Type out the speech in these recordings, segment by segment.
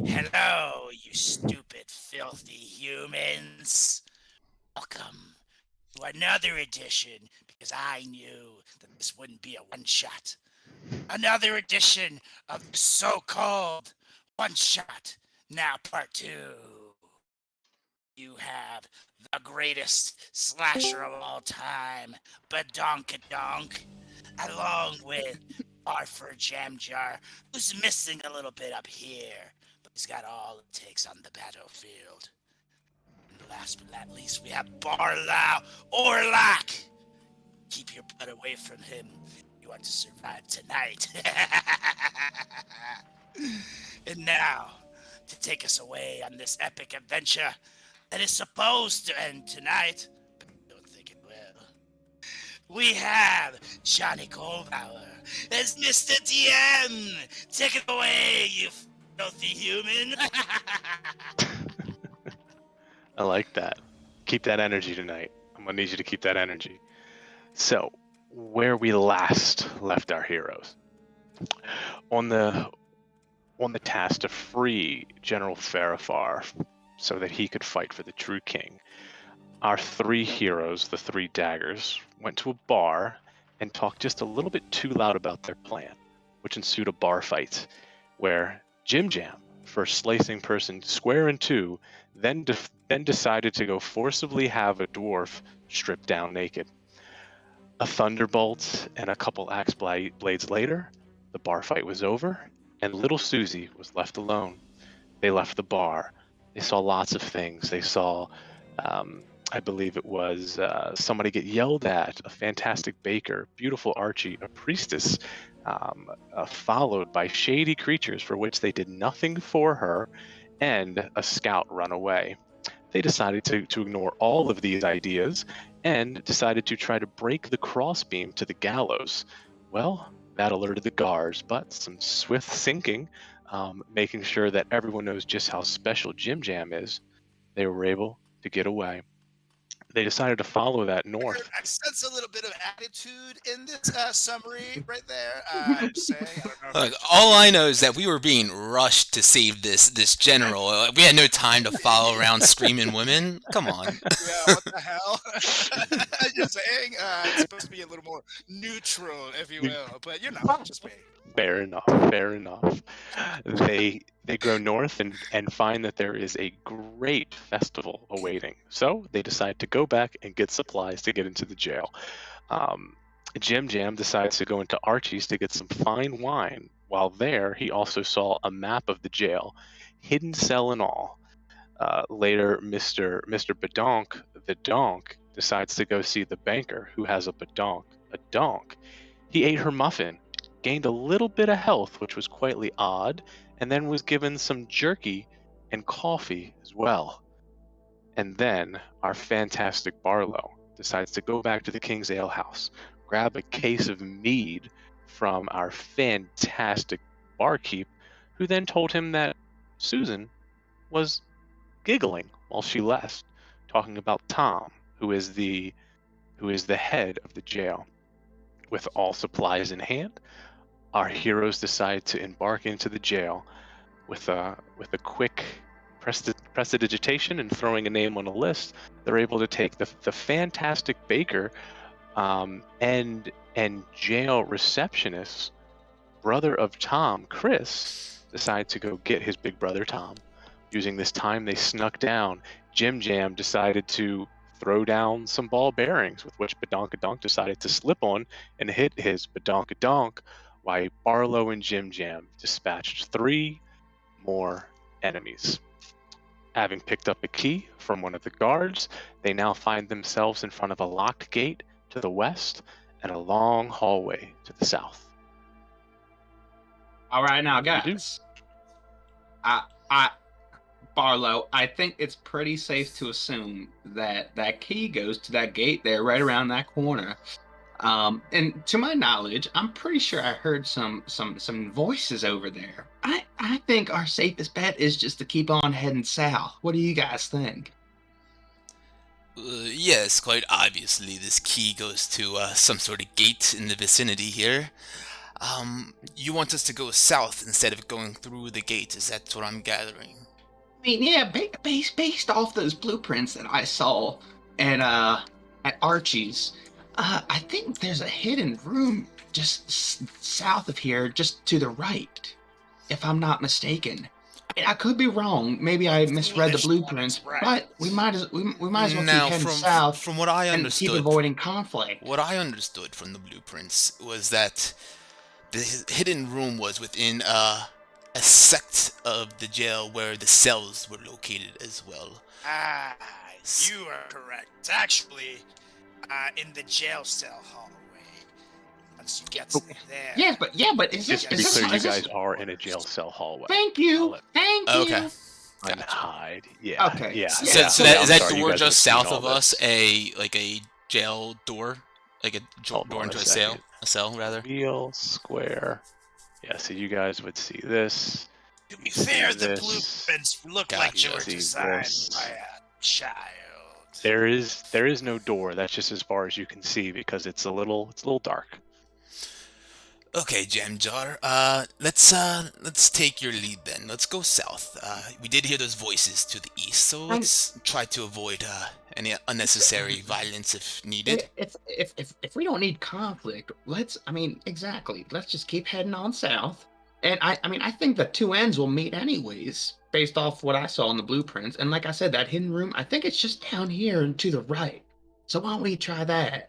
Hello, you stupid, filthy humans. Welcome to another edition, because I knew that this wouldn't be a one-shot. Another edition of the so-called one-shot, now part 2. You have the greatest slasher of all time, Badonkadonk, along with Arthur Jamjar, who's missing a little bit up here, but he's got all it takes on the battlefield. And last but not least, we have Barlow Orlok. Keep your butt away from him. You want to survive tonight. And now, to take us away on this epic adventure that is supposed to end tonight, but I don't think it will. We have Johnny Goldbauer as Mr. DM. Take it away, you filthy human. I like that. Keep that energy tonight. I'm gonna need you to keep that energy. So, where we last left our heroes, on the task to free General Farafar so that he could fight for the true king, our 3 heroes, the 3 daggers, went to a bar and talked just a little bit too loud about their plan, which ensued a bar fight where Jim Jam, first slicing person square in 2, then decided to go forcibly have a dwarf stripped down naked. A thunderbolt and a couple axe blades later, the bar fight was over, and little Susie was left alone. They left the bar. They saw lots of things. They saw, I believe it was somebody get yelled at, a fantastic baker, beautiful Archie, a priestess, followed by shady creatures for which they did nothing for her, and a scout run away. They decided to ignore all of these ideas and decided to try to break the crossbeam to the gallows. Well, that alerted the guards, but some swift thinking, making sure that everyone knows just how special Jim Jam is, they were able to get away. They decided to follow that north. I sense a little bit of attitude in this summary right there. I'm saying, I don't know. Look, all I know is that we were being rushed to save this general. We had no time to follow around screaming women. Come on. Yeah, what the hell? You're saying it's supposed to be a little more neutral, if you will, but you know, just me. Fair enough. They go north and find that there is a great festival awaiting. So they decide to go back and get supplies to get into the jail. Jim Jam decides to go into Archie's to get some fine wine. While there, he also saw a map of the jail, hidden cell and all. Later, Mr. Badonk, the donk, decides to go see the banker who has a badonk, a donk. He ate her muffin, gained a little bit of health, which was quietly odd, and then was given some jerky and coffee as well. And then our fantastic Barlow decides to go back to the King's Ale House, grab a case of mead from our fantastic barkeep, who then told him that Susan was giggling while she left, talking about Tom, who is the head of the jail. With all supplies in hand, our heroes decide to embark into the jail with a quick prestidigitation and throwing a name on a list. They're able to take the fantastic baker and jail receptionist, brother of Tom, Chris, decide to go get his big brother Tom. Using this time they snuck down, Jim Jam decided to throw down some ball bearings, with which Badonkadonk decided to slip on and hit his Badonkadonk, while Barlow and Jim Jam dispatched 3 more enemies. Having picked up a key from one of the guards, they now find themselves in front of a locked gate to the west and a long hallway to the south. All right, now, What do you guys. Barlow, I think it's pretty safe to assume that that key goes to that gate there, right around that corner. And to my knowledge, I'm pretty sure I heard some voices over there. I think our safest bet is just to keep on heading south. What do you guys think? Yes, quite obviously this key goes to some sort of gate in the vicinity here. You want us to go south instead of going through the gate? Is that what I'm gathering? I mean, yeah, based off those blueprints that I saw at Archie's, I think there's a hidden room just south of here, just to the right, if I'm not mistaken. I mean, I could be wrong. Maybe I misread the blueprints, right. but we might as well keep Now, heading south from what I and keep understood, avoiding conflict. what I understood from the blueprints was that the hidden room was within a sect of the jail where the cells were located as well. Ah, you are correct. It's actually in the jail cell hallway. Once you get there. Yeah, but is this Just to be clear, you is this- guys are in a jail cell hallway. Thank you. Okay. And Gotcha. hide. Yeah. Okay. Yeah. So, yeah. so Yeah, that I'm is that sorry, you door guys have just seen south all of this. us a jail door, like a Hold door on into a a cell, second. rather. Wheel, square. Yeah, so you guys would see this. To be fair, the This. blueprints look like they Gotcha. were See designed this. by a child. There is no door. That's just as far as you can see because it's a little dark. Okay, Jam Jar. Let's take your lead then. Let's go south. We did hear those voices to the east, so let's try to avoid any unnecessary violence if needed. If we don't need conflict, let's just keep heading on south. And I think the two ends will meet anyways, based off what I saw in the blueprints. And like I said, that hidden room, I think it's just down here and to the right. So why don't we try that?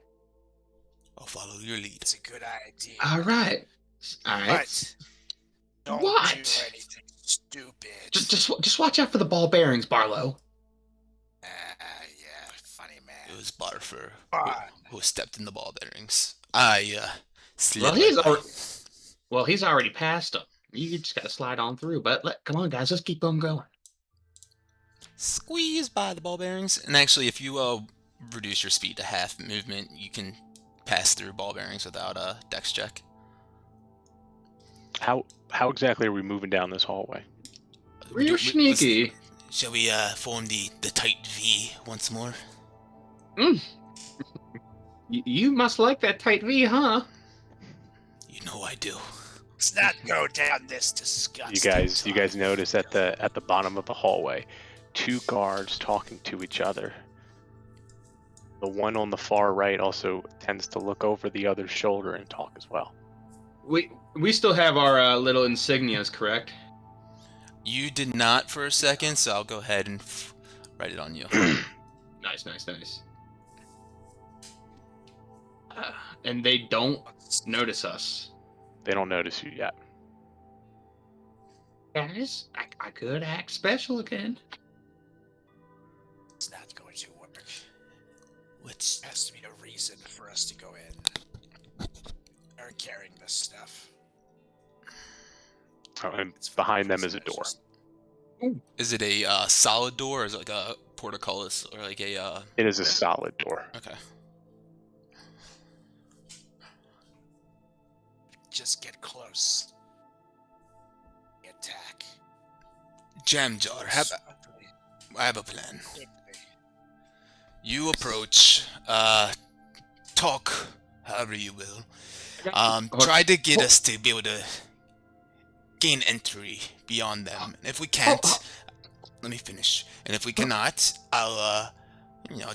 I'll follow your lead. It's a good idea. All right. But don't What? do anything stupid. Just watch out for the ball bearings, Barlow. Yeah, funny man. It was Barfer Fun. who stepped in the ball bearings. I slid Well, right by. he's already passed them. You just gotta slide on through. But come on, guys, let's keep on going. Squeeze by the ball bearings. And actually, if you reduce your speed to half movement, you can pass through ball bearings without a dex check. How exactly are we moving down this hallway? Real sneaky. Shall we form the tight V once more? You must like that tight V, huh? You know I do. Let's not go down this disgusting You guys tunnel. notice at the bottom of the hallway, two guards talking to each other. The one on the far right also tends to look over the other's shoulder and talk as well. We still have our little insignias, correct? You did not for a second, so I'll go ahead and write it on you. Nice. And they don't notice us. They don't notice you yet. Guys, I could act special again. It's not going to work. What's There has to be a reason for us to go in. They're carrying this stuff. Oh, and behind them is a door. is it a solid door or is it like a portcullis or like a It is a solid door. okay. Just get close. Attack. Jam Jar, I have a plan. Quickly. You approach, talk however you will. Try to get us to be able to gain entry beyond them. And if we can't, let me finish. And if we cannot, I'll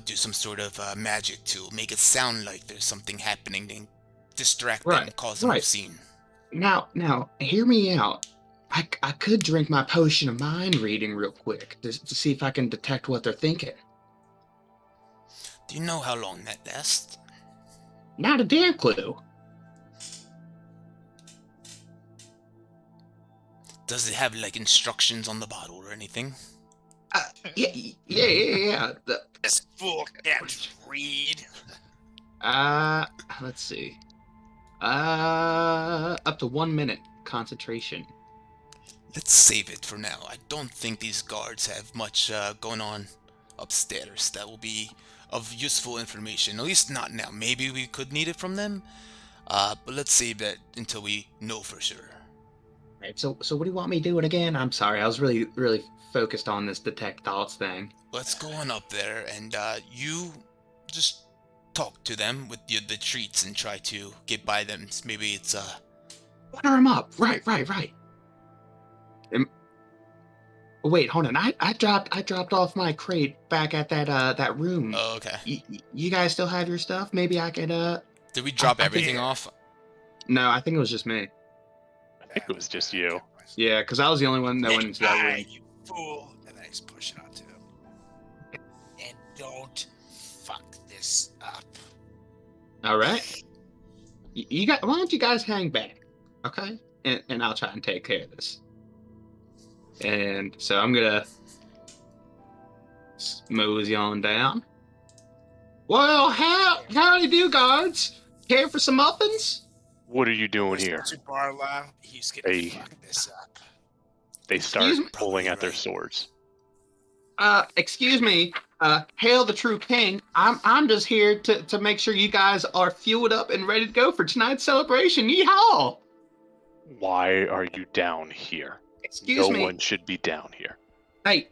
do some sort of magic to make it sound like there's something happening to distract them, cause them right. scene. Now, hear me out. I could drink my potion of mind reading real quick to see if I can detect what they're thinking. Do you know how long that lasts? Not a damn clue. Does it have like instructions on the bottle or anything? Yeah. This fool can't read. Let's see. Up to 1 minute concentration. Let's save it for now. I don't think these guards have much going on upstairs that will be of useful information. At least not now. Maybe we could need it from them. But let's save that until we know for sure. Right. So what do you want me doing again? I'm sorry. I was really focused on this detect thoughts thing. Let's go on up there and you just talk to them with the treats and try to get by them. Maybe it's Butter him up. Right. Wait, hold on. I dropped off my crate back at that room. Oh, okay. You guys still have your stuff? Maybe I could Did we drop I everything think- off? No, I think it was just me. I think it was just you. Yeah, because I was the only one that went into that room. You fool! And then he's pushing onto him. And don't fuck this up. All right. You got. Why don't you guys hang back, okay? And I'll try and take care of this. And so I'm gonna mosey on down. Well, how do you do, guards? Care for some muffins? What are you doing here? To Barla, He's gonna Hey. fuck this up. They start Excuse me? pulling at their Right. swords. Excuse me. Hail the true king. I'm just here to make sure you guys are fueled up and ready to go for tonight's celebration. Yeehaw! Why are you down here? Excuse No me. one should be down here. Hey,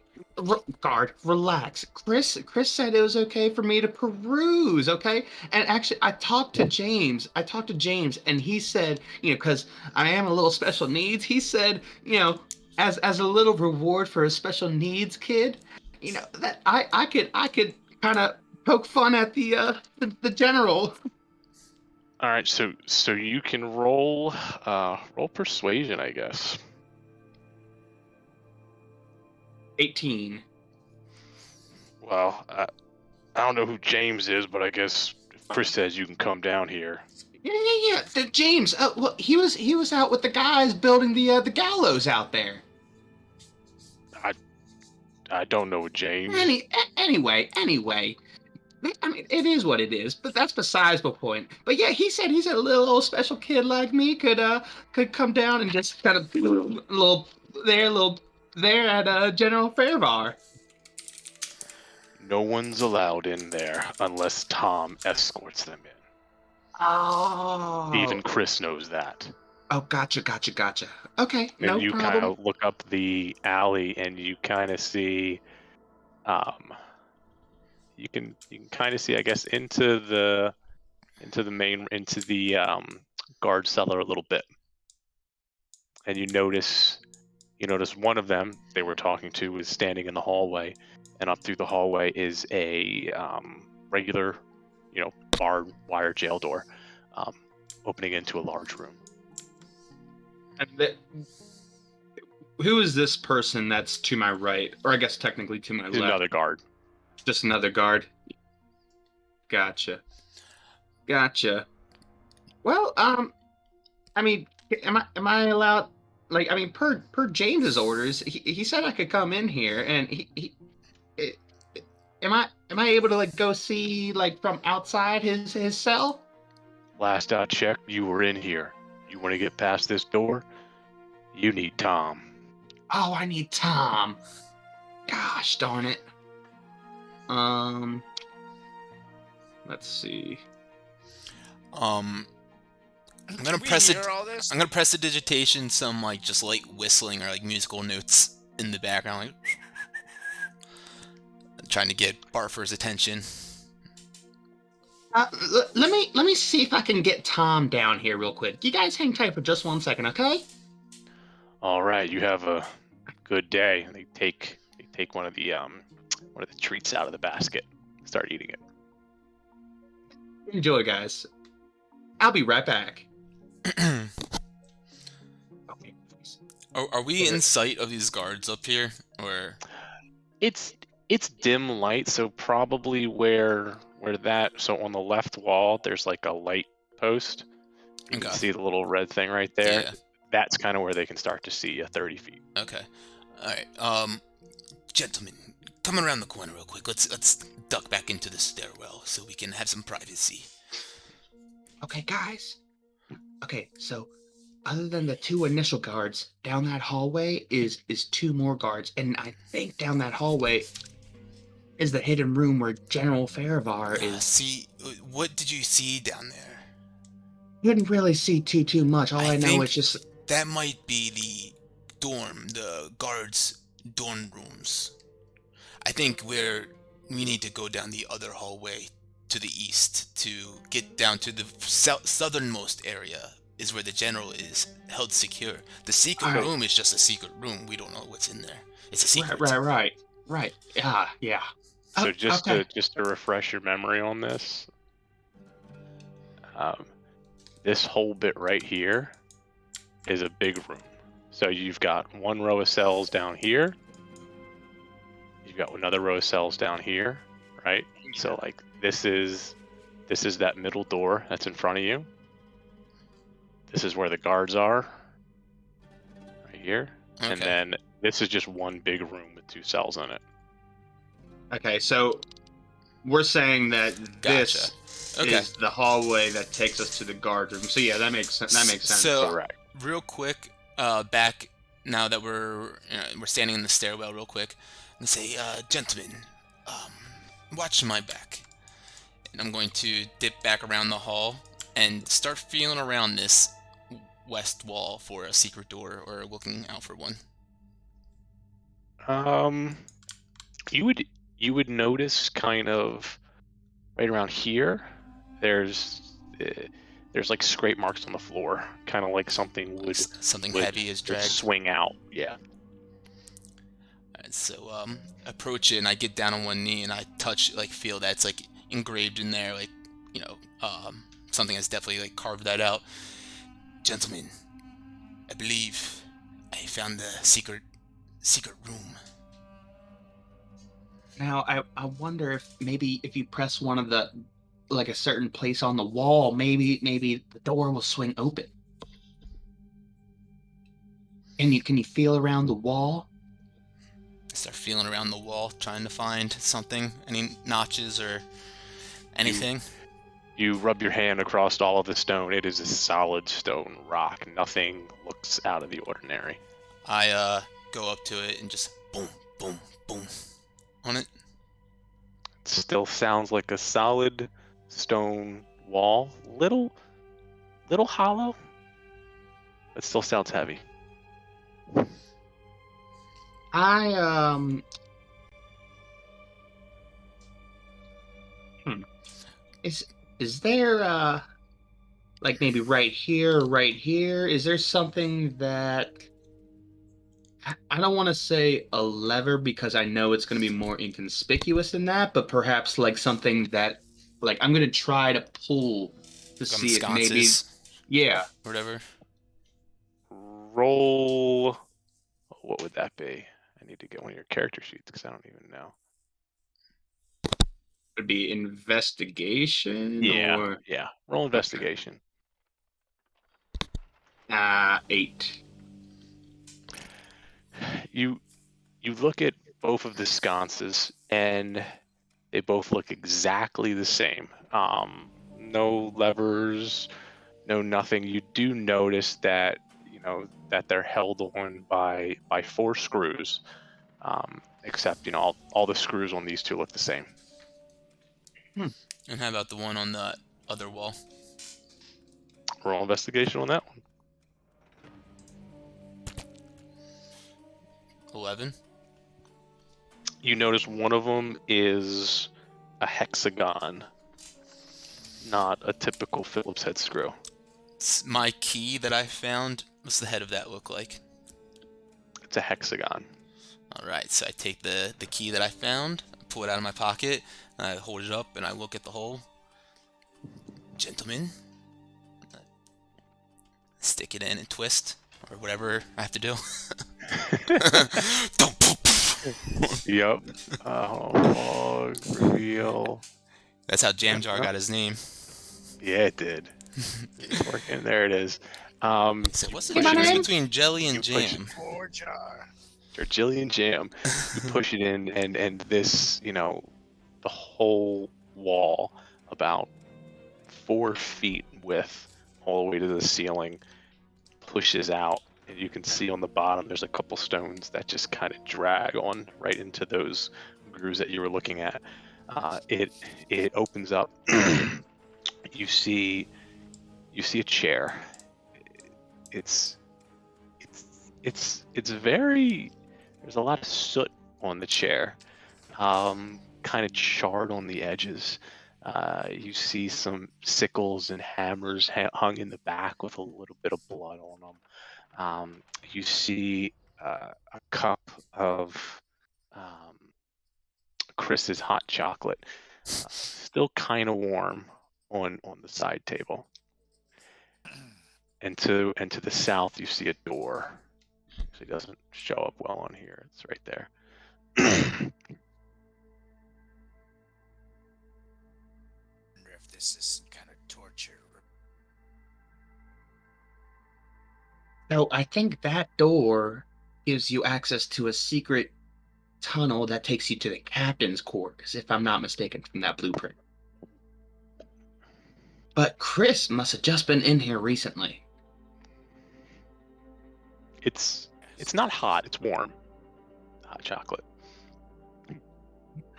guard, relax. Chris said it was okay for me to peruse, okay? And actually, I talked to James, and he said, because I am a little special needs, he said, as a little reward for a special needs kid, that I could kind of poke fun at the general. All right, so you can roll persuasion, I guess. 18. Well, I don't know who James is, but I guess if Chris says you can come down here. Yeah. James, well, he was out with the guys building the gallows out there. I don't know James. Anyway, I mean, it is what it is, but that's besides the point. But yeah, he said a little old special kid like me could come down and just kind of little there at General Fair Bar. No one's allowed in there unless Tom escorts them in. Oh. Even Chris knows that. Oh, gotcha. Okay, And no you problem. kind of look up the alley and you kind of see, you can kind of see, I guess, into the guard cellar a little bit, and you notice one of them they were talking to is standing in the hallway, and up through the hallway is a regular, barred wire jail door, opening into a large room. And who is this person that's to my right, or I guess technically to my There's left? another guard. Just another guard. Gotcha. Well, I mean, am I allowed? Like, I mean, per James's orders, he said I could come in here, and am I able to go see from outside his cell? Last I checked, you were in here. You want to get past this door? You need Tom. Oh, I need Tom. Gosh darn it. Let's see. I'm gonna Do we press it. hear all this? I'm gonna press the digitation, some just light whistling or musical notes in the background, trying to get Barfer's attention. Let me see if I can get Tom down here real quick. You guys hang tight for just 1 second, okay? All right, you have a good day. They take one of the treats out of the basket, start eating it. Enjoy, guys. I'll be right back. Okay, please. Are we in sight of these guards up here, or? It's dim light, so probably where so on the left wall there's a light post. You can Okay. see the little red thing right there. Yeah. That's kind of where they can start to see you 30 feet. Okay. All right. Gentlemen, come around the corner real quick. Let's duck back into the stairwell so we can have some privacy. Okay, guys. Okay, so other than the 2 initial guards, down that hallway is 2 more guards, and I think down that hallway is the hidden room where General Farivar is. See, what did you see down there? Couldn't really see too much. All I know think is just that might be the guards' dorm rooms. I think we need to go down the other hallway to the east to get down to the southernmost area is where the general is held secure. The secret Alright. room is just a secret room. We don't know what's in there. It's a secret. Right. Yeah. So Oh, just okay. to refresh your memory on this, this whole bit right here is a big room. So you've got one row of cells down here. You've got another row of cells down here, right? So like this is that middle door that's in front of you. This is where the guards are, right here. Okay. And then this is just one big room with 2 cells in it. Okay, so we're saying that this Okay. is the hallway that takes us to the guard room. So yeah, that makes sense. So, Correct. real quick, back now that we're standing in the stairwell, real quick, and say, gentlemen, watch my back. And I'm going to dip back around the hall and start feeling around this west wall for a secret door or looking out for one. You would notice kind of right around here. There's like scrape marks on the floor, kind of like something would Heavy is dragged. swing out. Yeah. Alright, so approach it and I get down on one knee and I touch, like, feel that's like engraved in there, like, something has definitely like carved that out. Gentlemen, I believe I found the secret room. Now, I wonder if maybe if you press one of the, like a certain place on the wall, maybe the door will swing open. And can you feel around the wall? I start feeling around the wall, trying to find something, any notches or anything. You rub your hand across all of the stone. It is a solid stone rock. Nothing looks out of the ordinary. I go up to it and just boom, boom, boom on it. It still sounds like a solid stone wall. Little hollow, but still sounds heavy. Is there like maybe right here, is there something that I don't want to say a lever because I know it's going to be more inconspicuous than that, but perhaps like something that, like, I'm going to try to pull to see if maybe, yeah, whatever. Roll. What would that be? I need to get one of your character sheets because I don't even know. would be investigation. Yeah. Roll investigation. 8. You look at both of the sconces and they both look exactly the same. No levers, no nothing. You do notice that that they're held on by 4 screws, except all the screws on these 2 look the same. And how about the one on the other wall? Roll investigation on that one. 11. You notice one of them is a hexagon, not a typical Phillips head screw. My key that I found, what's the head of that look like? It's a hexagon. Alright, so I take the key that I found, pull it out of my pocket, and I hold it up and I look at the hole. Gentlemen, stick it in and twist, or whatever I have to do. Yep. Reveal. That's how Jam Jar got his name. Yeah, it did. It's working. There it is. So what's the difference between jelly and jam? Poor jar. Or jelly and jam. You push it in, and this, the whole wall, about 4 feet width, all the way to the ceiling, pushes out. And you can see on the bottom, there's a couple stones that just kind of drag on right into those grooves that you were looking at. It opens up. You see a chair. It's very. There's a lot of soot on the chair, kind of charred on the edges. You see some sickles and hammers hung in the back with a little bit of blood on them. You see a cup of Chris's hot chocolate, still kind of warm on the side table. And to the south, you see a door. Actually, doesn't show up well on here. It's right there. Wonder if this is some kind of torture. No, I think that door gives you access to a secret tunnel that takes you to the captain's quarters, if I'm not mistaken from that blueprint. But Chris must have just been in here recently. It's not hot. It's warm. Hot chocolate.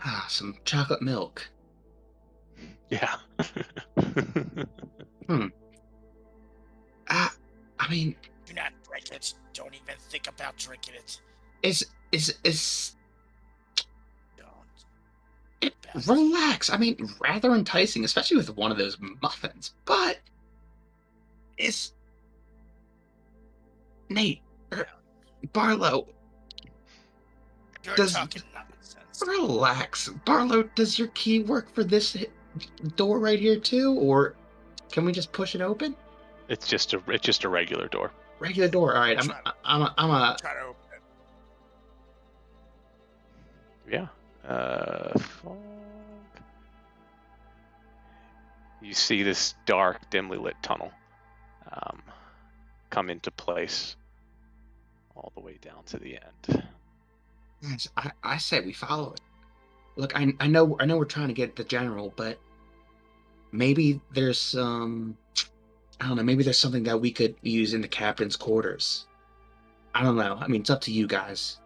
Ah, some chocolate milk. Yeah. I mean, Do not drink it. Don't even think about drinking it. is Don't. relax. I mean, rather enticing, especially with one of those muffins. But is Nate Barlow? You're Does- talking nonsense. Relax, Barlow. Does your key work for this door right here too, or can we just push it open? It's just a regular door. Regular door. All right. I'm a. Try to open it. Yeah. Fuck. You see this dark, dimly lit tunnel come into place all the way down to the end. Yes, I say we follow it. Look, I know we're trying to get the general, but maybe there's some. I don't know. Maybe there's something that we could use in the captain's quarters. I don't know. I mean, it's up to you guys.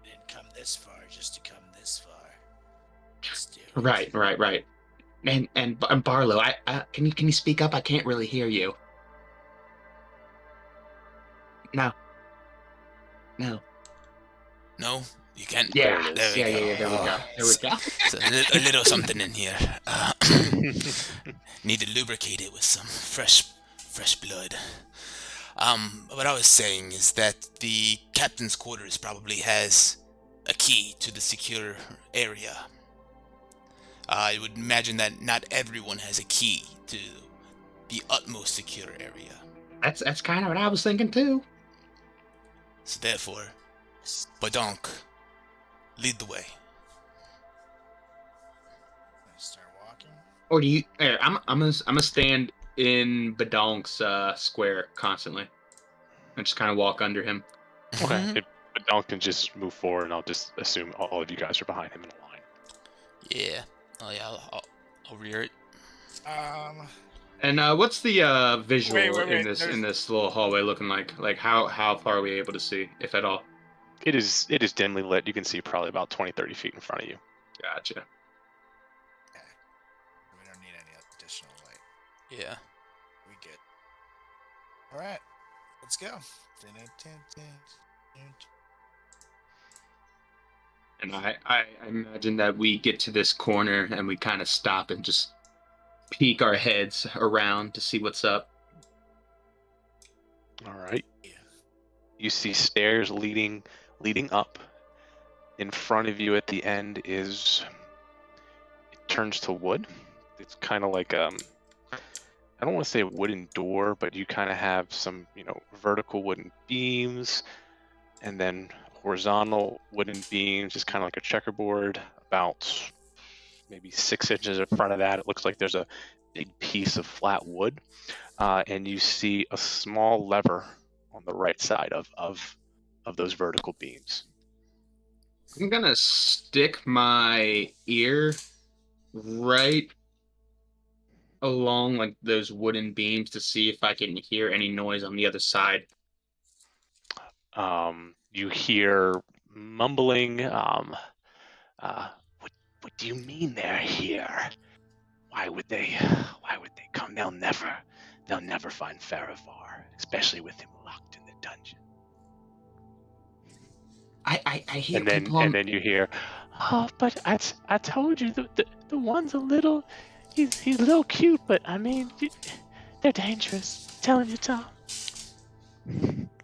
We didn't come this far just to come this far. Let's do it. Right. And Barlow, I can you speak up? I can't really hear you. No. No, you can't. Yeah. There we go. Yeah. There we go. There we go. So a little something in here. Need to lubricate it with some fresh blood. What I was saying is that the captain's quarters probably has a key to the secure area. I would imagine that not everyone has a key to the utmost secure area. That's kind of what I was thinking too. So therefore, Badonk, lead the way. Start walking. Or do you? Here, I'm gonna stand in Badonk's square constantly, and just kind of walk under him. Okay. But Don can just move forward, and I'll just assume all of you guys are behind him in a line. Yeah. Oh yeah. I'll rear it. And what's the visual Wait, in this little hallway looking like? Like how far are we able to see, if at all? It is dimly lit. You can see probably about 20-30 feet in front of you. Gotcha. We don't need any additional light. Yeah. We good. All right, let's go. And I imagine that we get to this corner and we kind of stop and just peek our heads around to see what's up. All right. You see stairs leading up. In front of you at the end it turns to wood. It's kind of like I don't want to say a wooden door, but you kind of have some, vertical wooden beams, and then horizontal wooden beams, just kind of like a checkerboard. About maybe 6 inches in front of that, it looks like there's a big piece of flat wood, and you see a small lever on the right side of those vertical beams. I'm gonna stick my ear right along like those wooden beams to see if I can hear any noise on the other side. You hear mumbling. What do you mean they're here? Why would they come? They'll never find Faravar, especially with him locked in the dungeon. I hear And then people. and then you hear, Oh, but I told you the one's a little, he's a little cute, but I mean, they're dangerous. I'm telling you, Tom.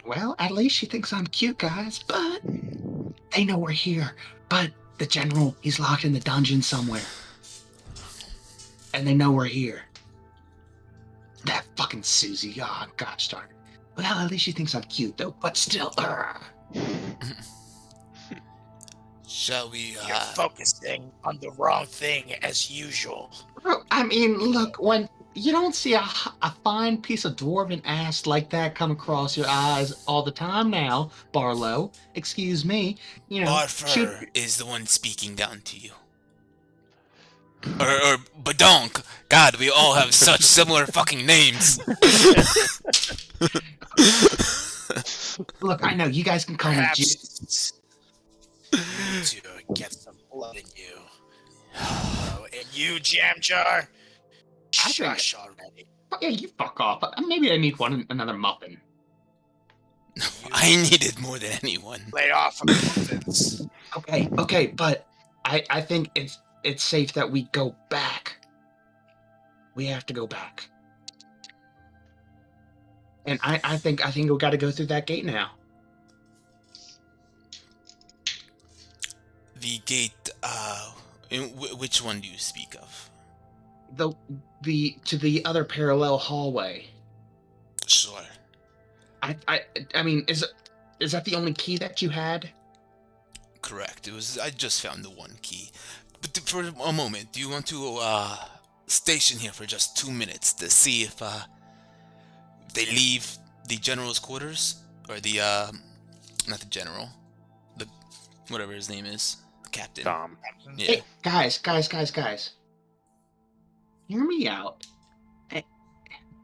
Well, at least she thinks I'm cute, guys, but they know we're here. But the general, he's locked in the dungeon somewhere. And they know we're here. That fucking Susie, oh, gosh darn it. Well, at least she thinks I'm cute, though, but still, Shall we, You're focusing on the wrong thing as usual. I mean, look, when you don't see a fine piece of dwarven ass like that come across your eyes all the time now, Barlow, excuse me, you know, Barfer is the one speaking down to you. Or Badonk. God, we all have such similar fucking names. Look, I know, you guys can call me Perhaps you need to get some blood in you. Oh, and you, Jam Jar, shush already. Yeah, you fuck off. Maybe I need another muffin. I need it more than anyone. Lay off of the muffins. Okay, but I think it's safe that we go back. We have to go back. And I think we got to go through that gate now. The gate, which one do you speak of? To the other parallel hallway. Sure. I mean, is that the only key that you had? Correct. I just found the one key. But for a moment, do you want to station here for just 2 minutes to see if they leave the general's quarters, or the not the general, the whatever his name is, the captain. Tom. Yeah. Hey, guys. Hear me out. Hey,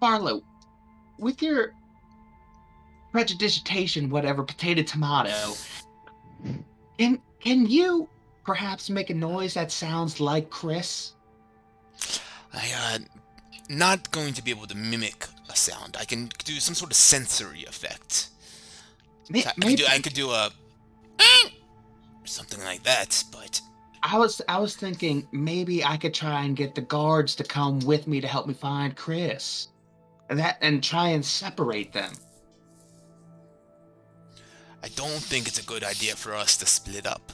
Barlow, with your prejudicitation, whatever, potato, tomato, can you perhaps make a noise that sounds like Chris? Not going to be able to mimic a sound. I can do some sort of sensory effect. I could do a something like that, but I was thinking maybe I could try and get the guards to come with me to help me find Chris. And try and separate them. I don't think it's a good idea for us to split up.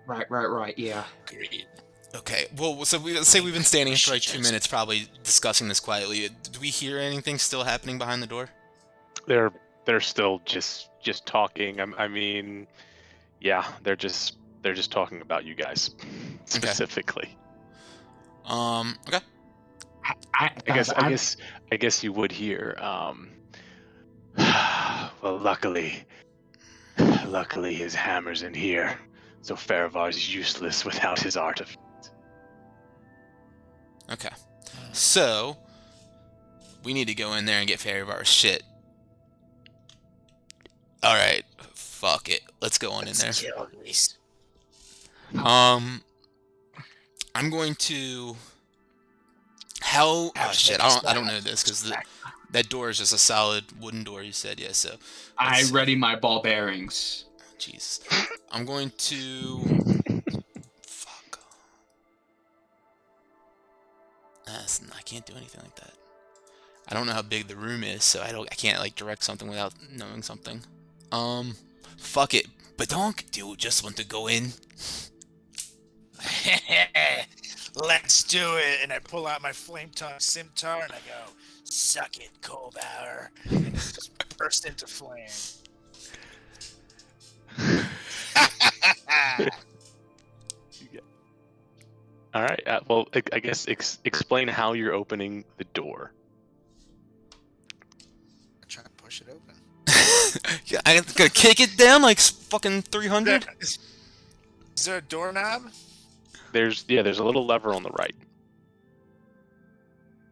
Right, yeah. Agreed. Okay, well, so let's say we've been standing for like 2 minutes, probably discussing this quietly. Do we hear anything still happening behind the door? They're still just talking. I mean, yeah, they're just talking about you guys specifically. Okay. I guess you would hear. Well, luckily his hammer's in here, so Farivar's useless without his artifact. Okay. So we need to go in there and get Farivar's shit. All right. Fuck it. Let's go on in there. Kill these. I'm going to. Oh shit! I don't know this because that door is just a solid wooden door. You said, yeah. So I ready my ball bearings. Jeez. I'm going to. Fuck. I can't do anything like that. I don't know how big the room is, so I can't like direct something without knowing something. Fuck it. Badonk, do you just want to go in? Let's do it. And I pull out my flame tongue scimitar and I go, suck it, cold hour. And it just burst into flame. All right. Well, I guess explain how you're opening the door. Try to push it open. Yeah, I'm gonna kick it down like fucking 300. Is there a doorknob? There's a little lever on the right.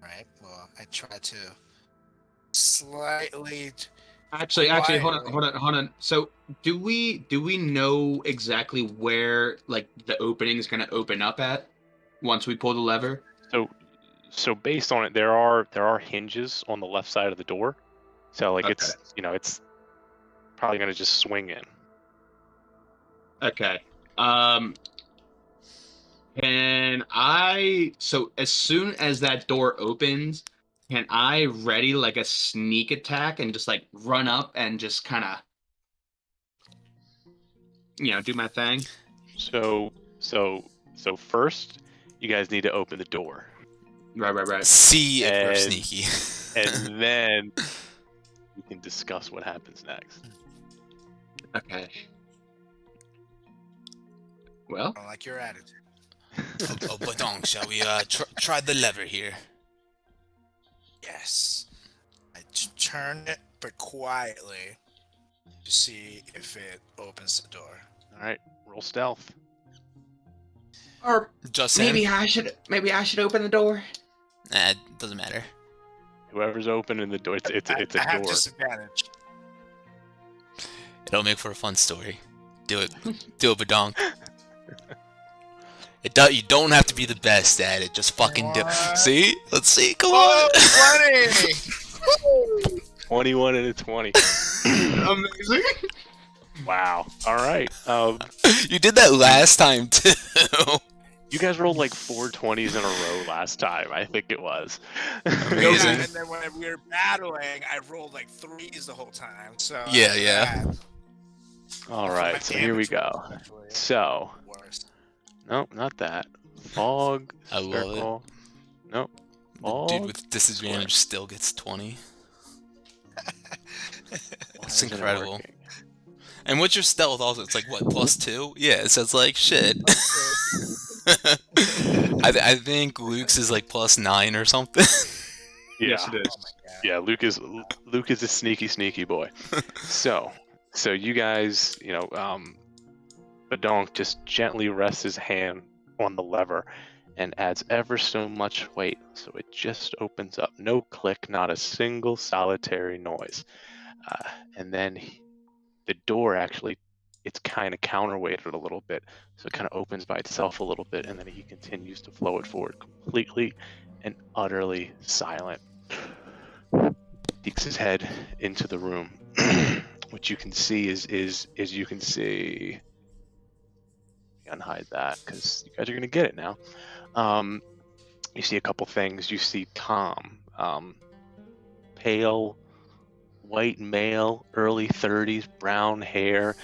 Right. Well, I try to slightly. Actually, hold on. So, do we know exactly where like the opening is going to open up at once we pull the lever? So based on it, there are hinges on the left side of the door. So like Okay. it's probably going to just swing in. Okay. Can so as soon as that door opens, can I ready like a sneak attack and just like run up and just kind of, do my thing? So first, you guys need to open the door, Right. See if we're And- sneaky. and then we can discuss what happens next. Okay. Well, I don't like your attitude. Oh, Badong, shall we try the lever here? Yes. I turn it, but quietly, to see if it opens the door. All right, roll stealth. or Just maybe him? I should open the door. Nah, it doesn't matter. Whoever's opening the door, it's I a have door. disadvantage. It'll make for a fun story. Do it. Do it, Badong. You don't have to be the best at it. Just fucking do. What? See? Let's see. Come Oh, on. 20! 21 and a 20. Amazing. Wow. All right. You did that last time too. You guys rolled like 4 20s in a row last time. I think it was. Amazing. And then when we were battling, I rolled like 3s the whole time. So Yeah. All My right. So here we damage go. was actually So, worse. nope, not that. Fog. I love it. circle. Nope. The dude Fog. with disadvantage still gets 20. Why That's isn't it incredible. working? And what's your stealth also? It's like, what, +2? Yeah, so it's like, shit. I think Luke's is like +9 or something. Yeah. Yes, it is. Oh my god. Yeah, Luke is a sneaky boy. so you guys, Badonk just gently rests his hand on the lever and adds ever so much weight, so it just opens up. No click, not a single solitary noise. And then the door actually, it's kind of counterweighted a little bit, so it kind of opens by itself a little bit, and then he continues to flow it forward, completely and utterly silent. Peeks his head into the room. What you can see is you can see. Unhide that because you guys are gonna get it now. You see a couple things. You see Tom, pale, white male, early 30s, brown hair,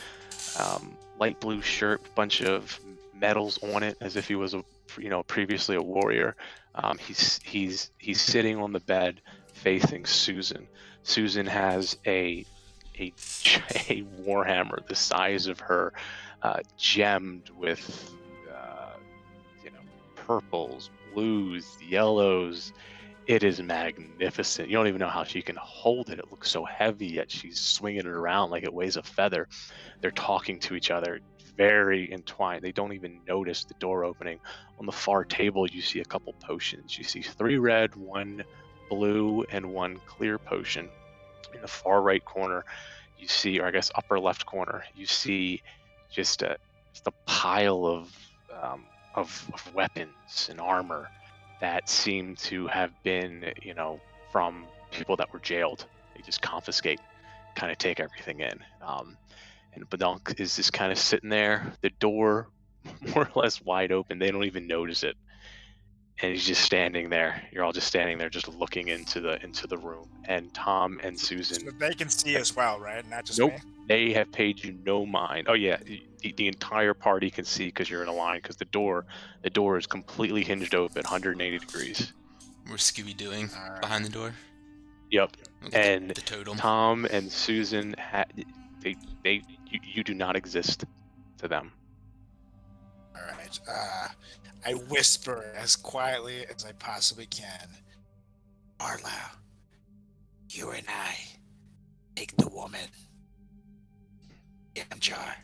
light blue shirt, bunch of medals on it, as if he was previously a warrior. He's sitting on the bed facing Susan. Susan has a warhammer the size of her, gemmed with purples, blues, yellows. It is magnificent. You don't even know how she can hold it. It looks so heavy, yet she's swinging it around like it weighs a feather. They're talking to each other, very entwined. They don't even notice the door opening. On the far table, you see a couple potions. You see 3 red, 1 blue, and 1 clear potion. In the far right corner, you see, or I guess upper left corner, you see just a pile of weapons and armor that seem to have been, from people that were jailed. They just confiscate, kind of take everything in. And Badonk is just kind of sitting there, the door more or less wide open. They don't even notice it. And he's just standing there. You're all just standing there, just looking into the room. And Tom and Susan, So they can see as well, right? Not just Nope. me. they have paid you no mind. Oh yeah, the entire party can see because you're in a line. Because the door is completely hinged open, 180 degrees. We're Scooby doing Alright. behind the door. Yep. Look at And the totem. Tom and Susan, you do not exist to them. All right. I whisper as quietly as I possibly can. Arlo, you and I take the woman. Yamjar,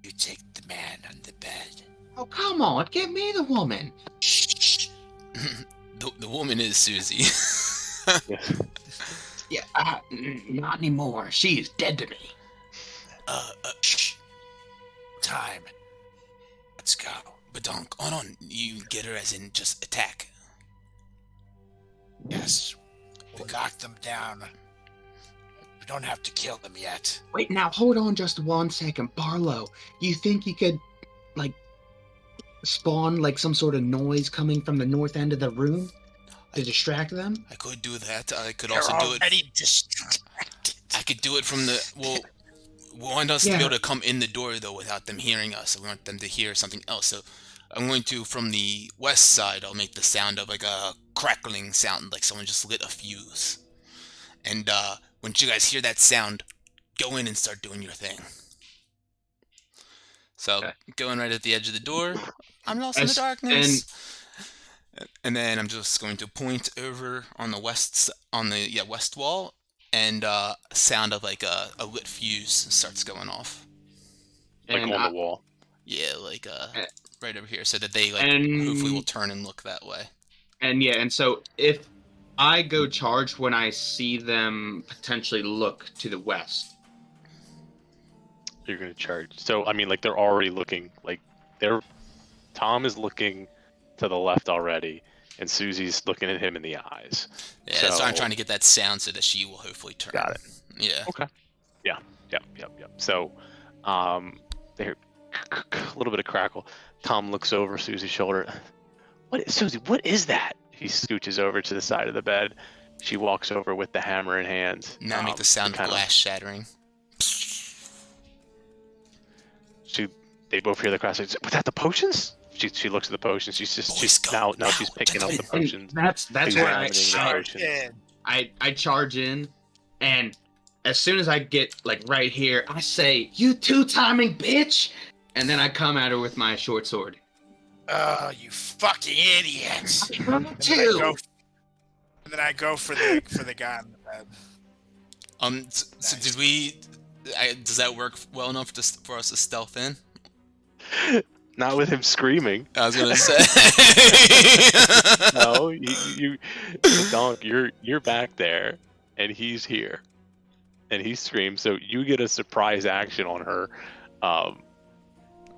you take the man on the bed. Oh, come on, give me the woman. Shh. The woman is Susie. Yes. Yeah, not anymore. She is dead to me. Shh. Time. Let's go. Badonk, hold on. You get her as in just attack. Yes. We'll knock them down. don't have to kill them yet. Wait, now hold on just 1 second. Barlow, you think you could, like, spawn, like, some sort of noise coming from the north end of the room to distract them? I could do that. I could They're also do it. already distracted. I could do it from the. Well, we want us to be able to come in the door, though, without them hearing us. We want them to hear something else. So I'm going to, from the west side, I'll make the sound of, like, a crackling sound, like someone just lit a fuse. And when you guys hear that sound, go in and start doing your thing. So, going right at the edge of the door, I'm lost in the darkness. And then I'm just going to point over on the west wall, and sound of like a lit fuse starts going off. Like on the wall. Yeah, like right over here, so that they hopefully will turn and look that way. And so if I go charge when I see them potentially look to the west. You're gonna charge. So I mean, like they're already looking. Like Tom is looking to the left already, and Susie's looking at him in the eyes. Yeah, that's why I'm trying to get that sound so that she will hopefully turn. Got it. Yeah. Okay. Yeah. Yep. So, there, a little bit of crackle. Tom looks over Susie's shoulder. Susie? What is that? He scooches over to the side of the bed. She walks over with the hammer in hand. Now make the sound of glass shattering. They both hear the crash. Was that the potions? She looks at the potions. She's now she's picking up the potions. That's where I charge in, and as soon as I get like right here, I say, "You two-timing bitch," and then I come at her with my short sword. Oh, you fucking idiots! And then I go for the guy on the bed. So did we? Does that work well enough for us to stealth in? Not with him screaming. I was gonna say. No, you Donk, you're back there, and he's here, and he screams. So you get a surprise action on her,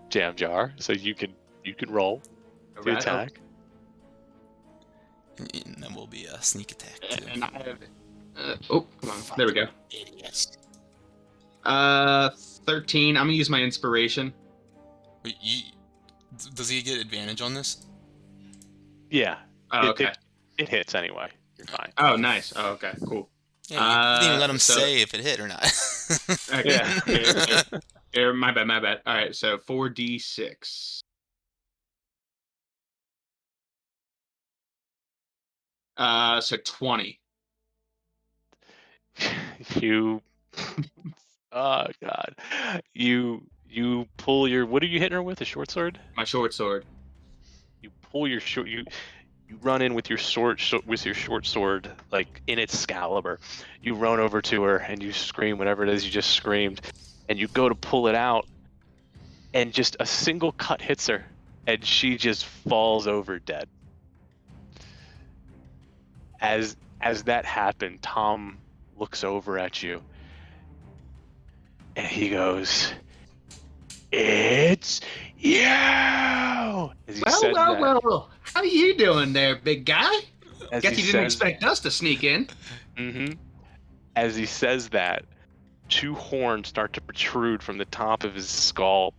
jam jar. So you can roll to attack. And then will be a sneak attack too. And I have, come on, there we go. Idiots. 13. I'm gonna use my inspiration. Wait, does he get advantage on this? Yeah. Oh, okay. It hits anyway. You're fine. Oh, nice. Oh, okay, cool. Yeah, you didn't even let him say if it hit or not. Okay. Yeah. My bad. All right, so 4d6. So 20. You. Oh God. You pull your. What are you hitting her with? A short sword? My short sword. You pull your short. You run in with your short sword, like in Excalibur. You run over to her and you scream whatever it is you just screamed, and you go to pull it out, and just a single cut hits her, and she just falls over dead. As that happened, Tom looks over at you, and he goes, "It's you!" Well. How you doing there, big guy? Guess you didn't expect us to sneak in. Mm-hmm. As he says that, two horns start to protrude from the top of his skull.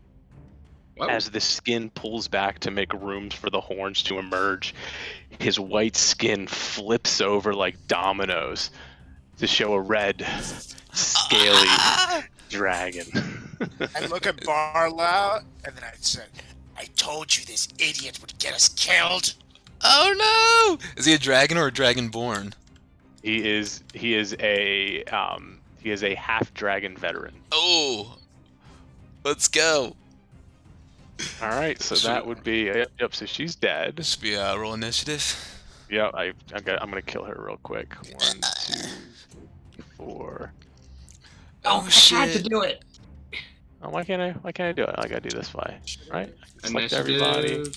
Whoa. As the skin pulls back to make room for the horns to emerge. His white skin flips over like dominoes to show a red, scaly dragon. I look at Barlow, and then I said, "I told you this idiot would get us killed." Oh no! Is he a dragon or a dragonborn? He is a half dragon veteran. Oh, let's go. All right, so that would be yep. So she's dead. This should be a roll initiative. Yeah, I'm gonna kill her real quick. 1, 2, 4. Oh shit! I had to do it. Oh, why can't I do it? I gotta do this way, right? Select Initiative. everybody.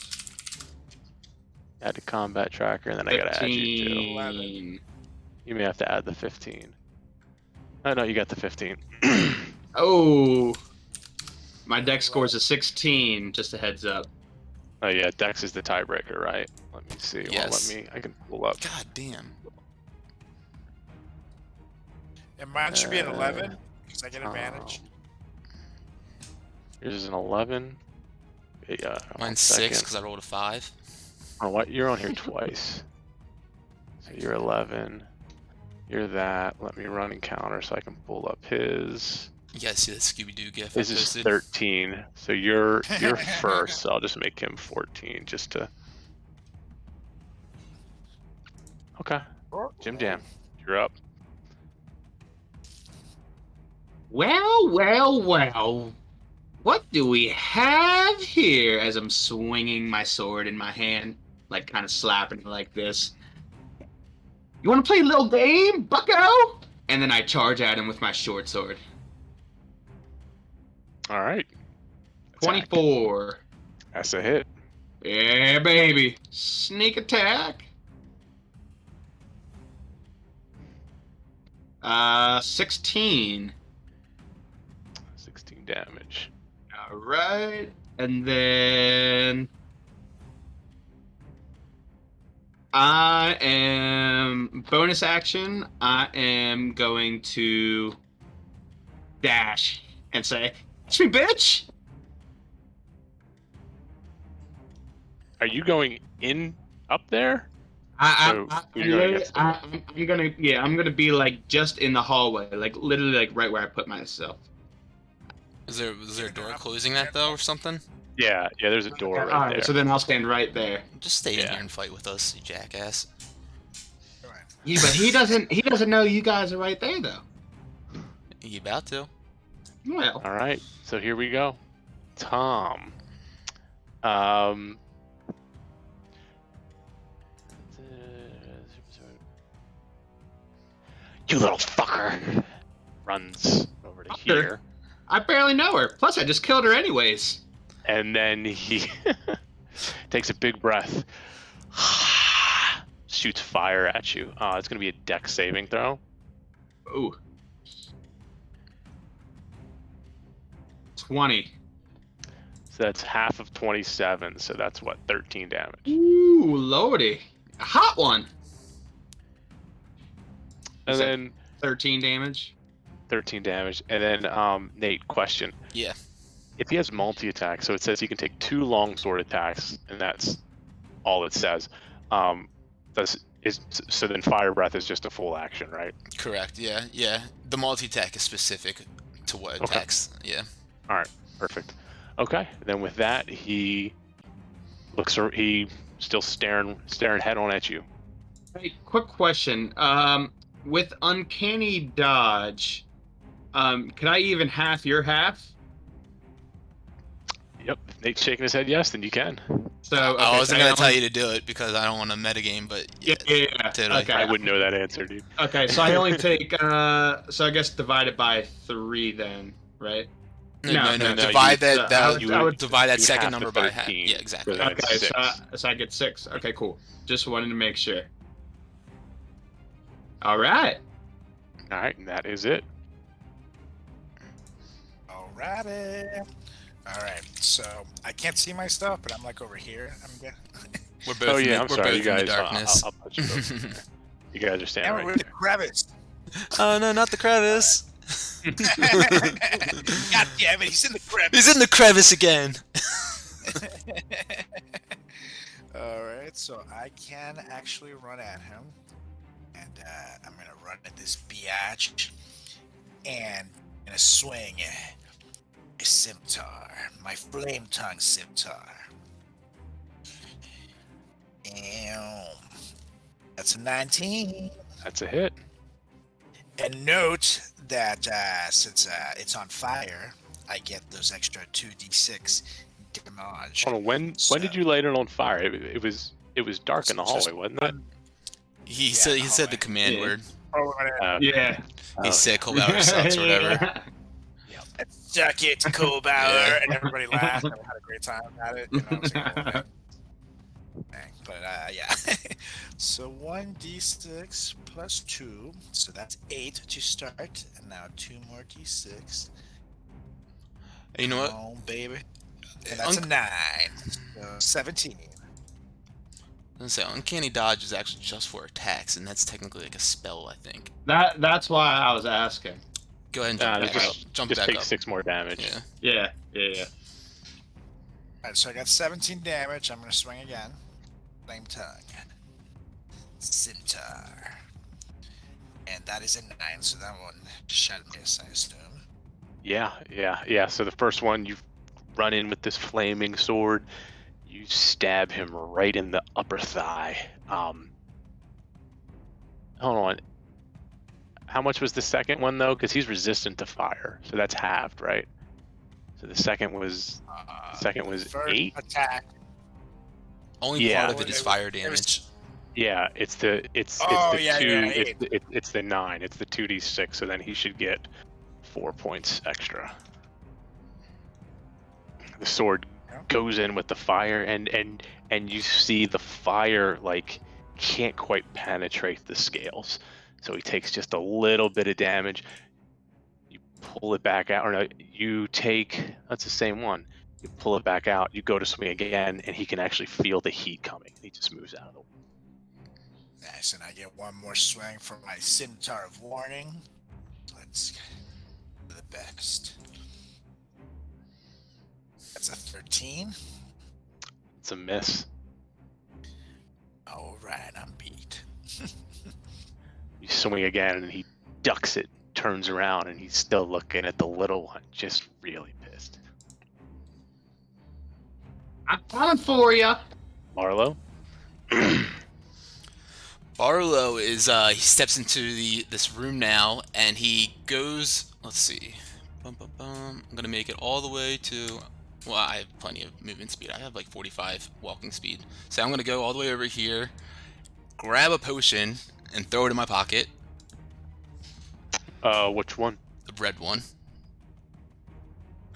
Add to combat tracker, and then 15. I gotta add you to 11. You may have to add the 15. Oh no, you got the 15. Oh, my dex score is a 16. Just a heads up. Oh yeah, Dex is the tiebreaker, right? Let me see. Yes. Well, I can pull up. God damn. And mine should be an 11 because I get advantage. Yours is an 11. Yeah. Mine's 6 because I rolled a 5. Oh, what? You're on here twice. So you're 11. You're that. Let me run and counter so I can pull up his. You guys see the Scooby-Doo gif His I is posted? 13. So you're first. So I'll just make him 14 just to. Okay. Jim Jam, you're up. Well. What do we have here? As I'm swinging my sword in my hand, like kind of slapping it like this. You want to play a little game, bucko? And then I charge at him with my short sword. All right. Attack. 24. That's a hit. Yeah, baby. Sneak attack. 16. 16 damage. All right. And then I am bonus action. I am going to dash and say, "Catch me, bitch!" Are you going in up there? I'm gonna be like just in the hallway, like literally like right where I put myself. Is there a door closing that though, or something? Yeah, there's a door All right there. So then I'll stand right there. Just stay in Yeah. here and fight with us, you jackass. Yeah, but he doesn't know you guys are right there though. You about to? Well, All right, so here we go. Tom. You little fucker. Runs over to here. I barely know her. Plus, I just killed her anyways. And then he takes a big breath. Shoots fire at you. It's going to be a dex saving throw. Ooh. 20. So that's half of 27. So that's what, 13 damage. Ooh, lordy. A hot one. And then 13 damage. 13 damage. And then Nate, question. Yeah. If he has multi-attack, so it says he can take 2 longsword attacks, and that's all it says. So then fire breath is just a full action, right? Correct. Yeah. The multi-attack is specific to what Okay. attacks. Yeah. All right, perfect. Okay, then with that, he still staring head on at you. Hey, quick question. With uncanny dodge, could I even half your half? Yep, if Nate's shaking his head yes, then you can. So I wasn't gonna tell only- you to do it because I don't want to metagame, but Yeah. totally. Okay. I wouldn't know that answer, dude. Okay, so I only take so I guess divide it by 3 then, right? No. no, Divide you- that. I would divide that you second have number to by half. 13, Yeah, exactly. so that's Okay, 6. so I get 6. Okay, cool. Just wanted to make sure. All right. All right, and that is it. Alrighty. Alright, so I can't see my stuff, but I'm like over here. I'm good. We're both. Oh yeah, I'm we're sorry, both you in guys. the darkness. I'll put you both. You guys are standing And right we're in the there. crevice. Oh no, not the crevice. God damn it, he's in the crevice. He's in the crevice again. Alright, so I can actually run at him. And I'm going to run at this biatch. And I'm going to swing a scimitar. My flame tongue scimitar. And that's a 19. That's a hit. And note that since it's on fire, I get those extra 2d6 damage. Hold on, when did you light it on fire? It was dark in the hallway, wasn't it? He Yeah, said the hallway. command Yeah. word. Yeah. He said cold hour sucks or whatever. Suck it, Cobauer, and everybody laughed and we had a great time at it. You know, it's like, oh, dang. But yeah. So 1d6 plus 2, so that's 8 to start, and now 2 more d6. You know what? Oh, baby. And that's a 9, so 17. gonna say uncanny dodge is actually just for attacks, and that's technically like a spell, I think. That's why I was asking. Go ahead and jump back up. Jump just back take up. 6 more damage. Yeah. Yeah. Alright, so I got 17 damage. I'm gonna swing again. Flame tongue. Scimitar. And that is a 9, so that one shall miss, I assume. Yeah. So the first one, you run in with this flaming sword. You stab him right in the upper thigh. Hold on. How much was the second one, though? Because he's resistant to fire, so that's halved, right? So the second was First 8. attack. Only part of it is fire it was- damage. Yeah, it's the Oh, 2. yeah, It's the 9. It's the 2d6. So then he should get 4 points extra. The sword goes in with the fire, and you see the fire like can't quite penetrate the scales. So he takes just a little bit of damage. You pull it back out, or no, you take, that's the same one. You pull it back out, you go to swing again, and he can actually feel the heat coming. He just moves out of the way. Nice, and I get one more swing for my Scimitar of Warning. Let's do the best. That's a 13. It's a miss. Alright, I'm beat. You swing again, and he ducks it, turns around, and he's still looking at the little one, just really pissed. I'm coming for you. Marlo? Barlow is he steps into this room now, and he goes. Let's see. I'm gonna make it all the way to. Well, I have plenty of movement speed. I have like 45 walking speed, so I'm gonna go all the way over here, grab a potion, and throw it in my pocket. Which one? The red one.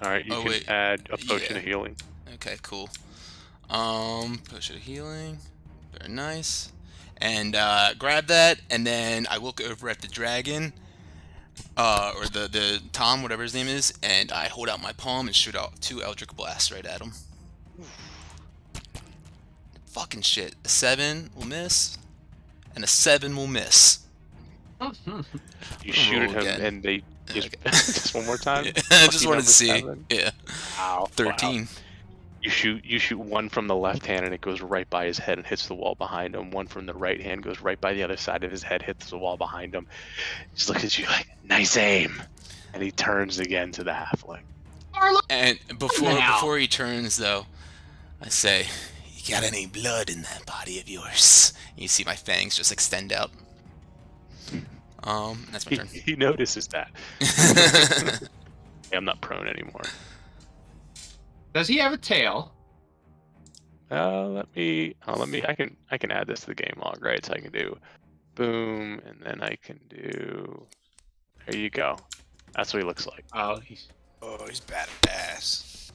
All right, you can add a potion of healing. Okay, cool. Potion of healing. Very nice. And grab that, and then I look over at the dragon, or the Tom, whatever his name is, and I hold out my palm and shoot out 2 Eldritch Blasts right at him. Fucking shit. A 7 will miss, and a 7 will miss. You shoot at him, again. and they just one more time. I just wanted to see. 7? Yeah. Wow. 13. Wow. You shoot one from the left hand, and it goes right by his head and hits the wall behind him. One from the right hand goes right by the other side of his head, hits the wall behind him. Just looks at you like, nice aim. And he turns again to the halfling. And before he turns, though, I say, "You got any blood in that body of yours?" You see my fangs just extend out. That's my turn. He notices that. I'm not prone anymore. Does he have a tail? Let me. I can add this to the game log, right? So I can do, boom, and then I can do. There you go. That's what he looks like. Oh, he's badass.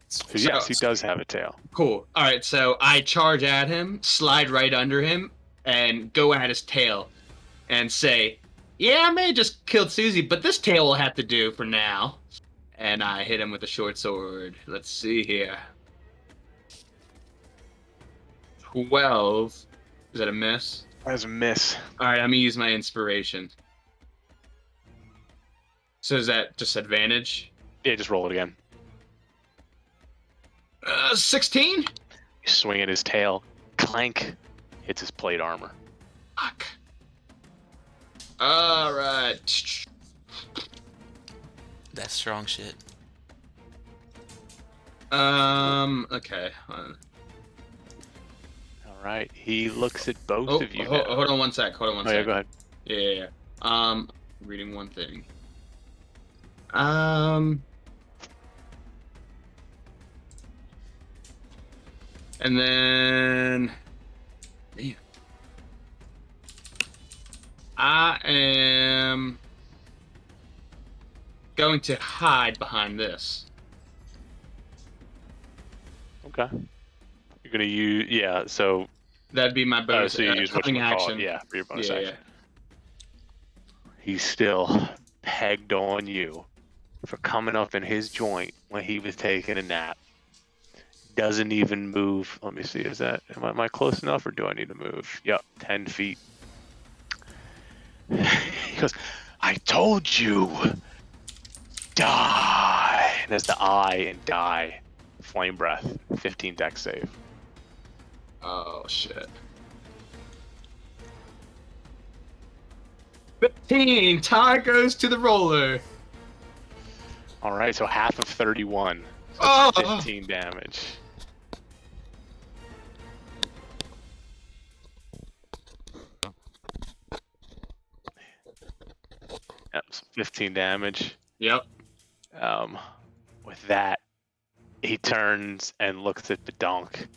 So yes, he does have a tail. cool. All right, so I charge at him, slide right under him, and go at his tail, and say, "Yeah, I may have just killed Susie, but this tail will have to do for now." And I hit him with a short sword. Let's see here. 12. Is that a miss? That's a miss. All right, I'm gonna use my inspiration. So is that just advantage? Yeah, just roll it again. 16? You swing at his tail, clank, hits his plate armor. Fuck. All right. That's strong shit. Okay. All right, he looks at both of you. Hold on one sec. Yeah, go ahead. Yeah. Reading one thing. And then, damn. I am going to hide behind this. Okay. You're gonna use So That'd be my bonus. so you use cunning action. action. For your bonus Yeah, action. He's still pegged on you for coming up in his joint when he was taking a nap. doesn't even move. Let me see. Is that am I close enough, or do I need to move? Yep, 10 feet. He goes, "I told you, die." And there's the I and die. Flame breath. 15 dex save. Oh shit. 15. Tie goes to the roller. All right, so half of 31. So Oh! 15 damage. Yep, so 15 damage. Yep. With that, he turns and looks at the donk.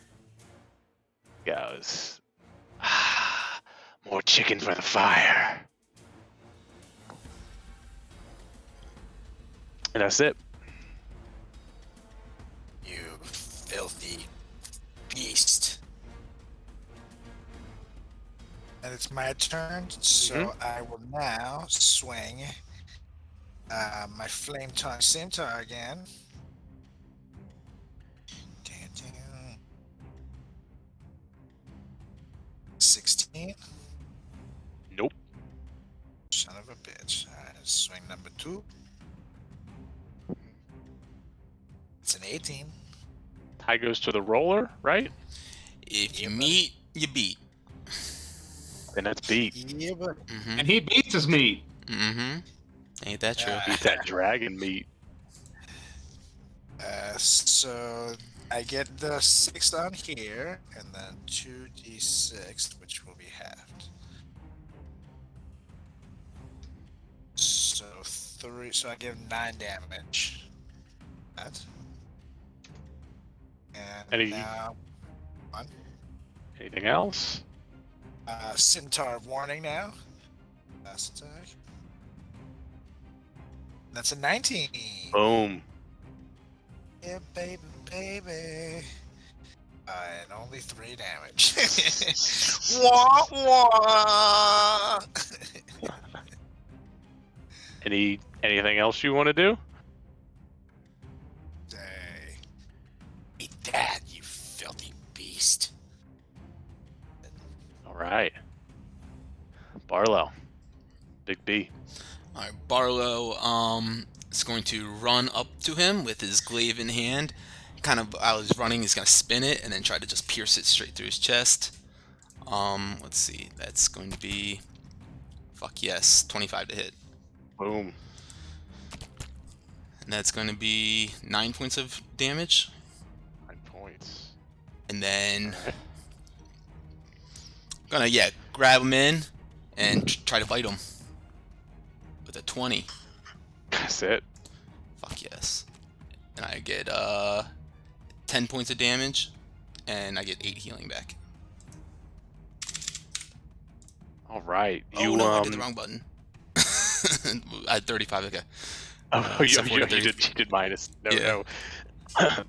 Goes, more chicken for the fire. And that's it. You filthy beast. And it's my turn, so I will now swing my flame tongue scimitar again. 16. Nope. Son of a bitch. Alright, swing number 2. It's an 18. Tie goes to the roller, right? If you meet, you beat. Then that's beat. Yeah, but Mm-hmm. And he beats his meat. Mm-hmm. Ain't that true? Beat that dragon meat. so I get the 6 on here, and then 2d6, which will be halved. So 3. So I give 9 damage. That. And now, Anything else? Scimitar of Warning now. Last attack. That's a 19. Boom. Yeah, baby, baby. And only 3 damage. Wah, wah. Anything else you want to do? Eat that, you filthy beast. All right. Barlow. Big B. Alright, Barlow is going to run up to him with his glaive in hand. Kind of, while he's running, he's going to spin it and then try to just pierce it straight through his chest. Let's see, that's going to be, fuck yes, 25 to hit. Boom. And that's going to be 9 points of damage. 9 points. And then, gonna, grab him in and try to bite him. With a 20. That's it. Fuck yes. And I get 10 points of damage, and I get 8 healing back. All right. You Oh no, I did the wrong button. I had 35. Okay. Oh, you So 40, did minus. No, Yeah. no.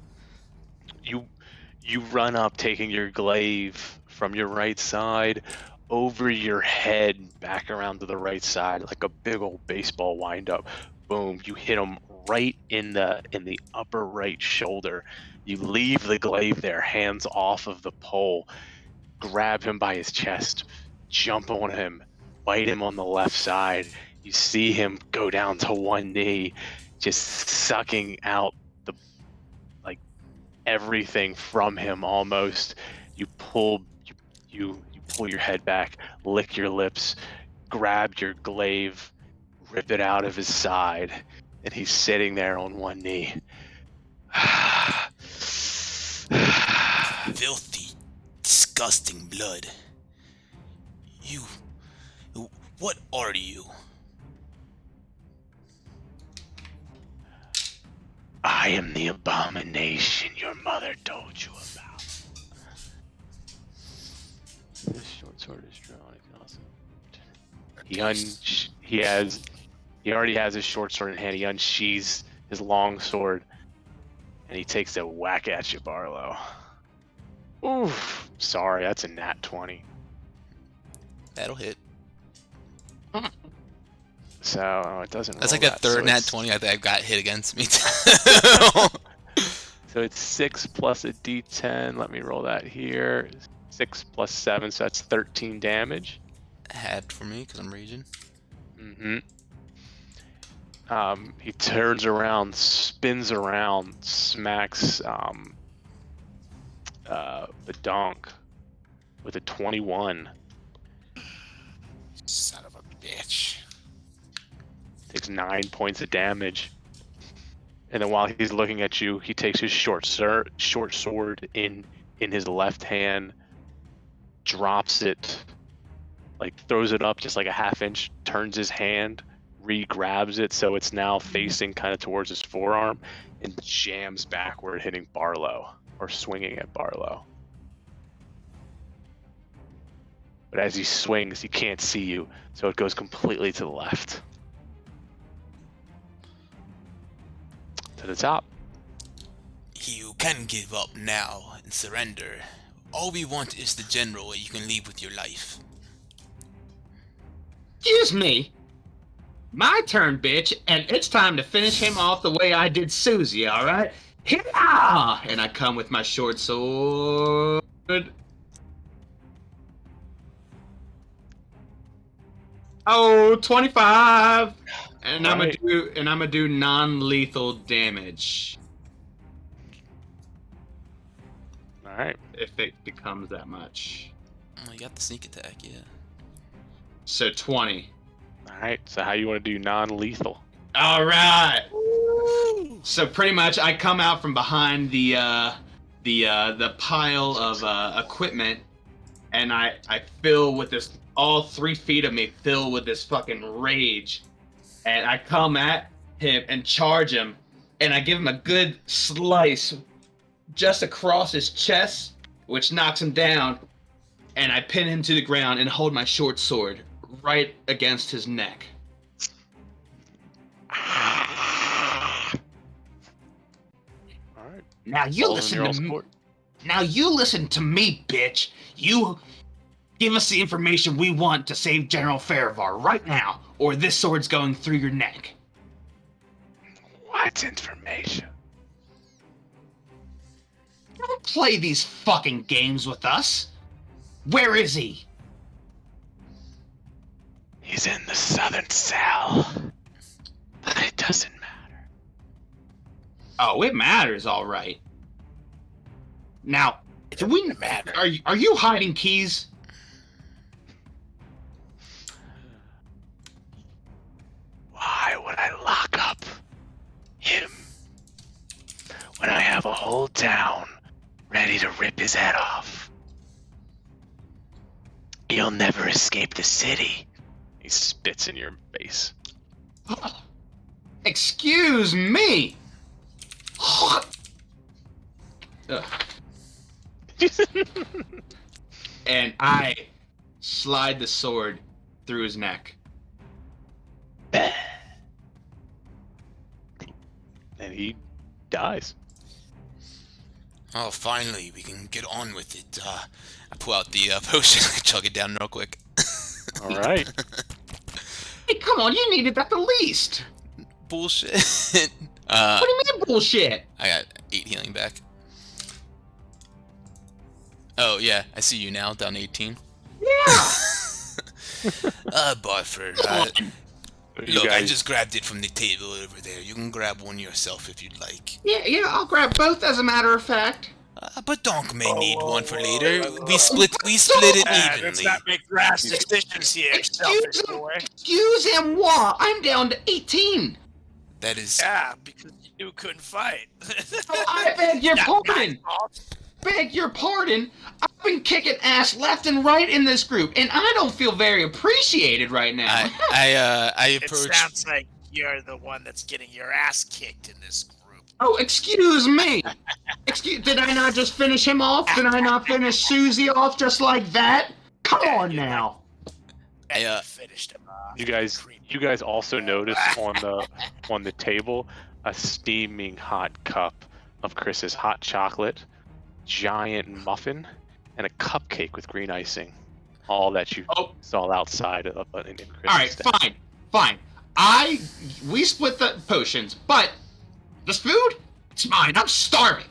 You run up, taking your glaive from your right side over your head, back around to the right side, like a big old baseball windup. Boom! You hit him right in the upper right shoulder. You leave the glaive there, hands off of the pole. Grab him by his chest, jump on him, bite him on the left side. You see him go down to one knee, just sucking out the everything from him almost. You pull your head back, lick your lips, grab your glaive, rip it out of his side, and he's sitting there on one knee. Filthy, disgusting blood. You. What are you? I am the abomination your mother told you about. This short sword is drawn. He already has his short sword in hand. He unsheathes his long sword, and he takes a whack at you, Barlow. Oof! Sorry, that's a nat 20. That'll hit. So it doesn't. That's roll like the third so nat it's- 20 I think I've got hit against me. So it's 6 plus a d10. Let me roll that here. 6 plus 7, so that's 13 damage. Halved for me because I'm raging. Mm-hmm. He turns around, spins around, smacks the donk with a 21. Son of a bitch. Takes 9 points of damage. And then while he's looking at you, he takes his short sword in his left hand, drops it, like throws it up just like a half inch, turns his hand, re-grabs it so it's now facing kind of towards his forearm, and jams backward, hitting Barlow, or swinging at Barlow. But as he swings, he can't see you, so it goes completely to the left. To the top. You can give up now and surrender. All we want is the general you can leave with your life. Excuse me. My turn, bitch, and it's time to finish him off the way I did Susie, alright? Hee-ah! And I come with my short sword. Oh, 25! And Right. I'm gonna do non-lethal damage. Alright. If it becomes that much. Oh, you got the sneak attack, yeah. So 20. Alright, so how you want to do non-lethal? Alright! So pretty much I come out from behind the pile of equipment, and I fill with this, all 3 feet of me fill with this fucking rage. And I come at him and charge him, and I give him a good slice just across his chest, which knocks him down, and I pin him to the ground and hold my short sword right against his neck. Alright. Now you listen to me. Now you listen to me, bitch. You give us the information we want to save General Farivar right now, or this sword's going through your neck. What information? Don't play these fucking games with us. Where is he? He's in the southern cell. But it doesn't matter. Oh, it matters, all right. Now, do we matter. Are you hiding keys? Why would I lock up him when I have a whole town ready to rip his head off? He'll never escape the city. He spits in your face. Excuse me. Ugh. And I slide the sword through his neck. And he dies. Oh, finally, we can get on with it. I pull out the potion and chug it down real quick. All right. Hey, come on, you needed that the least. Bullshit. What do you mean bullshit? I got 8 healing back. Oh, yeah, I see you now, down 18. Yeah. Buffer. You Look, I guys, just grabbed it from the table over there. You can grab one yourself if you'd like. Yeah, I'll grab both as a matter of fact. But Donk may need one for later. We split it Let's evenly. not make rash decisions here, selfish boy. Excusez-moi, I'm down to 18. That is... Yeah, because you couldn't fight. Oh, I beg your Not pardon. my fault. Beg your pardon. I've been kicking ass left and right in this group, and I don't feel very appreciated right now. I It approach... sounds like you're the one that's getting your ass kicked in this group. Oh, excuse me. Did I not just finish him off? Did I not finish Susie off just like that? Come on now. You finished him off. you guys also notice on the table a steaming hot cup of Chris's hot chocolate, giant muffin, and a cupcake with green icing. All that you saw outside of in Chris's Alright, stand. fine. We split the potions, but this food, it's mine. I'm starving.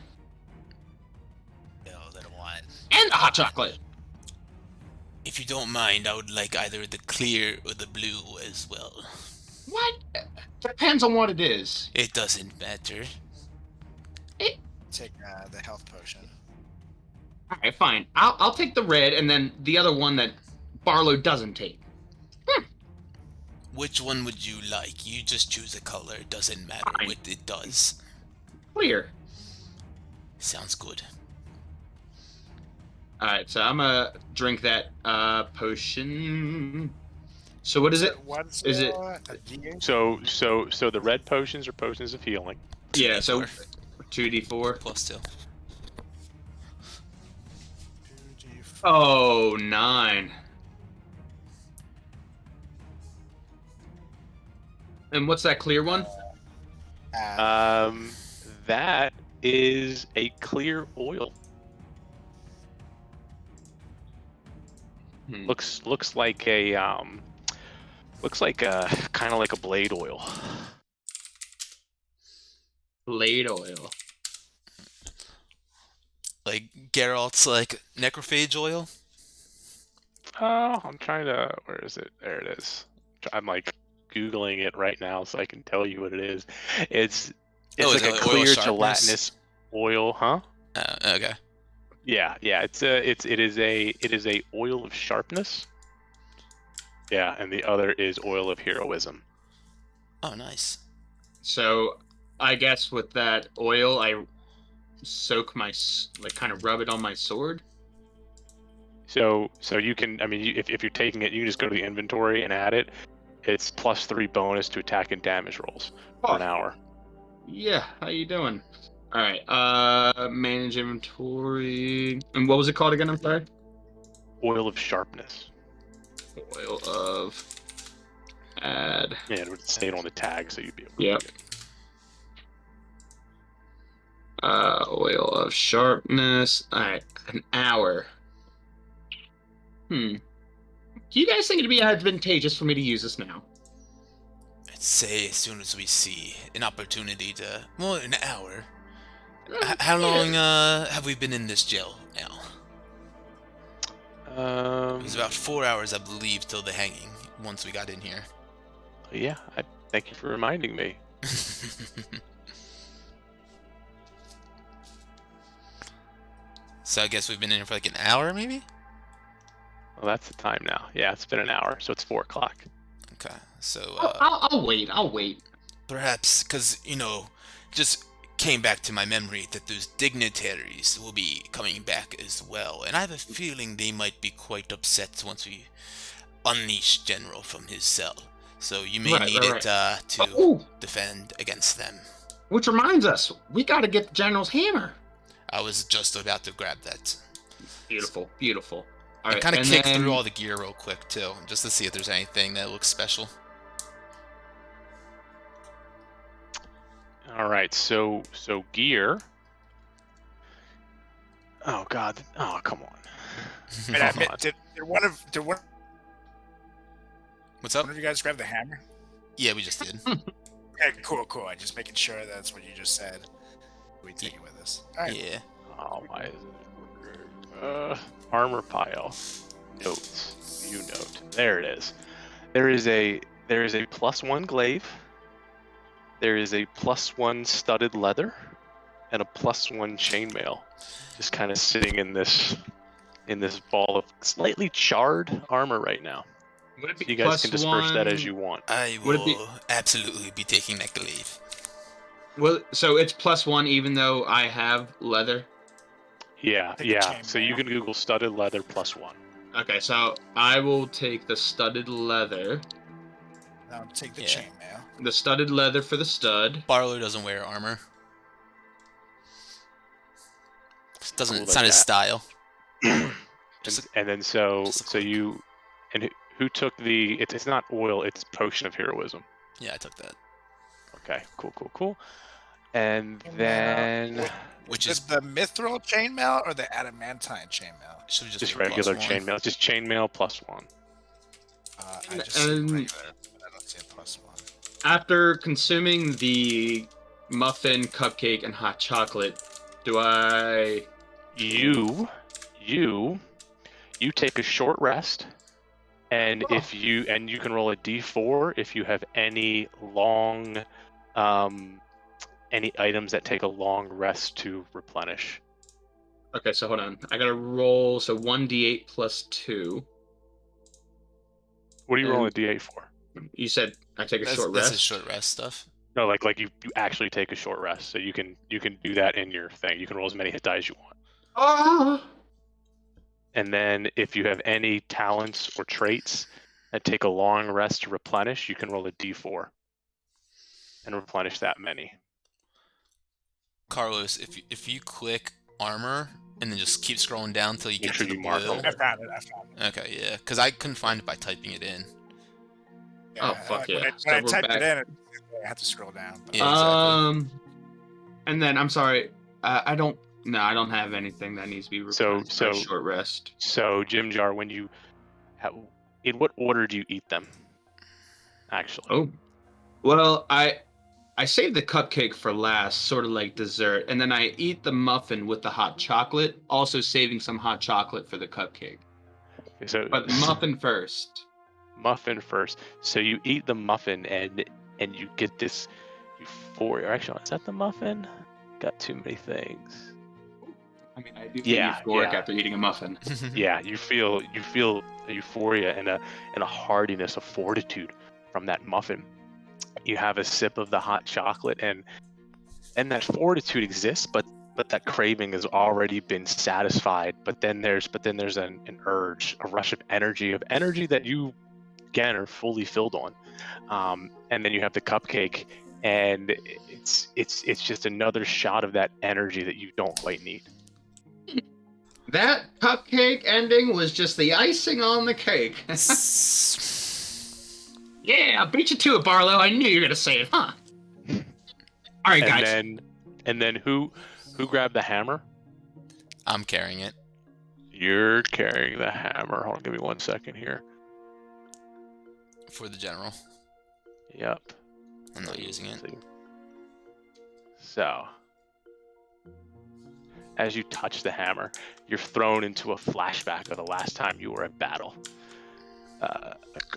And the hot chocolate. If you don't mind, I would like either the clear or the blue as well. What? Depends on what it is. It doesn't matter. Take the health potion. All right, fine. I'll take the red, and then the other one that Barlow doesn't take. Which one would you like? You just choose a color. It doesn't matter Fine. what it does. Clear. Sounds good. All right, so I'm gonna drink that potion. So what is it? What's Is it- a D8? So the red potions are potions of healing. Yeah, so 2d4 2d4. plus 2. 2d4. Oh, 9. And what's that clear one? That is a clear oil. Looks like a kind of like a blade oil. Blade oil. Like Geralt's like necrophage oil. Oh, I'm trying to. Where is it? There it is. I'm like Googling it right now so I can tell you what it is. It's Oh, like is it a like oil clear sharpness? gelatinous oil, huh? Okay. Yeah. It is a oil of sharpness. Yeah, and the other is oil of heroism. Oh, nice. So I guess with that oil, I soak kind of rub it on my sword. So you can. I mean, if you're taking it, you can just go to the inventory and add it. It's +3 bonus to attack and damage rolls for an hour. Yeah, how you doing? All right. Manage inventory. And what was it called again? I'm sorry. Oil of sharpness. Oil of add. Yeah, it would say it on the tag, so you'd be able to Yep. read it. Oil of sharpness. All right, an hour. Do you guys think it'd be advantageous for me to use this now? I'd say as soon as we see an opportunity to. Well, an hour. How long have we been in this jail now? It was about 4 hours, I believe, till the hanging. Once we got in here. Yeah, I thank you for reminding me. So I guess we've been in here for like an hour, maybe? Well, that's the time now. Yeah, it's been an hour, so it's 4 o'clock. Okay, so I'll wait. I'll wait. perhaps, because, just came back to my memory that those dignitaries will be coming back as well, and I have a feeling they might be quite upset once we unleash General from his cell. So you may need it to defend against them. Which reminds us, we got to get the General's hammer. I was just about to grab that. Beautiful, beautiful. All I right, kind of and kicked then- through all the gear real quick too, just to see if there's anything that looks special. All right, so gear. Oh God! Oh, come on! Wait, I admit, did one What's up? of you guys grab the hammer? Yeah, we just did. Okay, cool. I'm just making sure that's what you just said. We take it with us. All right. Yeah. Oh, why is it? Armor pile. Notes. View note. There it is. There is a +1 glaive. There is a +1 studded leather, and a +1 chainmail, just kind of sitting in this ball of slightly charred armor right now. Would it be You guys can disperse that as +1? you want. I Would it be- will absolutely be taking that glaive. Well, so it's +1 even though I have leather. Yeah, Take the yeah. So you chainmail. can Google studded leather +1. Okay, so I will take the studded leather. Now take the Yeah. chainmail. The studded leather for the stud. Barlow doesn't wear armor. It doesn't. Cool It's like not his that. style. And, Just and then so just a so you and who took the? It's not oil. It's potion of heroism. Yeah, I took that. Okay, cool. And Chainmail. then Which Is is it the mithril chainmail or the adamantine chainmail? should just just be a regular +1. chainmail. Just chainmail +1. I just see regular, but I don't see a +1. After consuming the muffin, cupcake, and hot chocolate, do I... You you take a short rest, and if you can roll a d4 if you have any long any items that take a long rest to replenish. Okay, so hold on. I gotta roll, so 1d8 plus 2. What are you rolling a And- d8 for? You said I take a short That's rest? his short rest stuff. No, like you actually take a short rest, so you can do that in your thing. You can roll as many hit die as you want. Oh! And then if you have any talents or traits that take a long rest to replenish, you can roll a d4 and replenish that many. Carlos, if you click armor and then just keep scrolling down until you Make get sure to the you mark blue. them. I found it. Okay, yeah, because I couldn't find it by typing it in. Oh, fuck yeah. When So I we're typed back. it in, I have to scroll down. But Yeah, exactly. And then I'm sorry, I don't have anything that needs to be replenished by short rest. So Jim Jar, when you in what order do you eat them? Actually. Oh, well, I saved the cupcake for last, sort of like dessert, and then I eat the muffin with the hot chocolate, also saving some hot chocolate for the cupcake. So But muffin first. Muffin first. So you eat the muffin and you get this euphoria. Actually, is that the muffin? Got too many things. I mean, I do get Yeah, euphoric yeah. after eating a muffin. Yeah, you feel a euphoria and a hardiness, a fortitude from that muffin. You have a sip of the hot chocolate and that fortitude exists, but that craving has already been satisfied. But then there's an urge, a rush of energy that you again are fully filled on. And then you have the cupcake, and it's just another shot of that energy that you don't quite need. That cupcake ending was just the icing on the cake. Yeah, I beat you to it, Barlow. I knew you were gonna say it, huh? All right, guys. And then who grabbed the hammer? I'm carrying it. You're carrying the hammer. Hold on, give me 1 second here. For the general. Yep. I'm not using it. So, as you touch the hammer, you're thrown into a flashback of the last time you were at battle.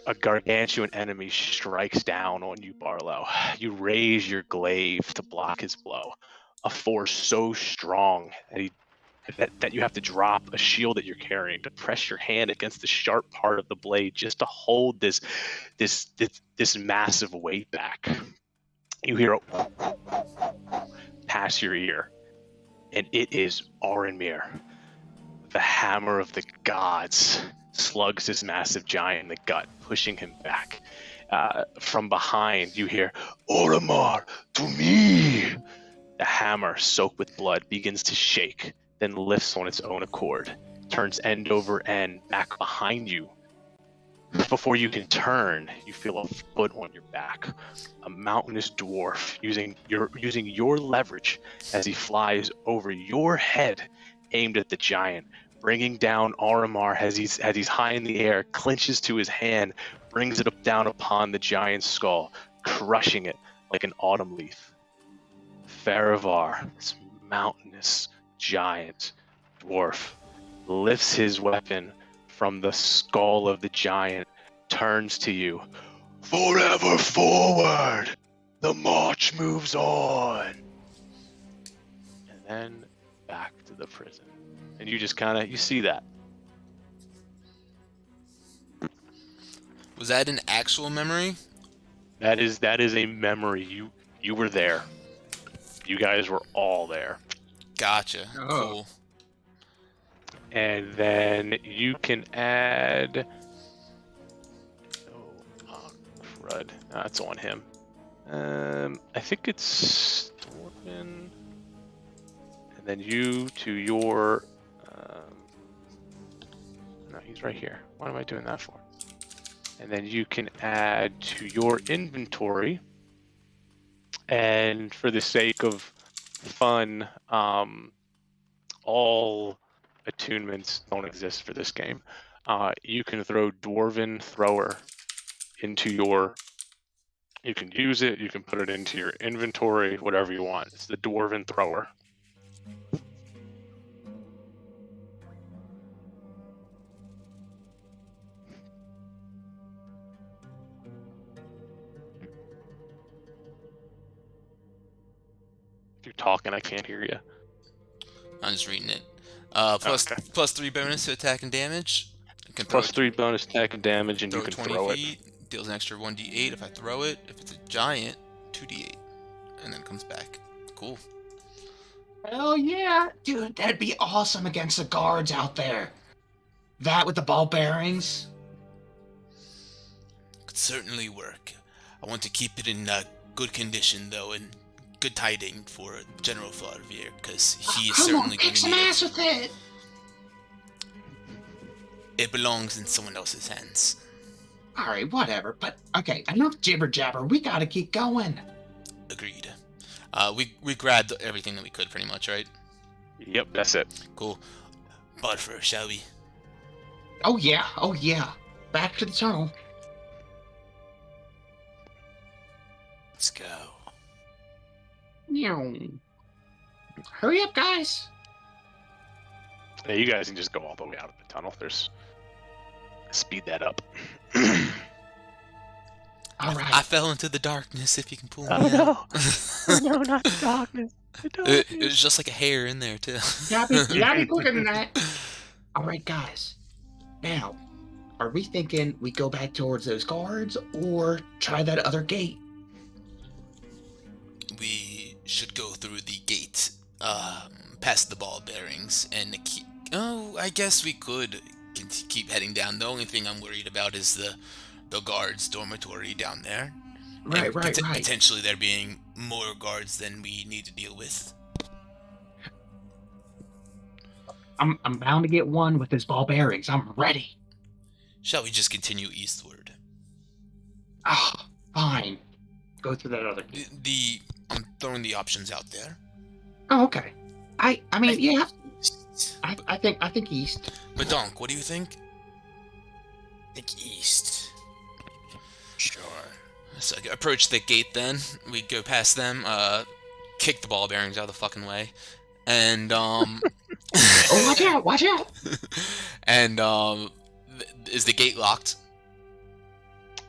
A gargantuan enemy strikes down on you, Barlow. You raise your glaive to block his blow. A force so strong that you have to drop a shield that you're carrying to press your hand against the sharp part of the blade just to hold this massive weight back. You hear a pass your ear, and it is Arenmir, the hammer of the gods, slugs this massive giant in the gut, pushing him back. From behind, you hear, Oromar, to me! The hammer, soaked with blood, begins to shake, then lifts on its own accord, turns end over end back behind you. Before you can turn, you feel a foot on your back. A mountainous dwarf using your leverage as he flies over your head, aimed at the giant, bringing down Aramar as he's high in the air, clinches to his hand, brings it up down upon the giant's skull, crushing it like an autumn leaf. Faravar, this mountainous giant dwarf, lifts his weapon from the skull of the giant, turns to you. Forever forward! The march moves on! And then back to the prison. And you just you see that. Was that an actual memory? That is a memory. You were there. You guys were all there. Gotcha. Oh. Cool. And then you can add... Oh, crud. That's on him. I think it's Dwarven. And then you to your... No, he's right here. What am I doing that for? And then you can add to your inventory. And for the sake of fun, all attunements don't exist for this game. You can throw Dwarven Thrower into your... You can use it, you can put it into your inventory, whatever you want. It's the Dwarven Thrower. If you're talking, I can't hear you. I'm just reading it. Okay. Plus 3 bonus to attack and damage. You can Plus 3 bonus attack and damage, and you throw can 20 throw it. feet. Deals an extra 1d8 if I throw it. If it's a giant, 2d8. And then it comes back. Cool. Hell yeah. Dude, that'd be awesome against the guards out there. That with the ball bearings. Could certainly work. I want to keep it in good condition, though, and good tiding for General Flarvier, because he is certainly going kick to some need ass it. with it. It belongs in someone else's hands. All right, whatever. But okay, enough jibber jabber. We gotta keep going. Agreed. We grabbed everything that we could, pretty much, right? Yep, that's it. Cool. Butler, shall we? Oh yeah. Back to the tunnel. Let's go. Meow. Hurry up, guys. Yeah, you guys can just go all the way out of the tunnel. There's speed that up. All right. I fell into the darkness, if you can pull me Oh out. no! Oh no, not the darkness. It was just like a hair in there, too. You gotta be quicker than that. All right, guys. Now, are we thinking we go back towards those guards or try that other gate? We should go through the gate, past the ball bearings, and keep... Oh, I guess we could keep heading down. The only thing I'm worried about is the guards' dormitory down there. Right. Potentially there being more guards than we need to deal with. I'm bound to get one with his ball bearings. I'm ready. Shall we just continue eastward? Ah, fine. Go through that other gate. I'm throwing the options out there. Oh, okay. I mean, yeah. I think east. But Donk, what do you think? I think east. Sure. So I approach the gate then. We go past them, kick the ball bearings out of the fucking way. And, Oh, watch out! And, is the gate locked?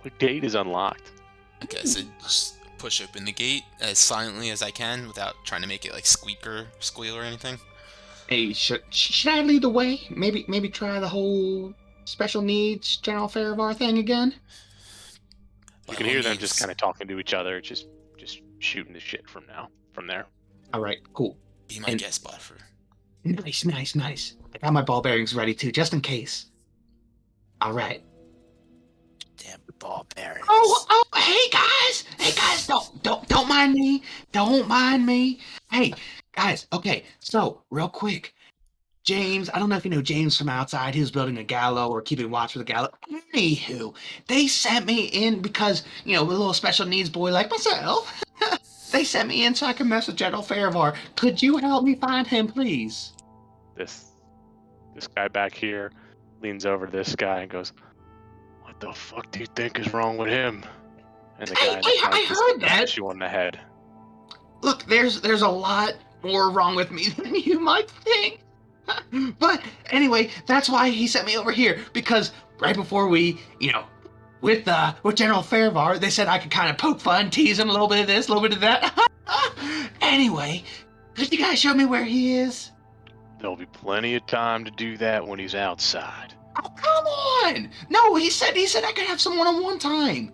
The gate is unlocked. Okay, so just push open the gate as silently as I can without trying to make it like squeak or squeal or anything. Hey, should I lead the way? Maybe try the whole special needs General Farivar thing again? You can hear them just kind of talking to each other, just shooting the shit from there. All right, cool. Be my guest, Buffer. Nice. I got my ball bearings ready too, just in case. All right. Damn ball bearings. Oh, hey guys, don't mind me. Don't mind me. Hey, guys, okay, so real quick. James, I don't know if you know James from outside. He was building a gallows or keeping watch for the gallows. Anywho, they sent me in because, with a little special needs boy like myself. They sent me in so I can mess with General Farivar. Could you help me find him, please? This guy back here leans over to this guy and goes, "What the fuck do you think is wrong with him?" And the guy I heard that. hits you on the head. Look, there's a lot more wrong with me than you might think. But anyway, that's why he sent me over here, because right before we, with General Farivar, they said I could kind of poke fun, tease him a little bit of this, a little bit of that. Anyway, could you guys show me where he is? There'll be plenty of time to do that when he's outside. Oh, come on! No, he said I could have some one-on-one time.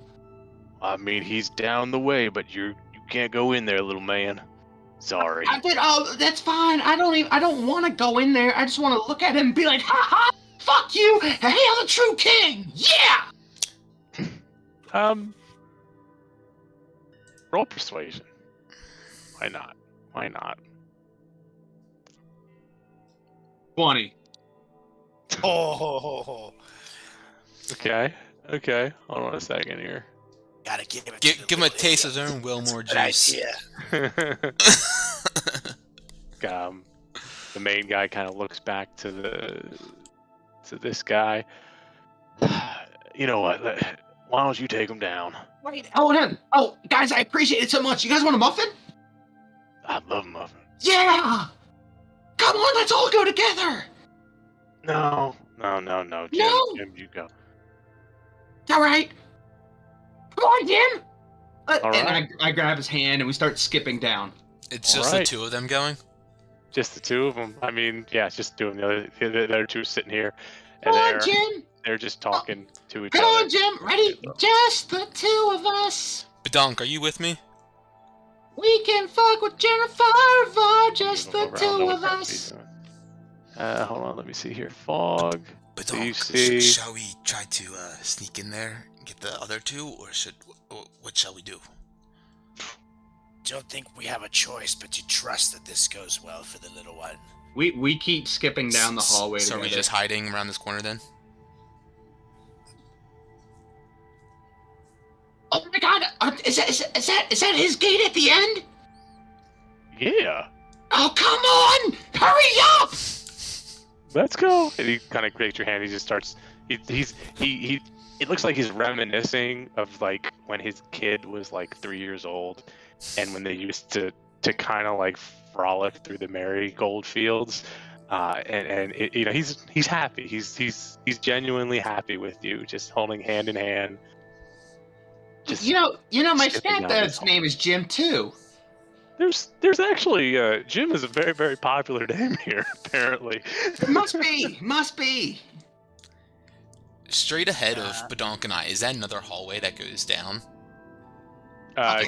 I mean, he's down the way, but you can't go in there, little man. Sorry. I did. Oh, that's fine. I don't want to go in there. I just want to look at him and be like, ha ha, fuck you. Hey, I'm the true king. Yeah. Roll persuasion. Why not? 20. Oh, Okay. Hold on a second here. gotta give it. Give him a taste of his own Wilmore juice. Yeah. The main guy kind of looks back to this guy. You know what? Why don't you take him down? Wait. Oh, guys, I appreciate it so much. You guys want a muffin? I love muffins. Yeah. Come on, let's all go together. No. Jim, you go. All right. Come on, Jim. All And right. I grab his hand and we start skipping down. It's All just right. the two of them going? Just the two of them. I mean, yeah, it's just two of them. The other two sitting here, and Come on, Jim. they're just talking to each Come other. on, Jim. Ready? Just the two of us. Badonk, are you with me? We can fuck with Jennifer, just the Move 'em over. I don't know two what of the heck he's us. doing. Hold on, let me see here. Fog. Badonk, So you see- shall we try to sneak in there and get the other two, or what shall we do? Don't think we have a choice but to trust that this goes well for the little one. We keep skipping down the hallway So together. are we just hiding around this corner then? Oh my God! Is that his gate at the end? Yeah. Oh, come on! Hurry up! Let's go. And he kind of grabs your hand. He just starts. He. It looks like he's reminiscing of like when his kid was like 3 years old, and when they used to kind of like frolic through the marigold fields. And it, you know, he's happy. He's genuinely happy with you, just holding hand in hand. Just You know, my skipping down this stepdad's name is Jim too. There's actually Jim is a very, very popular name here, apparently. Must be. Straight ahead of Badonk and I, is that another hallway that goes down?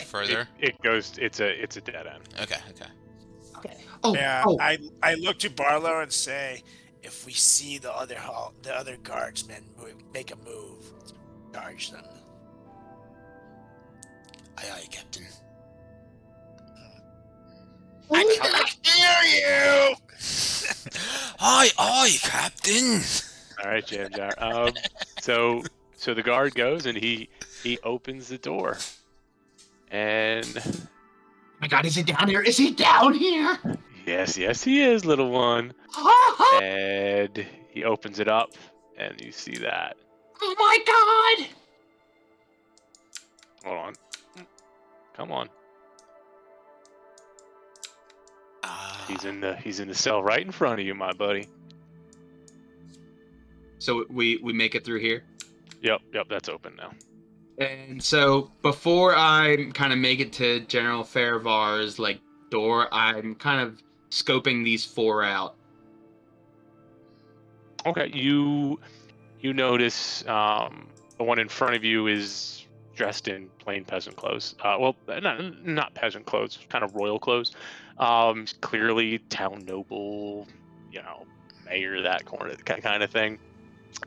Further? It goes. It's a dead end. Okay. Oh, Yeah, oh. I look to Barlow and say, if we see the other guardsmen make a move, charge them. Aye, Captain. I cannot hear you. Aye, Captain. All right, Jim. So the guard goes and he opens the door, and Oh my God, is he down here? Is he down here? yes, he is, little one. And he opens it up, and you see that. Oh my God! Hold on. Come on. He's in the cell right in front of you, my buddy. So we make it through here. Yep, that's open now. And so before I kind of make it to General Fairvar's like door, I'm kind of scoping these four out. Okay, you notice the one in front of you is dressed in plain peasant clothes. Well, not peasant clothes, kind of royal clothes. Clearly town noble, mayor, that kind of thing.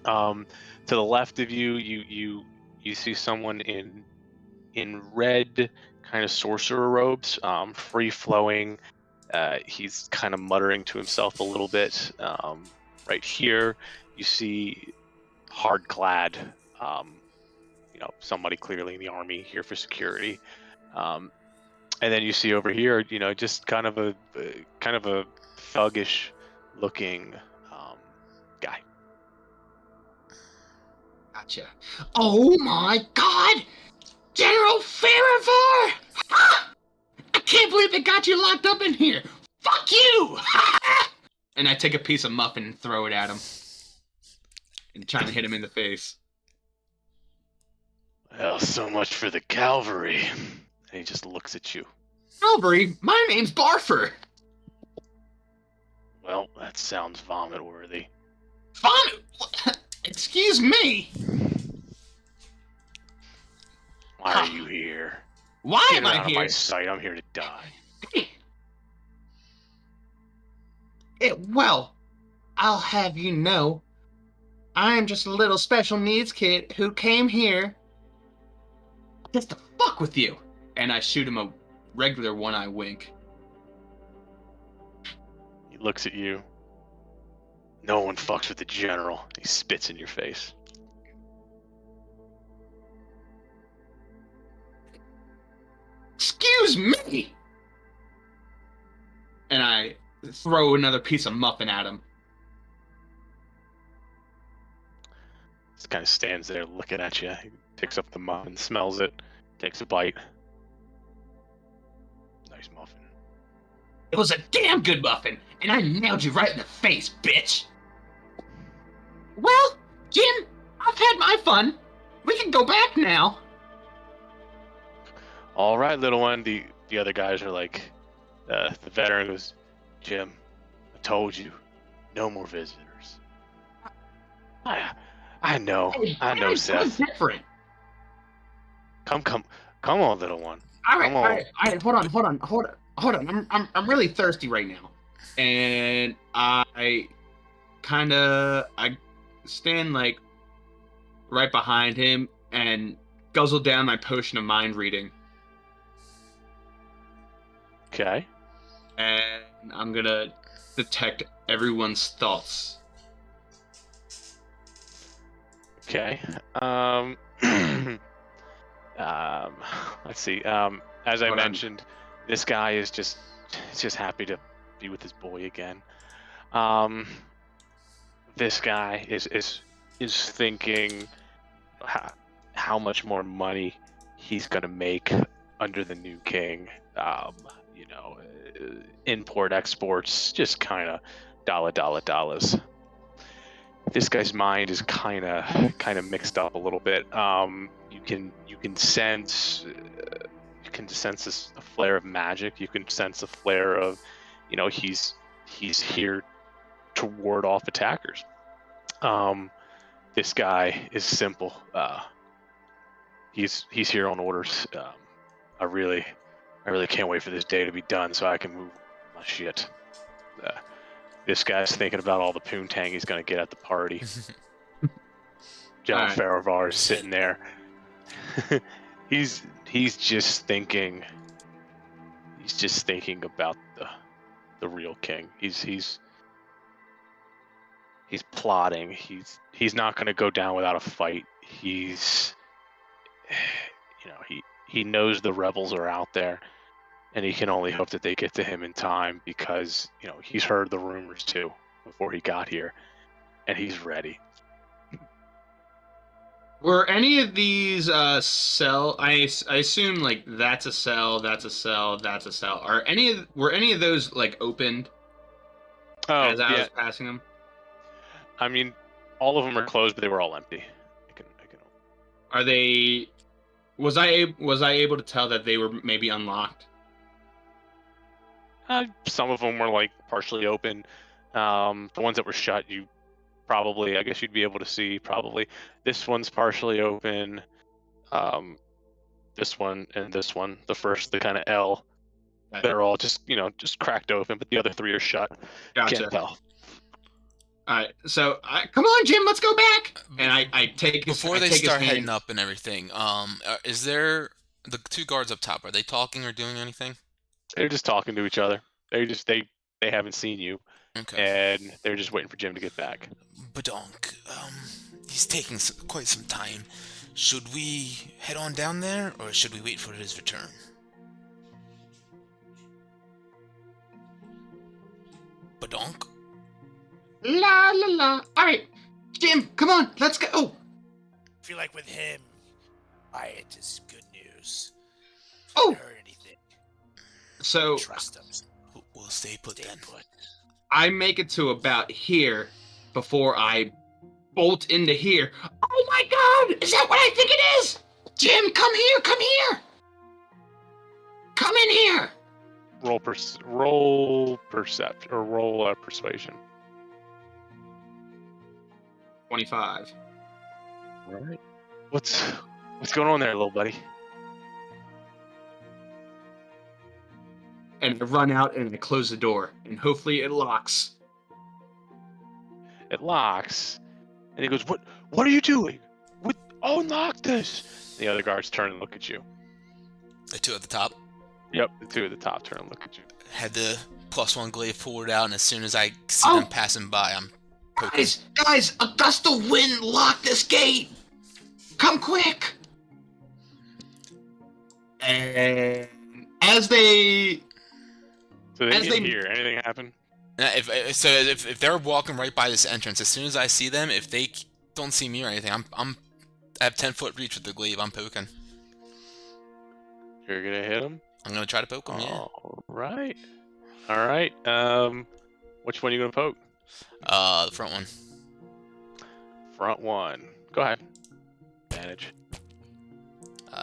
To the left of you, you see someone in red kind of sorcerer robes, free flowing. He's kind of muttering to himself a little bit. Right here, you see hard clad, somebody clearly in the army here for security. And then you see over here, just kind of a thuggish looking guy. Gotcha. Oh my God! General Fairvar! I can't believe they got you locked up in here! Fuck you! And I take a piece of muffin and throw it at him. And trying to hit him in the face. Well, so much for the cavalry. And he just looks at you. Calvary, my name's Barfer. Well, that sounds vomit-worthy. Vomit? Excuse me? Why are you here? Why Get am I out of here? my sight. I'm here to die. Well, I'll have you know, I'm just a little special needs kid who came here just to fuck with you. And I shoot him a regular one-eye wink. He looks at you. No one fucks with the general. He spits in your face. Excuse me! And I throw another piece of muffin at him. Just kind of stands there looking at you. He picks up the muffin, smells it, takes a bite. Nice muffin. It was a damn good muffin, and I nailed you right in the face, bitch! Well, Jim, I've had my fun. We can go back now. All right, little one. The other guys are like, The veteran goes, Jim, I told you, no more visitors. I know, Seth. Different. Come on, little one. All right, Come on. all right. Hold on. I'm really thirsty right now, and I stand like right behind him and guzzle down my potion of mind reading, Okay. and I'm gonna detect everyone's thoughts. Okay. Let's see. As I Hold on. mentioned, this guy is just happy to be with his boy again. This guy is thinking how much more money he's gonna make under the new king. Import exports, just kind of dollars. This guy's mind is kind of mixed up a little bit. You can sense a flare of magic. You can sense a flare of, he's here to ward off attackers. This guy is simple. He's here on orders. I really can't wait for this day to be done so I can move my shit. This guy's thinking about all the poontang he's gonna get at the party. John Alright. Farivar is sitting there. he's just thinking. He's just thinking about the real king. He's plotting. He's not gonna go down without a fight. He knows the rebels are out there, and he can only hope that they get to him in time because, he's heard the rumors too before he got here, and he's ready. Were any of these cell? I assume like that's a cell, that's a cell, that's a cell. Were any of those like opened Oh, as I was passing them? I mean, all of them are closed, but they were all empty. I can. Are they? Was I able to tell that they were maybe unlocked? Some of them were like partially open. The ones that were shut, I guess you'd be able to see probably. This one's partially open. This one and this one, the kind of L, they're all just cracked open, but the other three are shut. Gotcha. Can't tell. All right, so come on, Jim, let's go back. And I take his, Before I they take his start hand. heading up and everything, is there the two guards up top? Are they talking or doing anything? They're just talking to each other. They haven't seen you, Okay. and they're just waiting for Jim to get back. Badonk, he's taking quite some time. Should we head on down there, or should we wait for his return? Badonk? La la la. All right, Jim, come on, let's go. Oh, I feel like with him, quiet is good news. Oh. Haven't heard anything. So Trust him. We'll stay put Stay then. put. I make it to about here before I bolt into here. Oh my God! Is that what I think it is? Jim, come here! Come here! Come in here! Roll perception or roll persuasion. 25. All right. What's going on there, little buddy? And I run out and I close the door, and hopefully it locks. It locks, and he goes, "What are you doing? Unlock this!" The other guards turn and look at you. The two at the top Yep, the two at the top turn and look at you. had the +1 glaive forward out, and as soon as I see them passing by, I'm poking. Guys, a gust of wind locked this gate! Come quick! And as they... So they As didn't they- hear anything happen. If they're walking right by this entrance, as soon as I see them, if they don't see me or anything, I have 10-foot reach with the glaive. I'm poking. You're gonna hit them. I'm gonna try to poke them. Yeah. All right. Which one are you gonna poke? The front one. Front one. Go ahead. Advantage.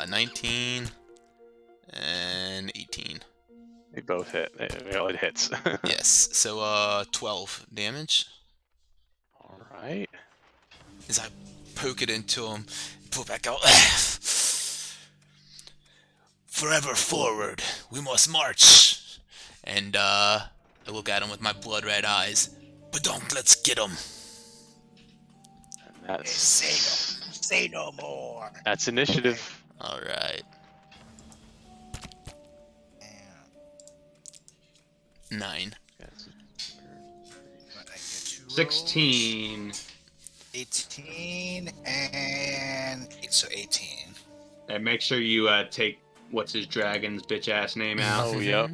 19 and 18. They both hit. It hits. Yes. So 12 damage All right. as I poke it into him, pull back out. Forever forward, we must march. And I look at him with my blood red eyes. But don't let's get him. And that's Say no more. that's initiative. All right. And 9. Yes. I get 2 rolls. 16. 18 and 8, so 18. And make sure you take what's his dragon's bitch ass name out. Oh, yep.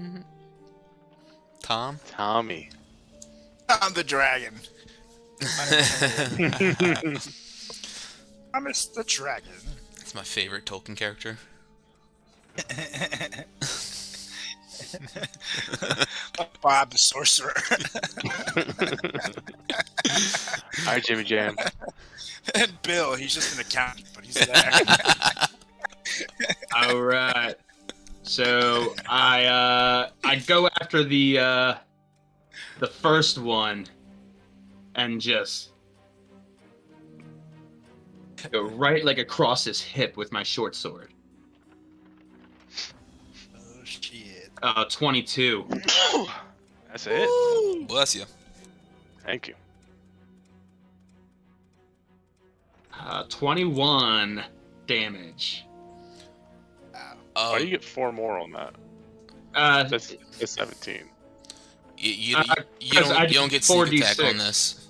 Tom? Tommy. I'm the dragon. I'm the dragon. That's my favorite Tolkien character. Bob the sorcerer. All right, Jimmy Jam. And Bill, he's just an accountant, but he's there. All right. So I go after the first one and just go right like across his hip with my short sword. Oh shit. 22. That's it. Bless you. Thank you. 21 damage. Why do you get 4 more on that? That's 17. You 'cause I don't get did sneak attack 4d6. on this.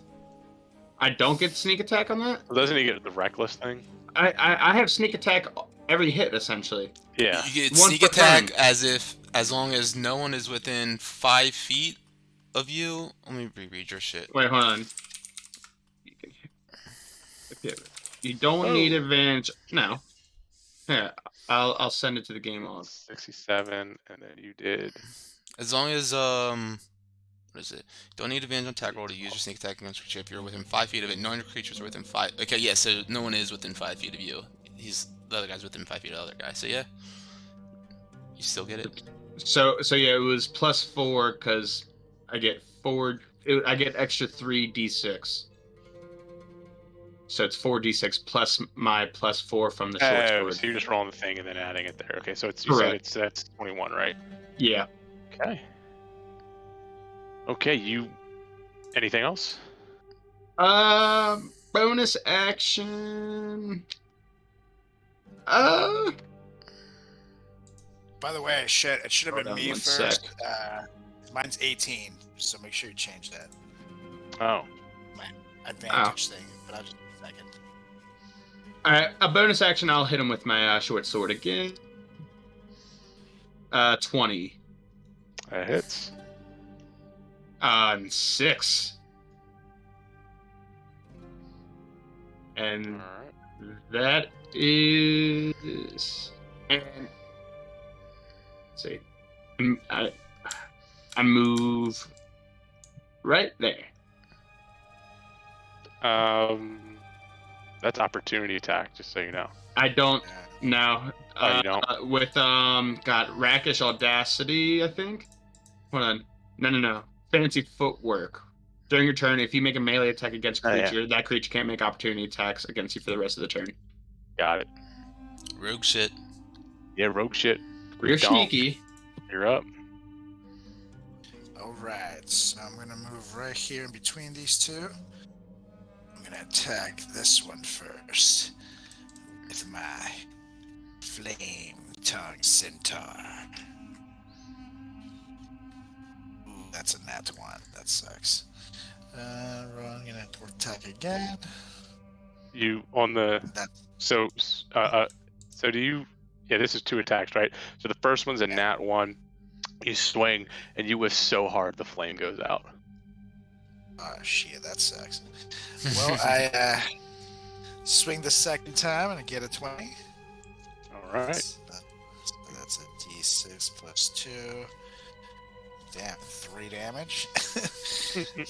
I don't get sneak attack on that? Doesn't he get the reckless thing? I have sneak attack every hit essentially. Yeah. You get One sneak per attack turn. as long as no one is within 5 feet of you. Let me reread your shit. Wait, hold on. You don't need advantage. No. Yeah, I'll send it to the game log. 67, and then you did. As long as what is it? Don't need advantage on attack roll to use your sneak attack against creature if you're within 5 feet of it. None of your creatures are within 5. Okay, yeah. So no one is within 5 feet of you. The other guy's within 5 feet of the other guy. So yeah, you still get it. So yeah, it was +4 because I get I get extra 3d6. So it's 4d6 plus my +4 from the short Oh, sword. so you're just rolling the thing and then adding it there. Okay, so it's Correct. that's 21, right? Yeah. Okay. Okay, anything else? Bonus action. By the way, it should have Hold been on me one first. Mine's 18, so make sure you change that Oh, advantage thing. But I'll just a second. All right, a bonus action. I'll hit him with my short sword again. 20. that hits. 6. And All right. that is. And let's see. I move right there. That's opportunity attack, just so you know. I don't Yeah. know. Oh, you don't? With got rakish audacity, I think. Hold on. No. Fancy footwork. During your turn, if you make a melee attack against a Oh, yeah. creature, that creature can't make opportunity attacks against you for the rest of the turn. Got it. Rogue shit. Yeah, rogue shit. You're Gone. sneaky. You're up. Alright, so I'm gonna move right here in between these two. I'm gonna attack this one first with my flame tongue centaur. Ooh, that's a nat 1. That sucks. I'm gonna attack again. You on the That so do you? Yeah, this is 2 attacks, right? So the first one's a nat 1. You swing and you whiff so hard the flame goes out. oh shit, that sucks. Well, I swing the second time and I get a 20. All right. So that's a d6 plus 2. Damn, 3 damage.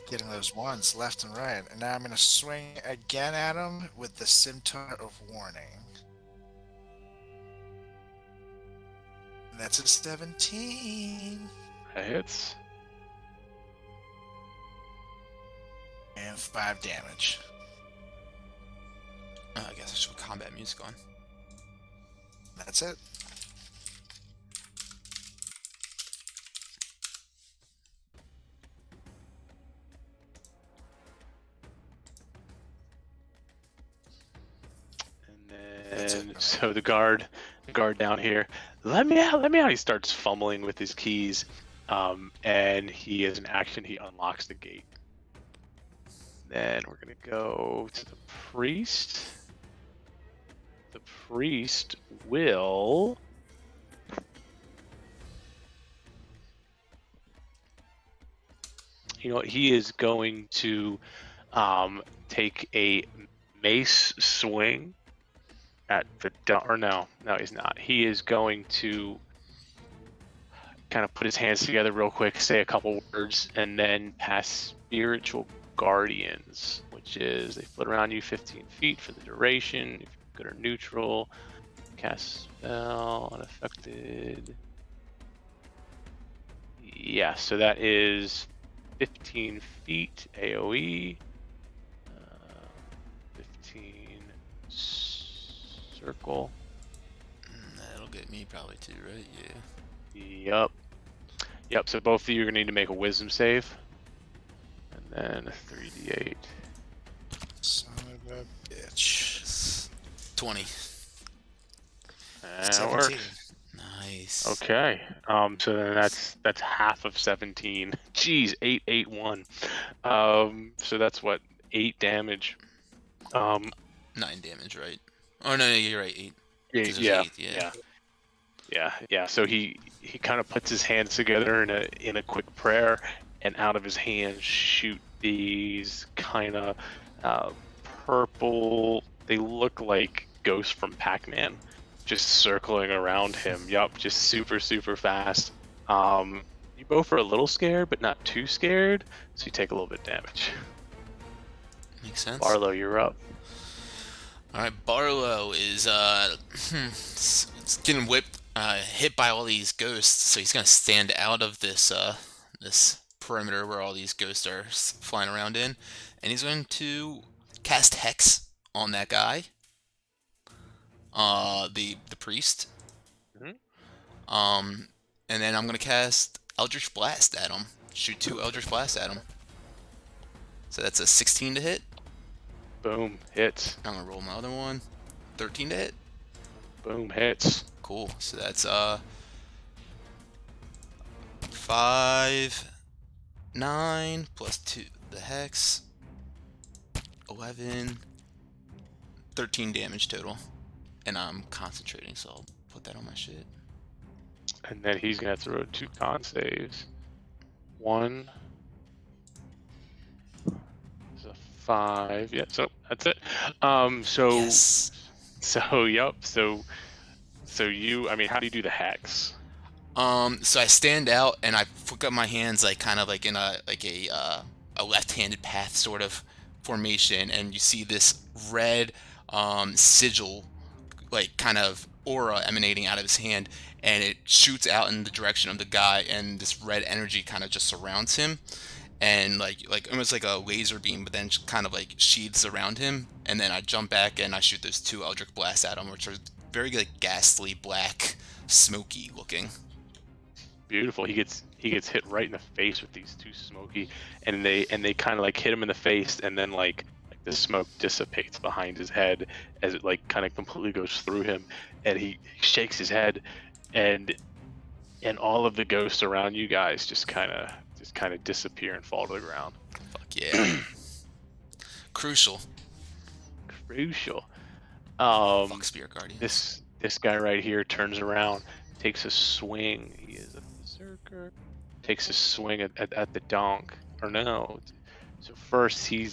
Getting those ones left and right. And now I'm going to swing again at him with the Scimitar of Warning. And that's a 17. That hits. And 5 damage. I guess I should put combat music on. That's it. And then, so the guard down here, let me out. He starts fumbling with his keys, and he, as an action, he unlocks the gate. Then we're gonna go to the priest. The priest will. You know what? He is going to take a mace swing at the or no, he's not. He is going to kind of put his hands together real quick, say a couple words, and then pass Spiritual Guardians, which is they float around you 15 feet for the duration. If you're good or neutral, cast spell unaffected. Yeah, so that is 15 feet AoE. 15 circle. That'll get me probably too, right? Yeah. Yep, so both of you are going to need to make a wisdom save. And then a 3d8. Son of a bitch. 20. That 17. works. Nice. Okay. So then that's half of 17. Jeez, 8, 8, 1. So that's what, 8 damage. 9 damage, right? Oh no, you're right. 8. 'Cause there's Yeah. 8, Yeah. So he kind of puts his hands together in a quick prayer, and out of his hands shoot these kind of purple. They look like ghosts from Pac-Man, just circling around him. Yup, just super fast. You both are a little scared, but not too scared, so you take a little bit of damage. Makes sense. Barlow, you're up. All right, Barlow is getting whipped, hit by all these ghosts, so he's gonna stand out of this this perimeter where all these ghosts are flying around in, and he's going to cast Hex on that guy, the priest. Mhm. And then I'm gonna cast Eldritch Blast at him. Shoot 2 Eldritch Blast at him. So that's a 16 to hit. Boom, hits. I'm gonna roll my other one. 13 to hit. Boom, hits. Cool. So that's 5, 9 plus 2 the hex. 11, 13 damage total. And I'm concentrating, so I'll put that on my shit. And then he's gonna throw 2 con saves. 1 is a 5. Yeah, so that's it. Yes. So you, I mean, how do you do the hex? So I stand out and I flick up my hands like kind of like in a left-handed path sort of formation, and you see this red sigil, like kind of aura emanating out of his hand, and it shoots out in the direction of the guy, and this red energy kind of just surrounds him, and like almost like a laser beam, but then kind of like sheathes around him, and then I jump back and I shoot those 2 Eldritch Blasts at him, which are very like ghastly black, smoky looking. Beautiful. He gets hit right in the face with these 2 smoky, and they kind of like hit him in the face, and then like the smoke dissipates behind his head as it like kind of completely goes through him, and he shakes his head, and all of the ghosts around you guys just kind of disappear and fall to the ground. Fuck yeah. Crucial. Fuck Spirit Guardian. This guy right here turns around, takes a swing. He is a berserker. Takes a swing at the donk. Or no. So first he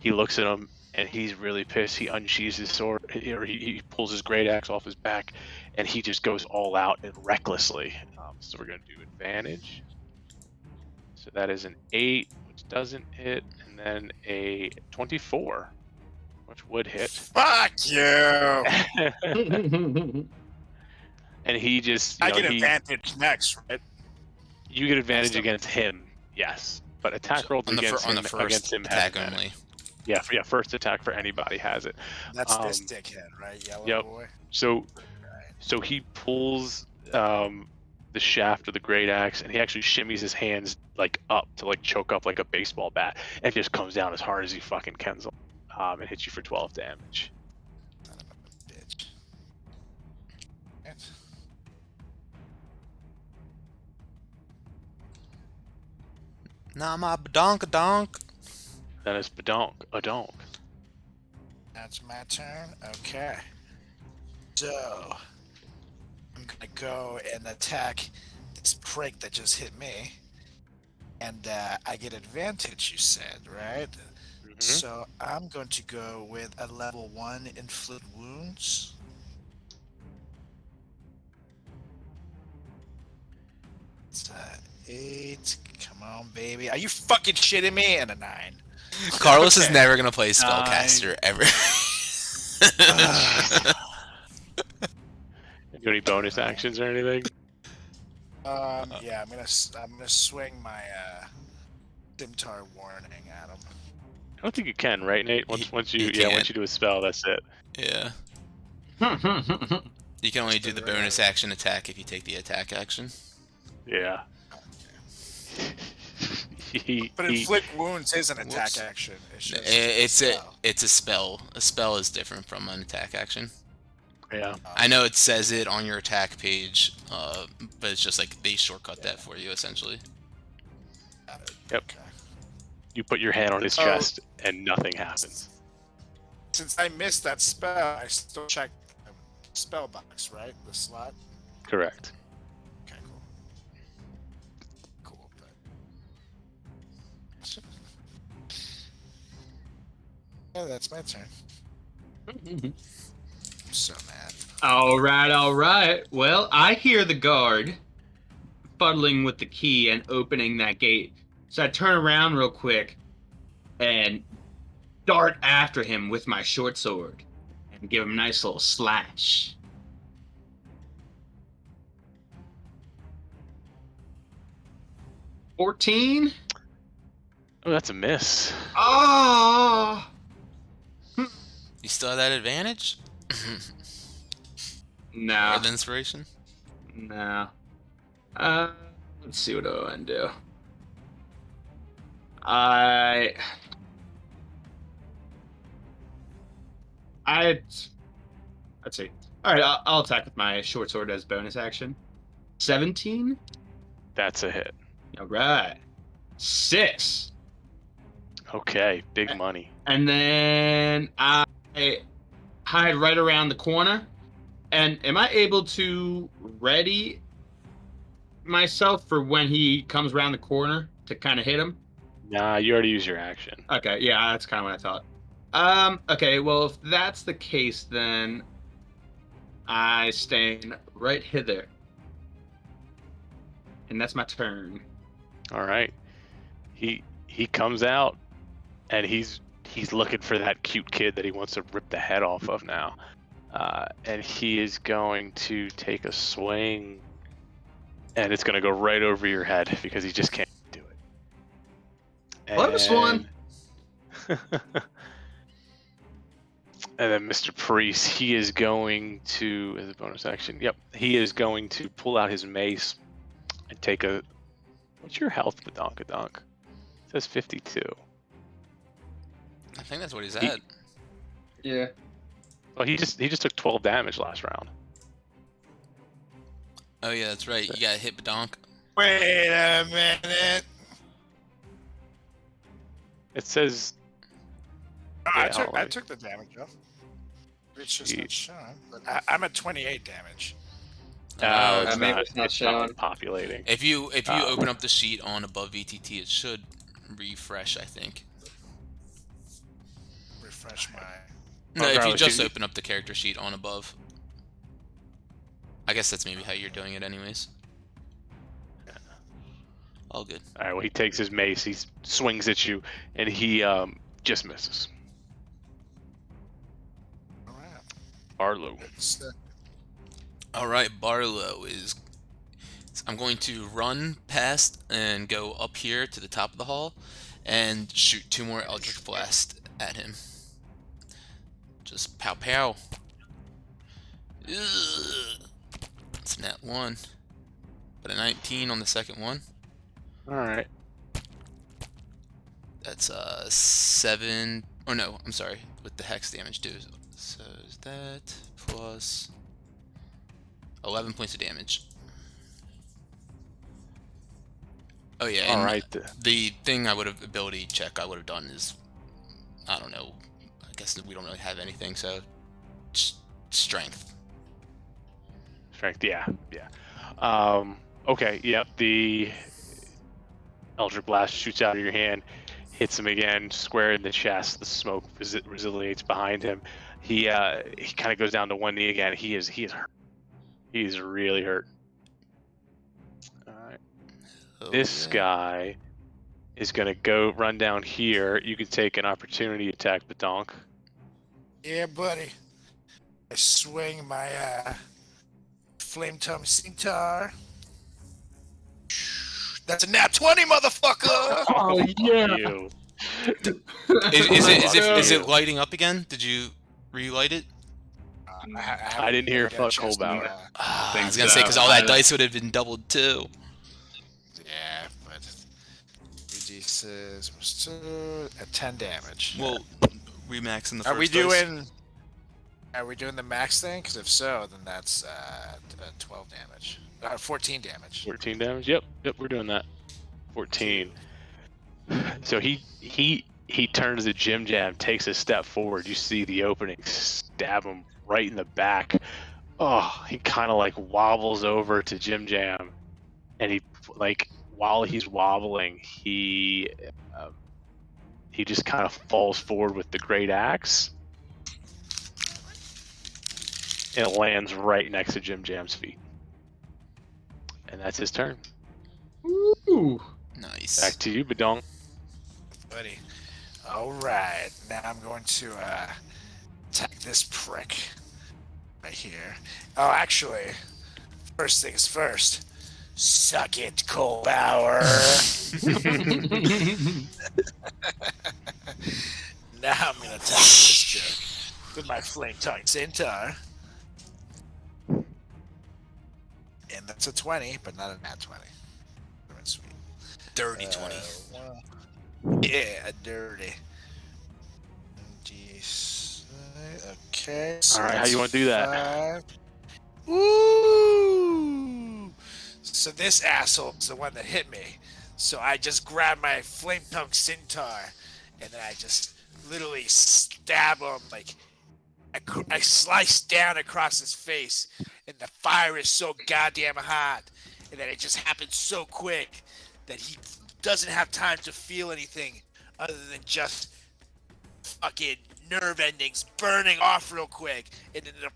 looks at him and he's really pissed. He unsheathes his sword, or he pulls his great axe off his back, and he just goes all out and recklessly. So we're gonna do advantage. So that is an 8, which doesn't hit, and then a 24, which would hit. Fuck you! And he just, I get advantage next, right? You get advantage Still- against him, yes, but attack rolls on the against on the him first have attack advantage. only. Yeah, first attack for anybody has it. That's this dickhead, right? Yellow Yep. boy. So he pulls the shaft of the great axe, and he actually shimmies his hands like up to like choke up like a baseball bat, and just comes down as hard as he fucking can, and hits you for 12 damage. Son of a bitch. Right. Nah, my donk. Then it's a donk. That's my turn. Okay. So I'm gonna go and attack this prick that just hit me, and I get advantage. You said, right? Mhm. So I'm going to go with a level 1 inflict wounds. It's 8. Come on, baby. Are you fucking shitting me? And a 9. Carlos is Okay. never gonna play spellcaster ever. Do any bonus actions or anything? Yeah, I'm gonna swing my Scimitar warning at him. I don't think you can, right, Nate? Once you can't. do a spell, that's it. Yeah. You can only do the bonus action attack if you take the attack action. Yeah. But inflict wounds is an attack Whoops. action. It's a spell. A spell is different from an attack action. Yeah. I know it says it on your attack page, but it's just like they shortcut that for you essentially. Yep. Okay. You put your hand on his chest, and nothing happens. Since I missed that spell, I still check the spell box, right? The slot. Correct. Okay, cool. Cool. Yeah, that's my turn. I'm so mad. All right. Well, I hear the guard fuddling with the key and opening that gate. So I turn around real quick and dart after him with my short sword and give him a nice little slash. $14. Oh, that's a miss. Oh! You still have that advantage? No. Or the inspiration? No. Let's see what I can do. Let's see. All right, I'll attack with my short sword as bonus action. 17. That's a hit. All right. 6. Okay, big money. And then I hide right around the corner. And am I able to ready myself for when he comes around the corner to kind of hit him? Nah, you already used your action. Okay, yeah, that's kind of what I thought. Okay, well, if that's the case, then I stand right hither. And that's my turn. All right. He comes out, and he's looking for that cute kid that he wants to rip the head off of now. And he is going to take a swing, and it's going to go right over your head because he just can't do it. Bonus one. And then Mr. Priest, he is going to, as a bonus action, yep, he is going to pull out his mace and take a. What's your health, Badonkadonk? It says 52. I think that's what he's at. Yeah. Well, he just took 12 damage last round. Oh yeah, that's right. You got hit Badonk. Wait a minute. It says. I Yeah, hold on. took the damage off. It's just not showing. But I'm at 28 damage. No, it's maybe not. it's not It's showing. not populating. If you open up the sheet on AboveVTT, it should refresh, I think. Refresh my. No, if you Carlos, just open up the character sheet on above. I guess that's maybe how you're doing it anyways. All good. All right. Well, he takes his mace. He swings at you, and he just misses. All right. Arlo. It's, All right, Barlow is So I'm going to run past and go up here to the top of the hall and shoot 2 more Eldritch Blast at him. Just pow pow. Ugh. It's nat 1. But a 19 on the second one. Alright. That's 7. Oh no, I'm sorry. With the hex damage too. So is that plus 11 points of damage. Oh yeah, and Alright. the thing I would have ability check I would have done is, I don't know, I guess we don't really have anything, so strength. Strength, yeah. Okay, yep, the Eldritch Blast shoots out of your hand, hits him again, square in the chest. The smoke resiliates behind him. He kind of goes down to one knee again. He is hurt. He's really hurt. Alright. This guy is going to run down here. You can take an opportunity attack, Badonk. Yeah, buddy. I swing my flame tongue centaur. That's a nat 20, motherfucker! Oh yeah. You. Is it lighting up again? Did you relight it? I didn't hear fuck hole about it. I was gonna say, because all that dice would have been doubled too. Yeah, but 3d6 plus 2 at 10 damage. Well, we max in the Are first we dice. Are we doing the max thing? Because if so, then that's 12 damage. 14 damage. 14 damage. Yep, we're doing that. 14. So he turns to Jim Jam, takes a step forward. You see the opening, stab him right in the back. Oh, he kind of like wobbles over to Jim Jam, and he while he's wobbling, he just kind of falls forward with the great axe, and it lands right next to Jim Jam's feet. And that's his turn. Ooh. Nice. Back to you, Badong. Buddy. Alright, now I'm going to attack this prick right here. Oh, actually, first things first. Suck it, Colbauer. Now I'm going to attack this jerk with my flame tongue centaur. And that's a 20, but not a nat 20. Sweet. Dirty 20. Yeah, dirty. Okay. So All right, how you want to do that? 5. Ooh! So this asshole is the one that hit me. So I just grab my flame tongue centaur, and then I just literally stab him. Like I slice down across his face, and the fire is so goddamn hot, and then it just happens so quick that he doesn't have time to feel anything other than just fucking nerve endings burning off real quick. And in the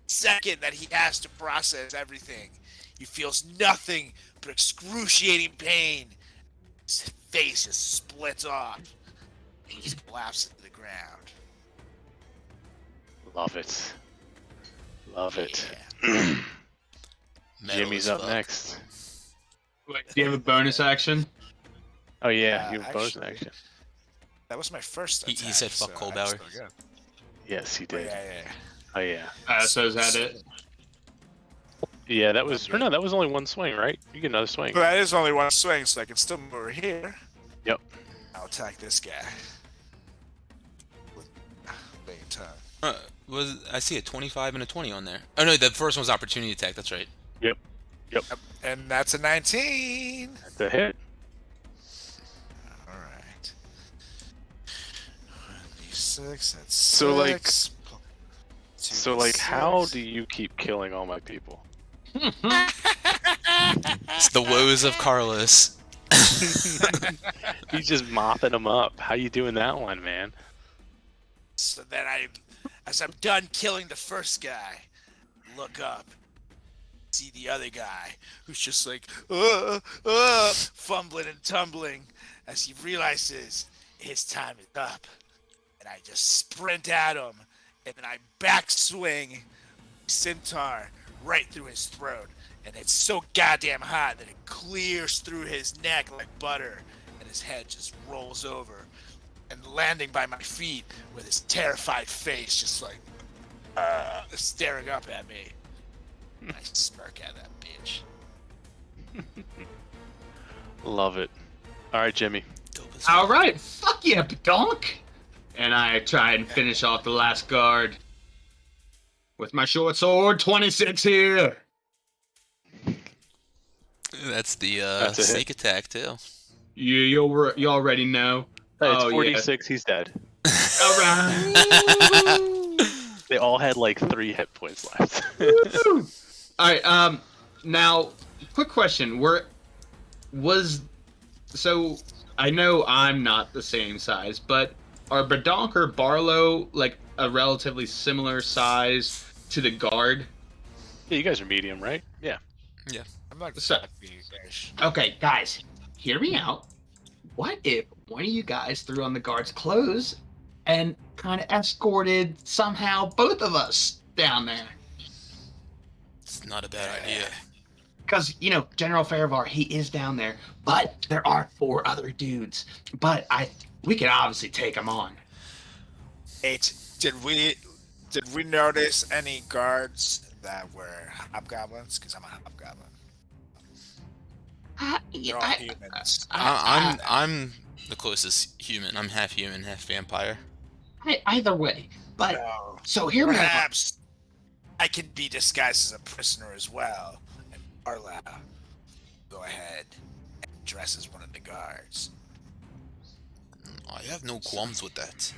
second that he has to process everything, he feels nothing but excruciating pain. His face just splits off, and he just collapses to the ground. Love it. Love it. Yeah. Jimmy's up next. Wait, do you have a bonus action? Oh yeah, you have a bonus Actually, action. That was my first attack. He said fuck so I'm Colbauer. still good. Yes, he Oh, did. yeah. Oh yeah. So is that it? Yeah, that was. Or no, that was only one swing, right? You get another swing. But that is only one swing, so I can still move over here. Yep. I'll attack this guy. With big tongue. I see a 25 and a 20 on there. Oh no, the first one was opportunity attack. That's right. Yep. And that's a 19. That's a hit. All right. 1d6. That's So, like- 6. So like, how do you keep killing all my people? It's the woes of Carlos. He's just mopping them up. How you doing that one, man? So then as I'm done killing the first guy, look up, see the other guy who's just like, fumbling and tumbling as he realizes his time is up. And I just sprint at him, and then I backswing centaur right through his throat, and it's so goddamn hot that it clears through his neck like butter, and his head just rolls over, and landing by my feet with his terrified face just like staring up at me. I smirk at that bitch. Love it. All right, Jimmy. All right, fuck yeah, donk. And I try and finish off the last guard with my short sword, 26 here. That's the That's a hit. sneak attack too. You already know. Hey, it's Oh, yeah. 46. He's dead. All right. They all had like 3 hit points left. Woo! All right. Now, quick question: so I know I'm not the same size, but are Badonk or Barlow like a relatively similar size to the guard? Yeah, you guys are medium, right? Yeah. I'm like So- big-ish. Okay, guys, hear me out. What if one of you guys threw on the guard's clothes and kind of escorted somehow both of us down there? It's not a bad idea. Because, General Farivar, he is down there, but there are 4 other dudes. But we can obviously take them on. Eight. Did we notice any guards that were hobgoblins? Because I'm a hobgoblin. They're all humans. I'm the closest human. I'm half human, half vampire. Either way. But, No. so hear me out. Perhaps I can be disguised as a prisoner as well. And Arla, go ahead and dress as one of the guards. I have no qualms with that.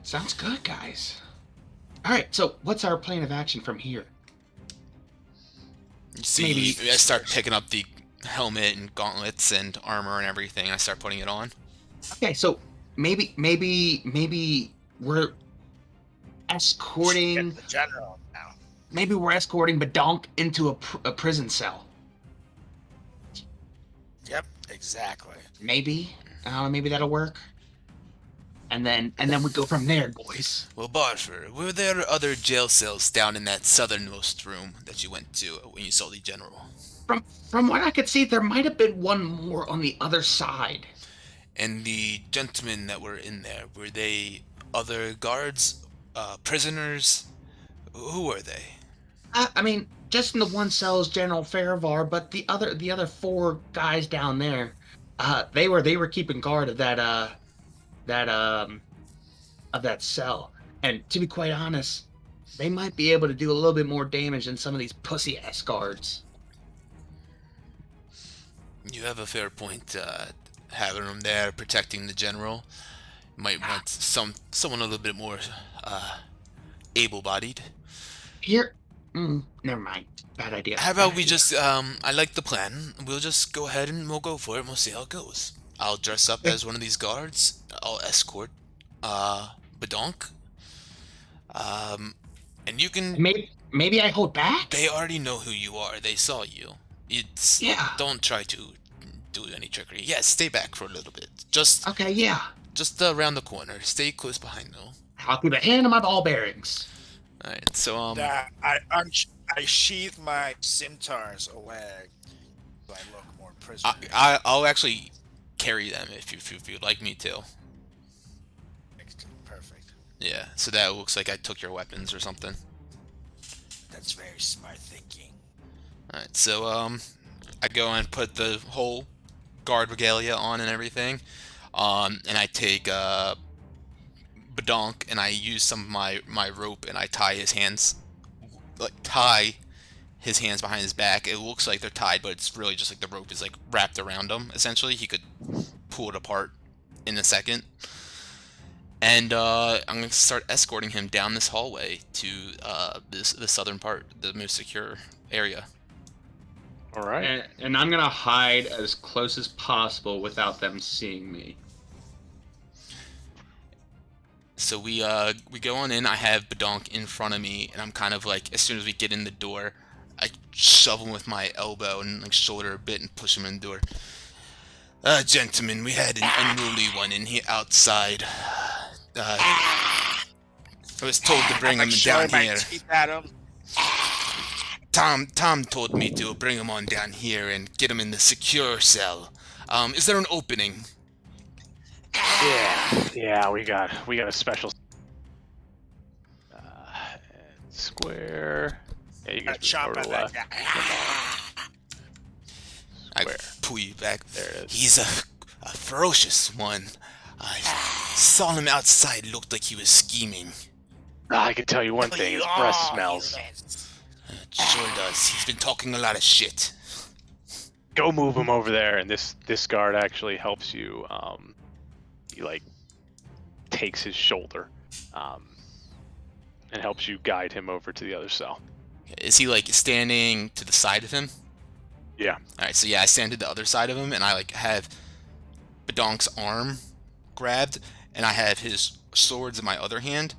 Sounds good, guys. All right, so what's our plan of action from here? You see, Maybe- I start picking up the helmet and gauntlets and armor and everything. I start putting it on. Okay, so maybe we're escorting. Get the general now. Maybe we're escorting Badonk into a prison cell. Yep, exactly. Maybe that'll work. And then we go from there, boys. Well, Barfer, were there other jail cells down in that southernmost room that you went to when you saw the general? From what I could see, there might have been one more on the other side. And the gentlemen that were in there, were they other guards, prisoners? Who were they? I mean, just in the one cell is General Farivar, but the other 4 guys down there, they were keeping guard of that cell. And to be quite honest, they might be able to do a little bit more damage than some of these pussy ass guards. You have a fair point. Having them there protecting the general, might want someone a little bit more able-bodied. Here, never mind. Bad idea. How about we just? I like the plan. We'll just go ahead and we'll go for it. And we'll see how it goes. I'll dress up as one of these guards. I'll escort Badonk. And you can. Maybe I hold back. They already know who you are. They saw you. Don't try to do any trickery. Yeah, stay back for a little bit. Just around the corner. Stay close behind though. I'll keep a hand on my ball bearings. All right. So I sheath my scimitars away so I look more prisoner. I'll actually carry them if you'd like me to. Perfect. Yeah. So that looks like I took your weapons or something. That's very smart thinking. All right. So I go and put the whole guard regalia on and everything. And I take Badonk and I use some of my rope and I tie his hands behind his back. It looks like they're tied, but it's really just like the rope is like wrapped around him. Essentially, he could pull it apart in a second. And I'm going to start escorting him down this hallway to the southern part, the most secure area. All right. And I'm gonna hide as close as possible without them seeing me. So we go on in. I have Badonk in front of me, and I'm kind of like, as soon as we get in the door, I shove him with my elbow and like shoulder a bit and push him in the door. Gentlemen, we had an unruly one in here outside. I was told to bring him down here. Teeth at him. Tom told me to bring him on down here and get him in the secure cell. Is there an opening? Yeah, we got a special and square. Yeah, you Gotta guys chomp over at to the that left. guy. I Square. pull you back. There it is. He's a ferocious one. I saw him outside. Looked like he was scheming. I can tell you one thing: his breath smells. It sure does. He's been talking a lot of shit. Go move him over there, and this guard actually helps you. He like takes his shoulder, and helps you guide him over to the other cell. Is he like standing to the side of him? Yeah. All right. So yeah, I stand to the other side of him, and I like have Badonk's arm grabbed, and I have his swords in my other hand,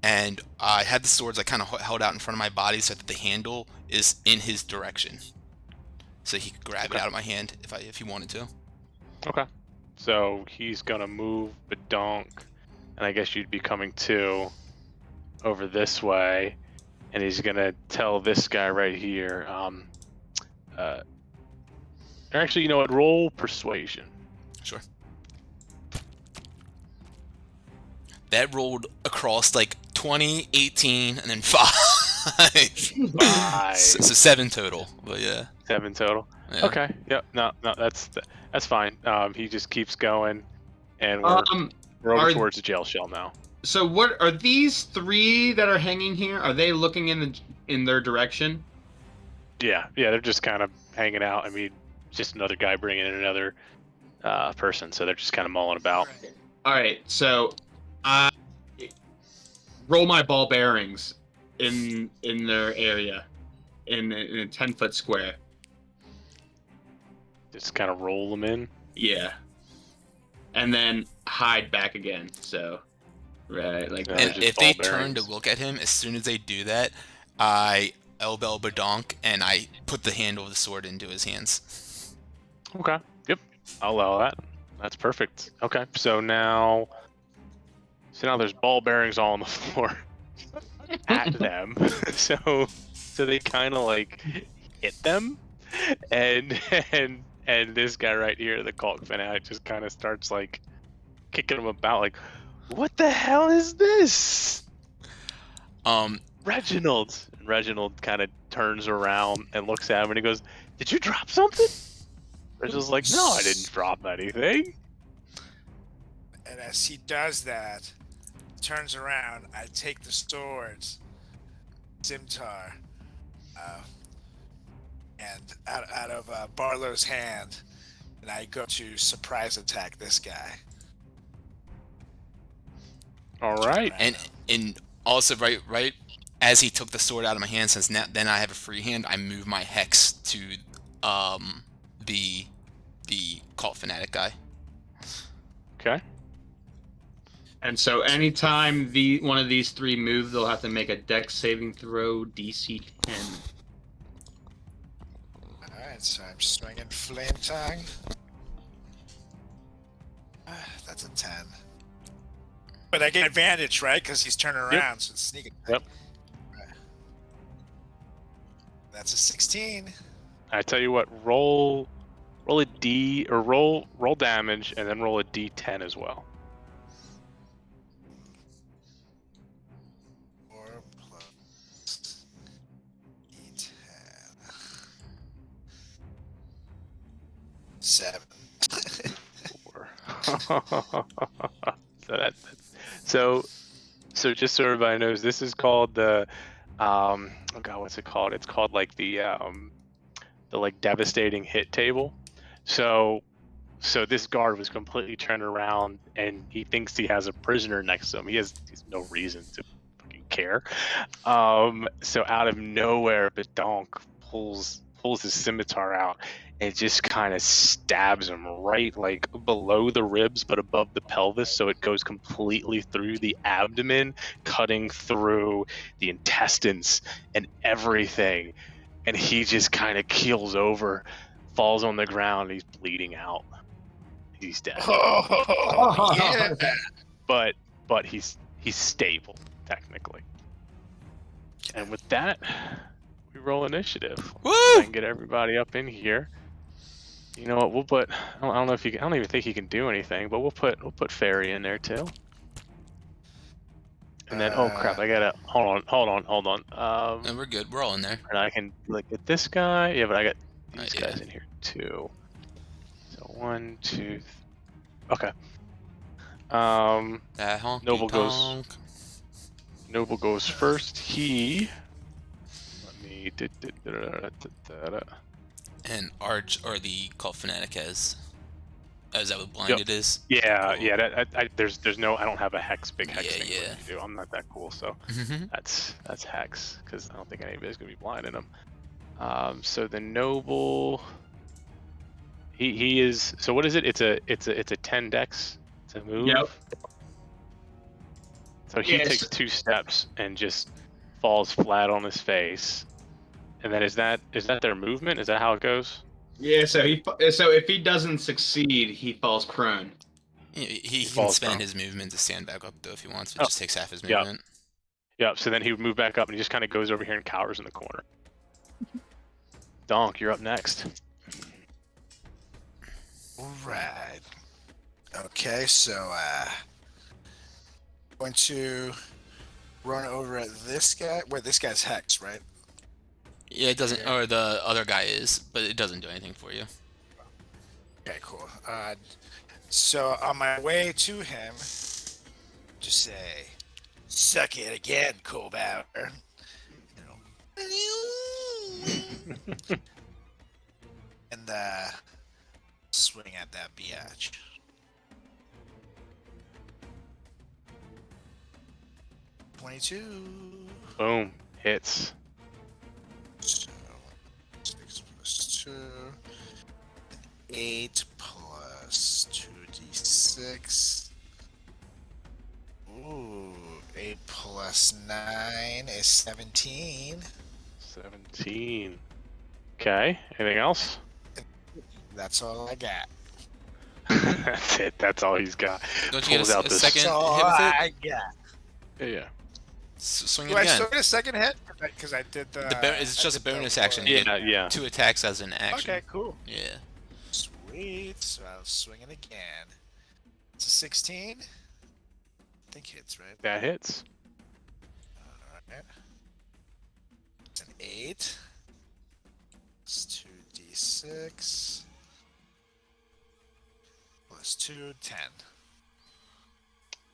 and I had the swords I kind of held out in front of my body so that the handle is in his direction, so he could grab it out of my hand if he wanted to. Okay. So he's gonna move Badonk, and I guess you'd be coming too over this way, and he's gonna tell this guy right here. Or actually, you know what? Roll persuasion. Sure. That rolled across like 20, 18, and then 5. Five. So 7 total, but yeah. 7 total. Yeah. Okay. Yep. No, that's fine. He just keeps going, and we're over towards the jail shell now. So what are these 3 that are hanging here? Are they looking in their direction? Yeah. They're just kind of hanging out. I mean, just another guy bringing in another person, so they're just kind of mulling about. All right. So I roll my ball bearings in their area in a 10-foot square. Just kind of roll them in. Yeah. And then hide back again. So, right, like Yeah. that. And just if they ball turn bearings. to look at him, as soon as they do that, I elbow Badonk and I put the handle of the sword into his hands. Okay. Yep. I'll allow that. That's perfect. Okay. So now there's ball bearings all on the floor at them. so they kind of like hit them, and this guy right here, the Caulk fanatic, just kind of starts like kicking him about, like, what the hell is this? Reginald. And Reginald kind of turns around and looks at him and he goes, "Did you drop something?" Reginald's like, "No, I didn't drop anything." And as he does that, turns around, I take the swords, scimitar, and out of Barlow's hand, and I go to surprise attack this guy. All right. And also right as he took the sword out of my hand, since then I have a free hand, I move my hex to the cult fanatic guy. Okay. And so anytime one of these 3 move, they'll have to make a dex saving throw DC 10. Alright, so I'm swinging Flame Tongue. That's a 10. But I get advantage, right? Because he's turning around, so it's sneak attack. Yep. Right. That's a 16. I tell you what, roll a D, or roll damage, and then roll a D10 as well. 4 plus D10. 7. 4. So just so everybody knows, this is called the oh god, what's it called? It's called like the like devastating hit table. So this guard was completely turned around and he thinks he has a prisoner next to him. He has no reason to fucking care. So out of nowhere, Badonk pulls his scimitar out and just kind of stabs him right like below the ribs but above the pelvis, so it goes completely through the abdomen, cutting through the intestines and everything. And he just kind of keels over, falls on the ground, he's bleeding out. He's dead. Oh, yeah. But he's stable, technically. And with that, we roll initiative. Woo! I can get everybody up in here. You know what? We'll put. I don't know if you. I don't even think he can do anything, but we'll put Fairy in there too. And then, oh crap! I gotta hold on. And we're good. We're all in there. And I can like get this guy. Yeah, but I got these Yeah. guys in here too. So 1, 2. Okay. Noble goes. Noble goes first. He. Let me. And Arch, or the Cult Fanatic has. Is that what blinded is? Yeah, Cool. yeah. There's no. I don't have a big hex thing Yeah. to do. I'm not that cool, so that's hex because I don't think anybody's gonna be blinding him. So the noble. He is. So what is it? It's a 10 dex to move. Yep. So he Yes. takes 2 steps and just falls flat on his face. And then is that their movement? Is that how it goes? Yeah, so if he doesn't succeed, he falls prone. He can falls spend prone. his movement to stand back up though if he wants, but Oh, just takes half his yeah. movement. Yep. So then he would move back up and he just kind of goes over here and cowers in the corner. Donk, you're up next. All right. Okay, so going to run over at this guy. Wait, this guy's hex, right? Yeah, it doesn't, or the other guy is, but it doesn't do anything for you. Okay, cool. So on my way to him, just say, "Suck it again, Cobauer." And swing at that biatch. "22. Boom. Hits. So 6 plus 2. 8 plus 2d6. Ooh, 8 plus 9 is 17. 17. Okay. Anything else? That's all I got. That's it. That's all he's got. Don't you Pulls get out a this- second That's all hit with it? I got. Yeah. Swing Do it I again. still get a second hit? Because I did the. It's just a bonus the- action. Yeah. You get Yeah. 2 attacks as an action. Okay, cool. Yeah. Sweet. So I'll swing it again. It's a 16. I think hits, right? That hits. Alright. It's an 8. It's 2d6. Plus 2, 10.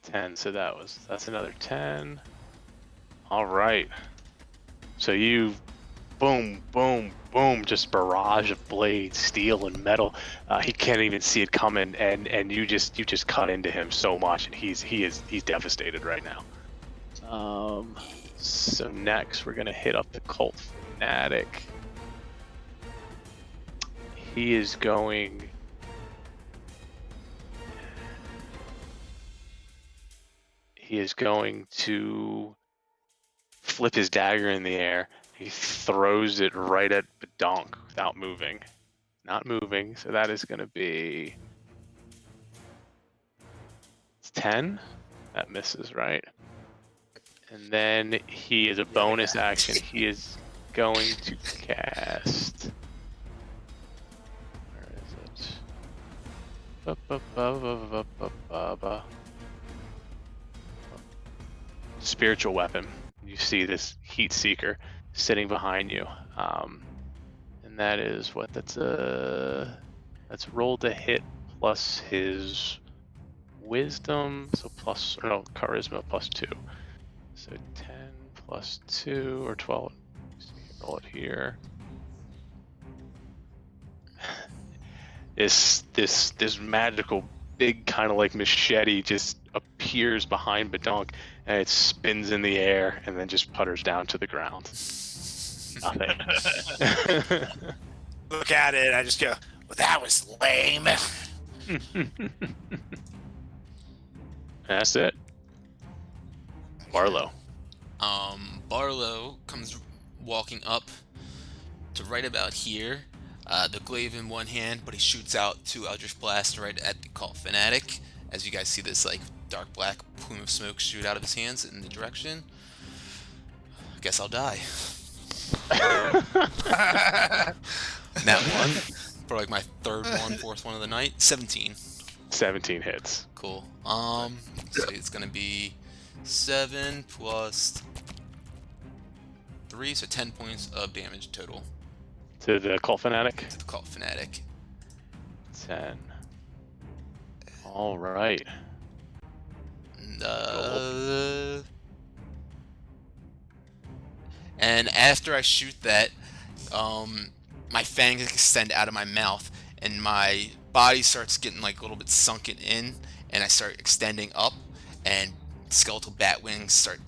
10. So that's another 10. All right. So you, boom, boom, boom, just barrage of blades, steel and metal. He can't even see it coming, and you just cut into him so much, and he's devastated right now. So next we're gonna hit up the cult fanatic. He is going. He is going to flip his dagger in the air. He throws it right at Badonk without moving. Not moving, so that is going to be... It's 10? That misses, right? And then he is a bonus action. He is going to cast... Where is it? Spiritual weapon. You see this heat seeker sitting behind you, and that is what that's roll to hit plus his wisdom, so charisma plus 2, so 10 plus 2 or 12. Roll it here. This magical big kind of like machete just appears behind Badonk, and it spins in the air and then just putters down to the ground. Nothing. Look at it, I just go, well, that was lame. That's it. Barlow. Barlow comes walking up to right about here. The glaive in one hand, but he shoots out 2 Eldritch Blasts right at the Cult Fanatic. As you guys see this like dark black plume of smoke shoot out of his hands in the direction. I guess I'll die. That one. For like my third one, fourth one of the night. 17. 17 hits. Cool. So it's gonna be 7 plus 3, so 10 points of damage total To the Cult Fanatic. to the Cult Fanatic. 10. All right. And after I shoot that, my fangs extend out of my mouth, and my body starts getting like a little bit sunken in, and I start extending up, and skeletal bat wings start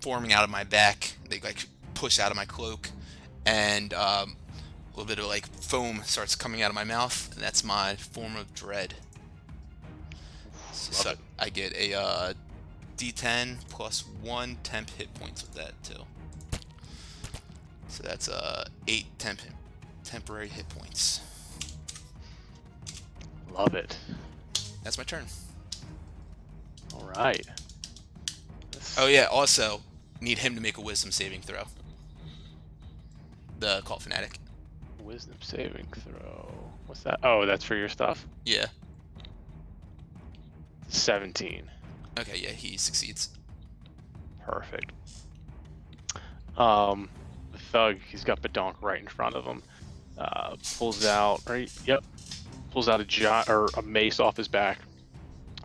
forming out of my back. They like push out of my cloak, and a little bit of like foam starts coming out of my mouth, and that's my form of dread. So I get a D10 plus 1 temp hit points with that too. So that's 8 temporary hit points. Love it. That's my turn. All right. Oh yeah, also need him to make a wisdom saving throw. The Cult Fanatic. Wisdom saving throw. What's that? Oh, that's for your stuff? Yeah. 17. Okay, yeah, he succeeds. Perfect. Thug, he's got Badonk right in front of him. Pulls out, right? Yep. Pulls out a mace off his back.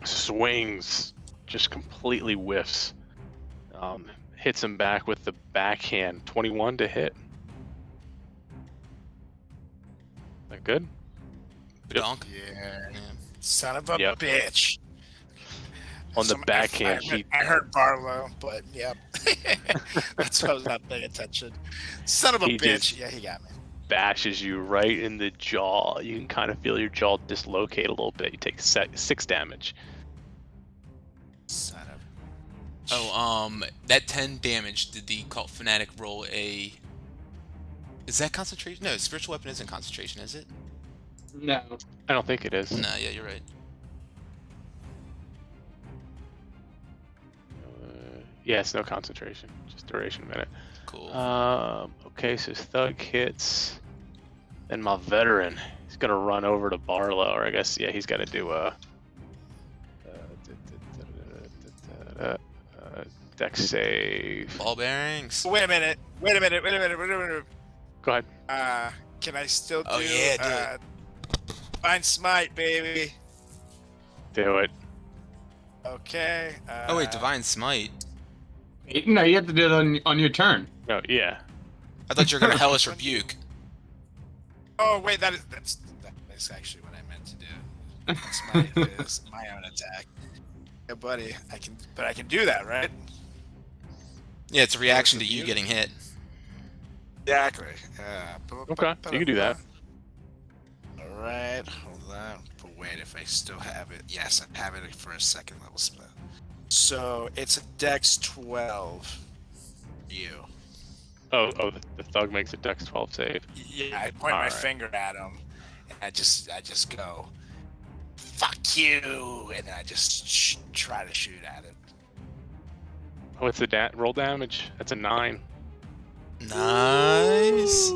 Swings, just completely whiffs. Hits him back with the backhand. 21 to hit. That good? Badonk. Yeah. Yeah. Son of a Yep. bitch. On the backhand, I heard Barlow, but yep. That's why I was not paying attention. Son of a He bitch. just- Yeah, he got me. bashes you right in the jaw. You can kind of feel your jaw dislocate a little bit. You take 6 damage. Son of. Oh, that 10 damage. Did the Cult Fanatic roll a? Is that concentration? No, spiritual weapon isn't concentration, is it? No. I don't think it is. No, yeah, you're right. Yeah, it's no concentration. Just duration a minute. Cool. Okay, so Thug hits. Then my veteran, he's gonna run over to Barlow, or I guess, yeah, he's gotta do a dex save. Ball bearings. Wait a minute. Wait a minute. Go ahead. Can I still do? Oh, yeah, Find Smite, baby. Do it. Okay. Oh wait, Divine Smite. No, you have to do it on your turn. No, yeah. I thought you were gonna Hellish Rebuke. Oh wait, that's actually what I meant to do. Smite is my own attack. Yeah, buddy, I can do that, right? Yeah, it's a reaction to you getting hit. Exactly. Okay, you can do that. All right, hold on. But wait, if I still have it, yes, I have it for a second level spell. So it's a Dex 12. For you. Oh, the Thug makes a dex 12 save. Yeah, I point my Alright. finger at him, and I just go, "Fuck you," and then I just try to shoot at it. What's the roll damage? That's a 9. Nice.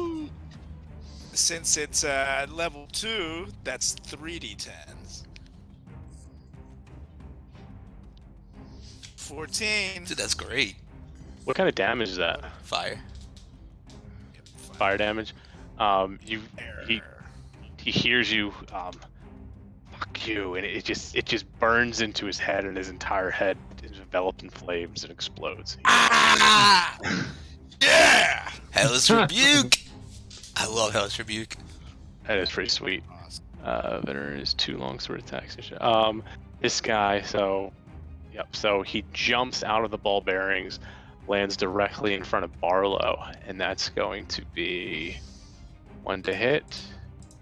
Since it's level 2, that's 3d10s. 14. Dude, that's great. What kind of damage is that? Fire. Fire damage. He hears you. Fuck you, and it just burns into his head, and his entire head is enveloped in flames and explodes. Ah! Yeah! Hellish Rebuke. I love Hellish Rebuke. That is pretty sweet. Awesome. Veteran is 2 longsword attacks. This guy, so he jumps out of the ball bearings, lands directly in front of Barlow, and that's going to be 1 to hit.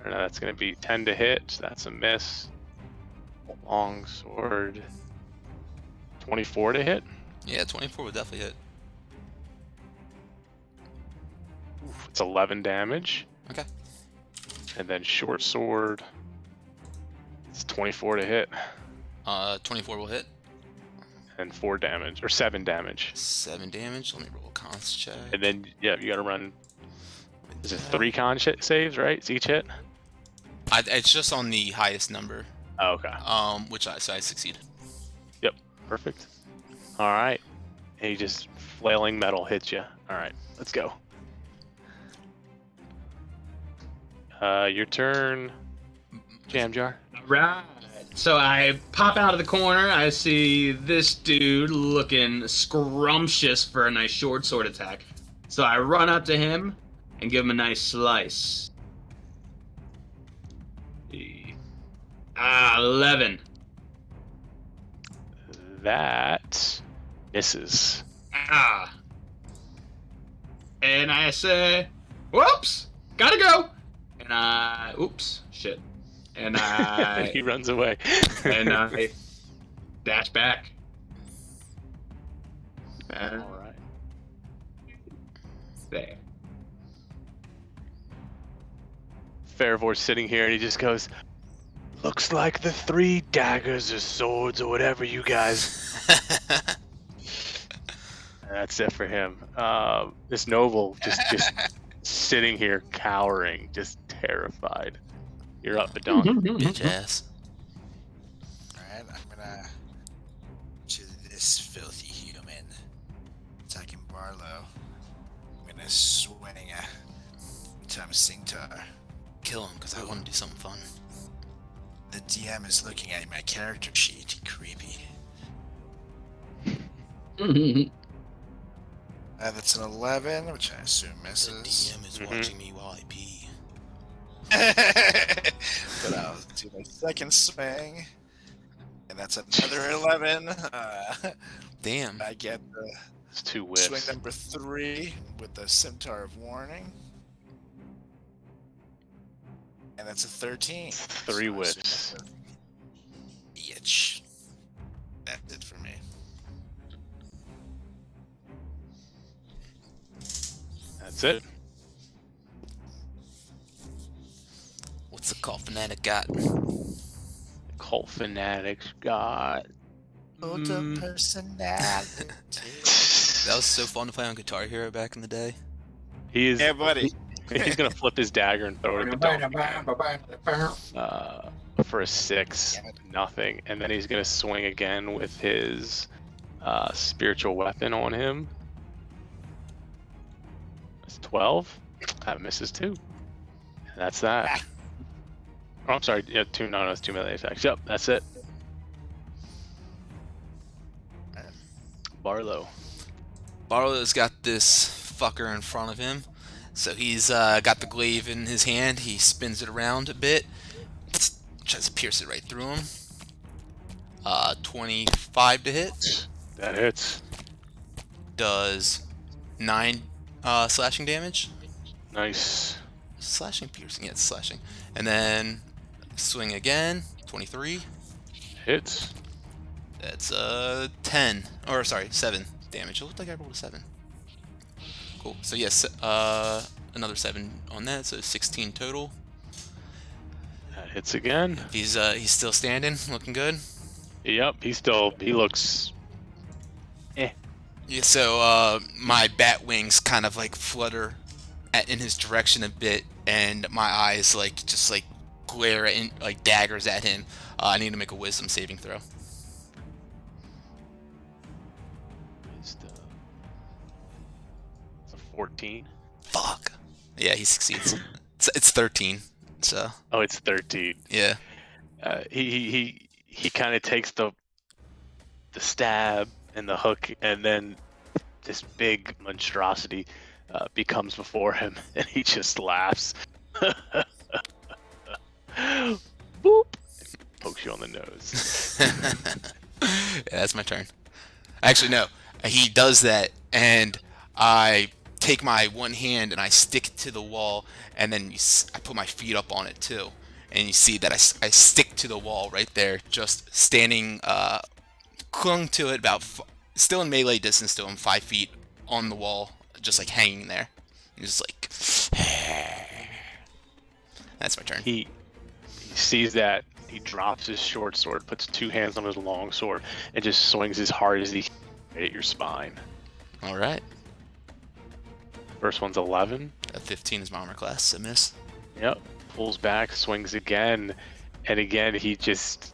Or no, that's going to be 10 to hit. That's a miss. Longsword. 24 to hit. Yeah, 24 would definitely hit. It's 11 damage. Okay. And then short sword. It's 24 to hit. 24 will hit. and 4 damage, or 7 damage. 7 damage. Let me roll a cons check. And then, yeah, you gotta run. Is it that. 3 con saves, right? It's each hit? It's just on the highest number. Oh, okay. So I succeeded. Yep, perfect. All right. And he just flailing metal hits you. All right, let's go. Your turn, Jam Jar. Right. So I pop out of the corner. I see this dude looking scrumptious for a nice short sword attack. So I run up to him and give him a nice slice. 11. That misses. And I say, whoops, gotta go. And oops, shit. And He runs away. and I dash back. All right. There. Fairvor's sitting here and he just goes, looks like the 3 daggers or swords or whatever you guys. That's it for him. This noble just sitting here cowering, just terrified. You're up, Badon. Bitch ass. Alright, I'm gonna to this filthy human attacking Barlow. I'm gonna swing time Singtar. Kill him, because I want to do something fun. The DM is looking at my character sheet. Creepy. That's an 11, which I assume The misses. DM is watching me while I pee. But I'll do my second swing. And that's another 11. Damn. I get the It's 2 swing whips. number 3 with the Scimitar of Warning. And that's a 13. 3 whips. Bitch. That's it for me. That's it. What's the call fanatic got? Cult Fanatics got. Personality. That was so fun to play on Guitar Hero back in the day. He is. Yeah, buddy. He's gonna flip his dagger and throw it at the dog. For a 6, nothing, and then he's gonna swing again with his spiritual weapon on him. It's 12. That misses too. And that's that. Oh, I'm sorry. Yeah, 2. No, it's 2 melee attacks. Yep, that's it. Barlow. Barlow's got this fucker in front of him. So he's got the glaive in his hand. He spins it around a bit. Tries to pierce it right through him. 25 to hit. That hits. Does 9 slashing damage. Nice. Slashing, piercing, yeah, it's slashing. And then swing again. 23. Hits. That's 10. Or sorry, 7 damage. It looked like I rolled a 7. Cool. So yes, another 7 on that, so 16 total. That hits again. He's still standing, looking good. Yep, he looks. Yeah, so my bat wings kind of like flutter in his direction a bit, and my eyes just glare like daggers at him. I need to make a wisdom saving throw. It's a 14. Fuck. Yeah, he succeeds. It's 13. So. Oh, it's 13. Yeah. He kind of takes the stab and the hook, and then this big monstrosity becomes before him, and he just laughs. Boop! Pokes you on the nose. Yeah, that's my turn. Actually, no. He does that, and I take my one hand and I stick it to the wall, and then I put my feet up on it too. And you see that I stick to the wall right there, just standing, clung to it, still in melee distance to him, 5 feet on the wall, just like hanging there. And just like, that's my turn. He sees that, He drops his short sword, puts 2 hands on his long sword, and just swings as hard as he can at your spine. All right. First one's 11. That 15 is my armor class, so miss. Yep. Pulls back, swings again, and again it just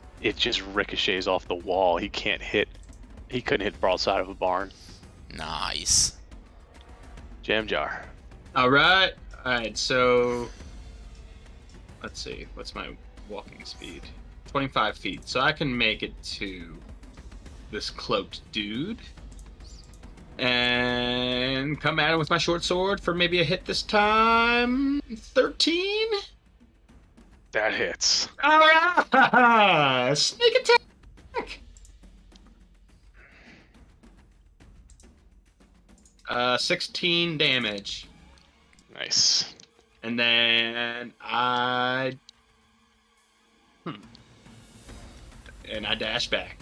ricochets off the wall. He couldn't hit broadside of a barn. Nice. Jam jar. All right. So let's see. What's my walking speed? 25 feet. So I can make it to this cloaked dude and come at him with my short sword for maybe a hit this time. 13. That hits. All right. Sneak attack. 16 damage. Nice. And then I dash back.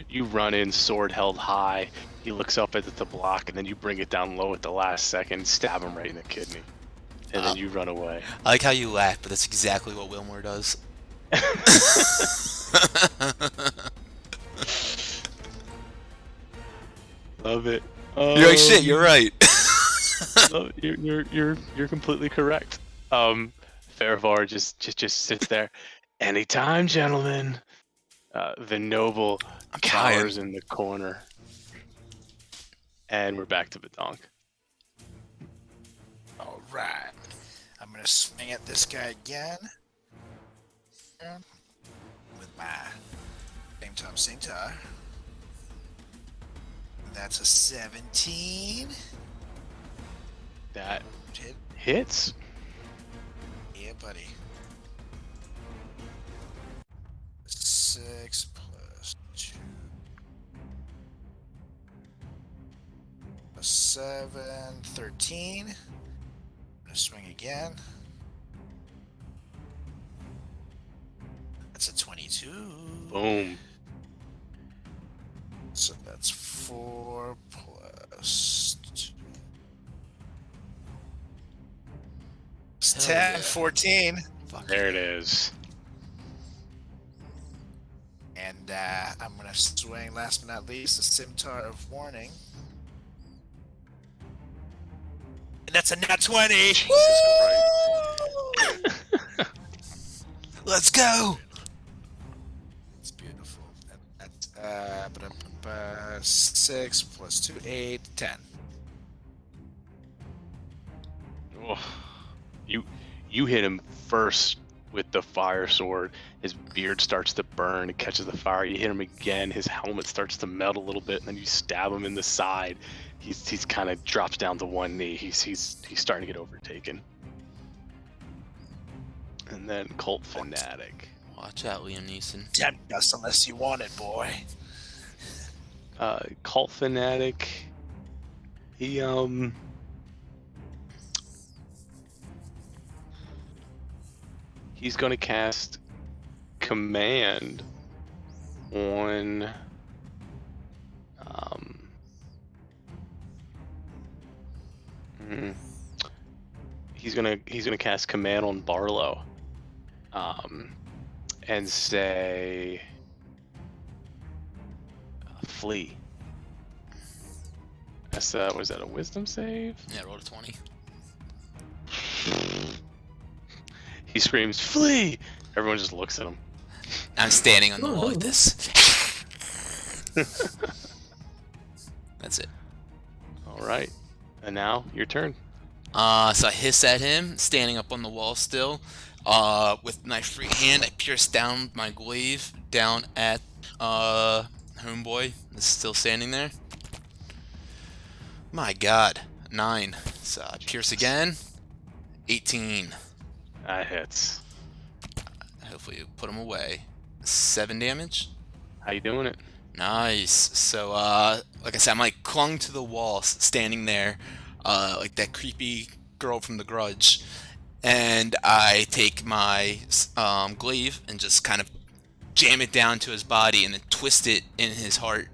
You run in, sword held high. He looks up at the block, and then you bring it down low at the last second, stab him right in the kidney, and then you run away. I like how you laugh, but that's exactly what Wilmore does. Love it. You're like, shit, you're right. You're completely correct. Fairvar just sits there. Anytime, gentlemen. The noble cowers in the corner. And we're back to Badonk. All right. I'm going to swing at this guy again. With my same time. That's a 17. That Hit. hits. Yeah, buddy. 6 plus 2. 7, 13. I'm gonna swing again. That's a 22. Boom. So that's 4 plus 2. It's Hell 10, yeah. 14. Fuck There yeah. it is. And I'm gonna swing, last but not least, the Scimitar of Warning. And that's a nat 20! Jesus Christ. Let's go! It's beautiful. That's 6 plus 2, 8, 10. Oh, you hit him first with the fire sword. His beard starts to burn. It catches the fire. You hit him again. His helmet starts to melt a little bit, and then you stab him in the side. He's kind of drops down to one knee. He's starting to get overtaken. And then Cult Fanatic. Watch out, Liam Neeson. Tempt us unless you want it, boy. Cult Fanatic. He's going to cast Command on he's gonna cast Command on Barlow, and say flee. That's was that a Wisdom save? Yeah, roll a 20. He screams, "Flee!" Everyone just looks at him. I'm standing on the wall like this. That's it. All right, and now your turn. So I hiss at him, standing up on the wall still. With my free hand, I pierce down my glaive down at Homeboy. Is still standing there. My God, 9. So I pierce again. 18. That hits. Hopefully put him away. 7 damage. How you doing it? Nice. So, like I said, I'm like clung to the wall, standing there, like that creepy girl from The Grudge. And I take my glaive and just kind of jam it down to his body and then twist it in his heart,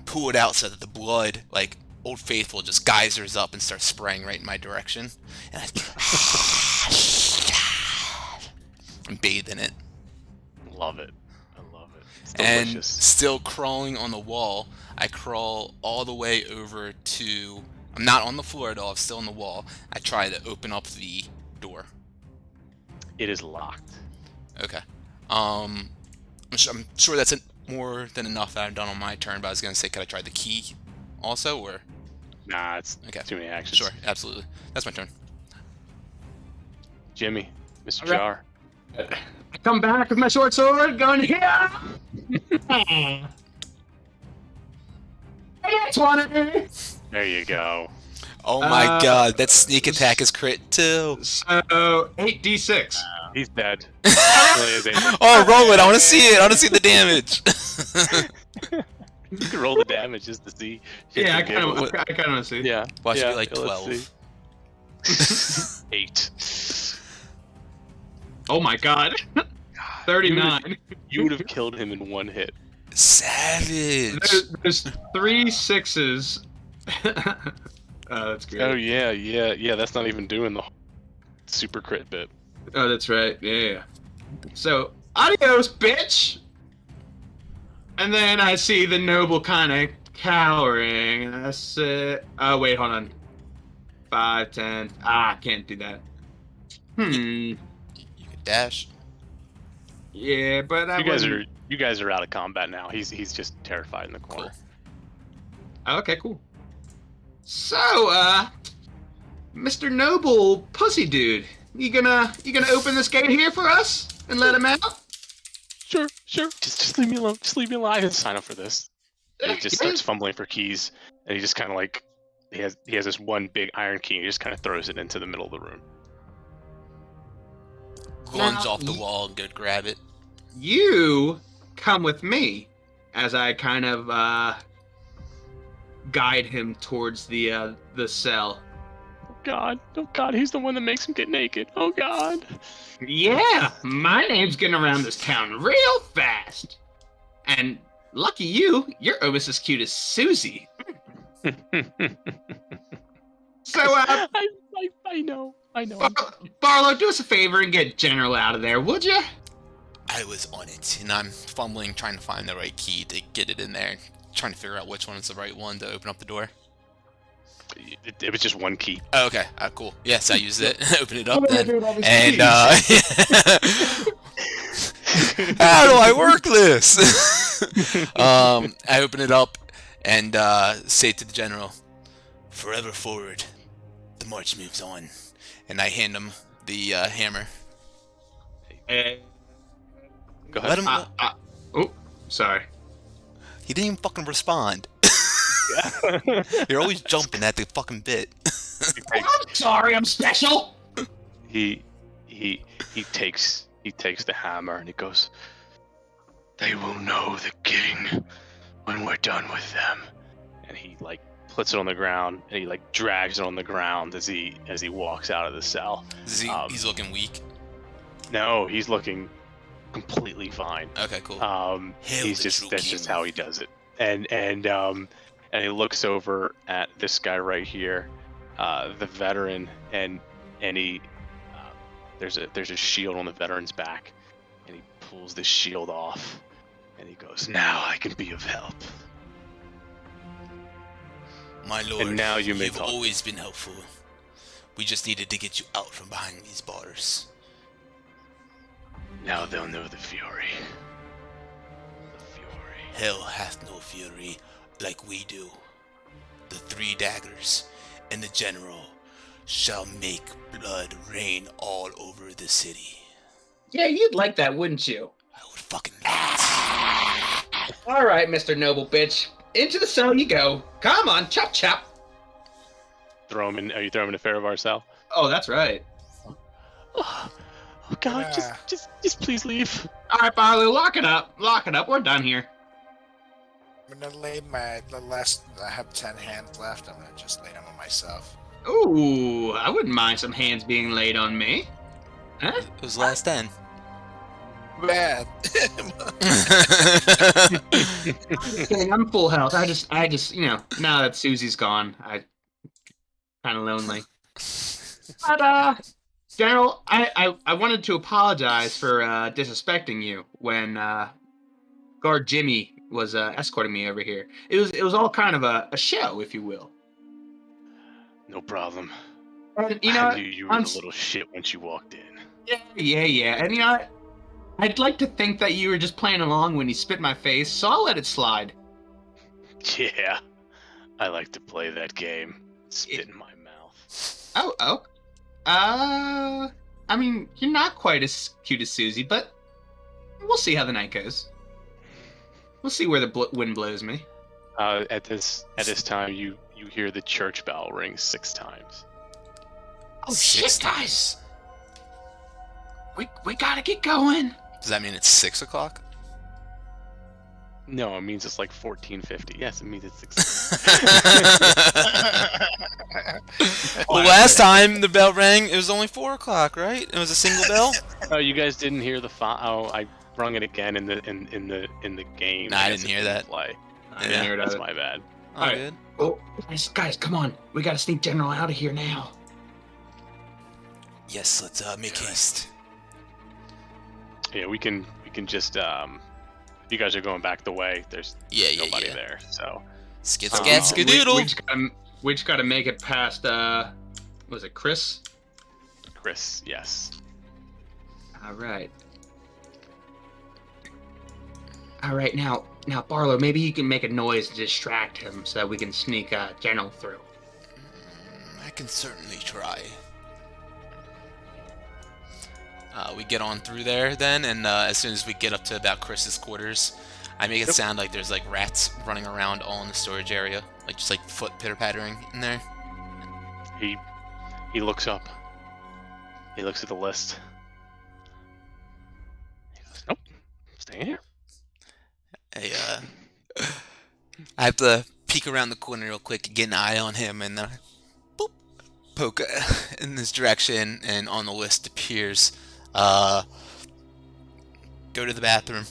pull it out so that the blood, like Old Faithful, just geysers up and starts spraying right in my direction. And I and bathe in it. Love it. I love it. It's And delicious. still crawling on the wall, I crawl all the way over to... I'm not on the floor at all, I'm still on the wall. I try to open up the door. It is locked. Okay. I'm sure that's more than enough that I've done on my turn, but I was going to say, could I try the key also, or... Nah, it's Okay. too many actions. Sure, absolutely. That's my turn. Jimmy, Mr. All right. Jar. I come back with my short sword, going here. 20. There you go. Oh my god, that sneak attack is crit too. So 8d6. He's dead. Really is Oh, roll it. I want to see it. I want to see the damage. You can roll the damage just to see. Yeah, I Shit, kind of what- want to see. Yeah. Watch yeah, me like let's 12. see. 8. Oh my god. 39. You would have killed him in one hit. Savage. There's 3 6s. That's great. Oh yeah. That's not even doing the super crit bit. Oh, that's right. Yeah. So, adios, bitch! And then I see the noble kind of cowering, and I say, oh, wait, hold on. 5, 10. I can't do that. You could dash. Yeah, but I You guys are out of combat now. He's just terrified in the corner. Okay, cool. So, Mr. Noble Pussy Dude, you gonna open this gate here for us and let him out? Sure. Just leave me alone. Just leave me alone. I didn't sign up for this. And he just starts fumbling for keys, and he just kind of like he has this one big iron key, and he just kind of throws it into the middle of the room. Lunge off the wall and go grab it. You come with me as I kind of guide him towards the cell. Oh God, he's the one that makes him get naked. Oh God. Yeah, my name's getting around this town real fast. And lucky you're almost as cute as Susie. So, I know. Barlow, do us a favor and get General out of there, would you? I was on it, and I'm fumbling, trying to find the right key to get it in there, trying to figure out which one is the right one to open up the door. It was just one key. Oh, okay, cool. Yes, I used it. Open it up then. And, how do I work this? I open it up and say to the general, "Forever forward, the march moves on." And I hand him the hammer. Go Let ahead. him. Oh, sorry. He didn't even fucking respond. You're always jumping at the fucking bit. I'm sorry, I'm special. He takes the hammer and he goes, "They will know the king when we're done with them." And he like puts it on the ground and he like drags it on the ground as he walks out of the cell. He's looking weak. No, he's looking completely fine. Okay, cool. He's just that's just how he does it. And he looks over at this guy right here, the veteran, and he there's a shield on the veteran's back, and he pulls the shield off, and he goes, "Now I can be of help." My lord, And now you may you've talk. always been helpful. We just needed to get you out from behind these bars. Now they'll know the fury. The fury. Hell hath no fury like we do. The 3 daggers and the general shall make blood rain all over the city. Yeah, you'd like that, wouldn't you? I would fucking love it. All right, Mr. Noble Bitch. Into the cell you go. Come on, chop chop. Throw him in. Are you throwing him in a fair of ourselves? Oh, that's right. Oh God! Just please leave. All right, Barlow, lock it up. Lock it up. We're done here. I'm gonna lay the last. I have 10 hands left. I'm gonna just lay them on myself. Ooh, I wouldn't mind some hands being laid on me. Huh? It was last 10. Man, Kidding, I'm full health. I just, now that Susie's gone, I kind of lonely. But General, I wanted to apologize for disrespecting you when guard Jimmy was escorting me over here. It was all kind of a show, if you will. No problem. And I knew you were the little shit once you walked in. Yeah. And I'd like to think that you were just playing along when you spit in my face, so I'll let it slide. Yeah, I like to play that game. Spit in my mouth. Oh. I mean, you're not quite as cute as Susie, but we'll see how the night goes. We'll see where the wind blows me. At this time, you hear the church bell ring 6 times. Oh shit, guys! We gotta get going. Does that mean it's 6 o'clock? No, it means it's like 14:50. Yes, it means it's 6. Well, last time the bell rang, it was only 4 o'clock, right? It was a single bell. Oh, you guys didn't hear the I rung it again in the game. Nah, I didn't hear that. Play. I didn't hear That's that. my bad. Oh, Alright. good. Oh, guys, come on. We gotta sneak General out of here now. Yes, let's make haste. Yeah, we can just you guys are going back the way. There's nobody there, so Skid, scat, skadoodle. We just gotta make it past. Was it Chris? Chris, yes. All right. Now, Barlow, maybe you can make a noise to distract him so that we can sneak General through. I can certainly try. We get on through there then, and as soon as we get up to about Chris's quarters, I make it sound like there's like rats running around all in the storage area, like just like foot pitter-pattering in there. He looks up. He looks at the list. He goes, "Nope, stay here." I have to peek around the corner real quick, get an eye on him, and then boop, poke in this direction, and on the list appears, go to the bathroom.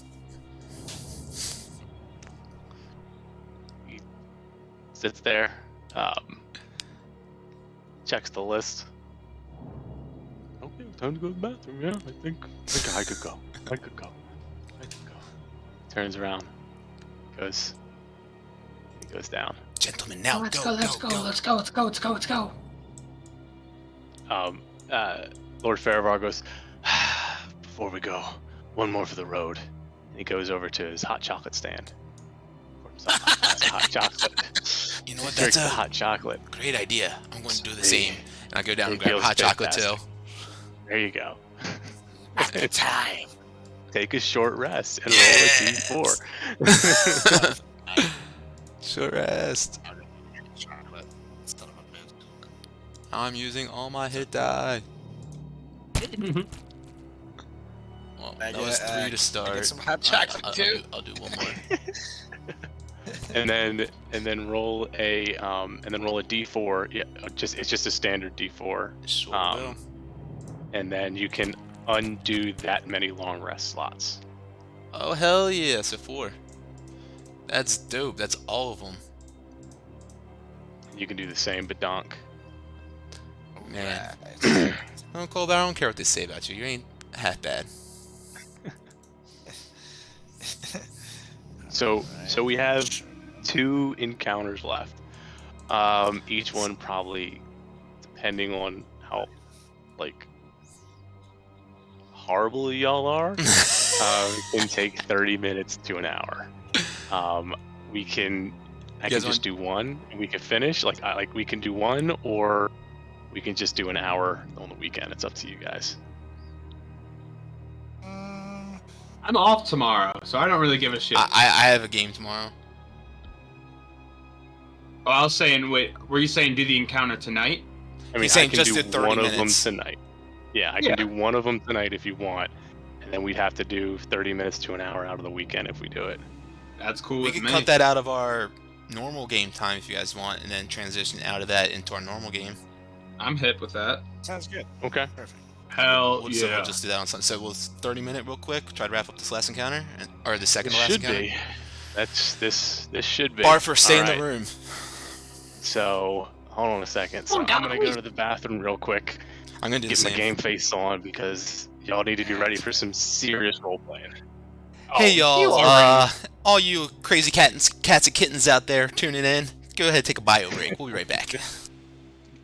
He sits there, checks the list. Okay, time to go to the bathroom. Yeah, I think I could go. Turns around, goes down. Gentlemen, now Let's go. go. Lord Farivar goes, "Before we go, one more for the road." And he goes over to his hot chocolate stand. Pour himself hot chocolate. You know what? Drinks That's the a hot chocolate. great idea. I'm going to do the same. And I go down and It grab feels hot chocolate too. fantastic. There you go. At the time. Take a short rest and roll a d4. Short rest. Chocolate instead of a mint. I'm using all my hit die. Well, I that was get, 3 to I get start. some hot chocolate too. I'll do one more. and then roll a d4. Yeah, it's just a standard d4. Sure will. And then you can undo that many long rest slots. Oh hell yeah! So 4. That's dope. That's all of them. You can do the same, but donk. Man. Right. Oh, Colbert, I don't care what they say about you. You ain't half bad. So we have 2 encounters left. Each one probably, depending on how like horrible y'all are, can take 30 minutes to an hour. I can just do one and we can finish. Like we can do one, or we can just do an hour on the weekend. It's up to you guys. I'm off tomorrow, so I don't really give a shit. I have a game tomorrow. Oh, I was saying, wait, were you saying do the encounter tonight? I mean, He's saying I can just do do 30 one minutes. of them tonight. Yeah, I can do one of them tonight if you want, and then we'd have to do 30 minutes to an hour out of the weekend if we do it. That's cool We with could me. cut that out of our normal game time if you guys want, and then transition out of that into our normal game. I'm hip with that. Sounds good. Okay. Perfect. Hell So yeah. we'll just do that on Sunday. So we'll 30-minute real quick. Try to wrap up this last encounter, or the second It to last should encounter. be. This should be. Barfer, stay in Alright. the room. So hold on a second. So I'm gonna go to the bathroom real quick. I'm gonna do the Get my same. game face on because y'all need to be ready for some serious role playing. Hey you y'all, already- all you crazy cats and kittens out there tuning in, go ahead and take a bio break. We'll be right back.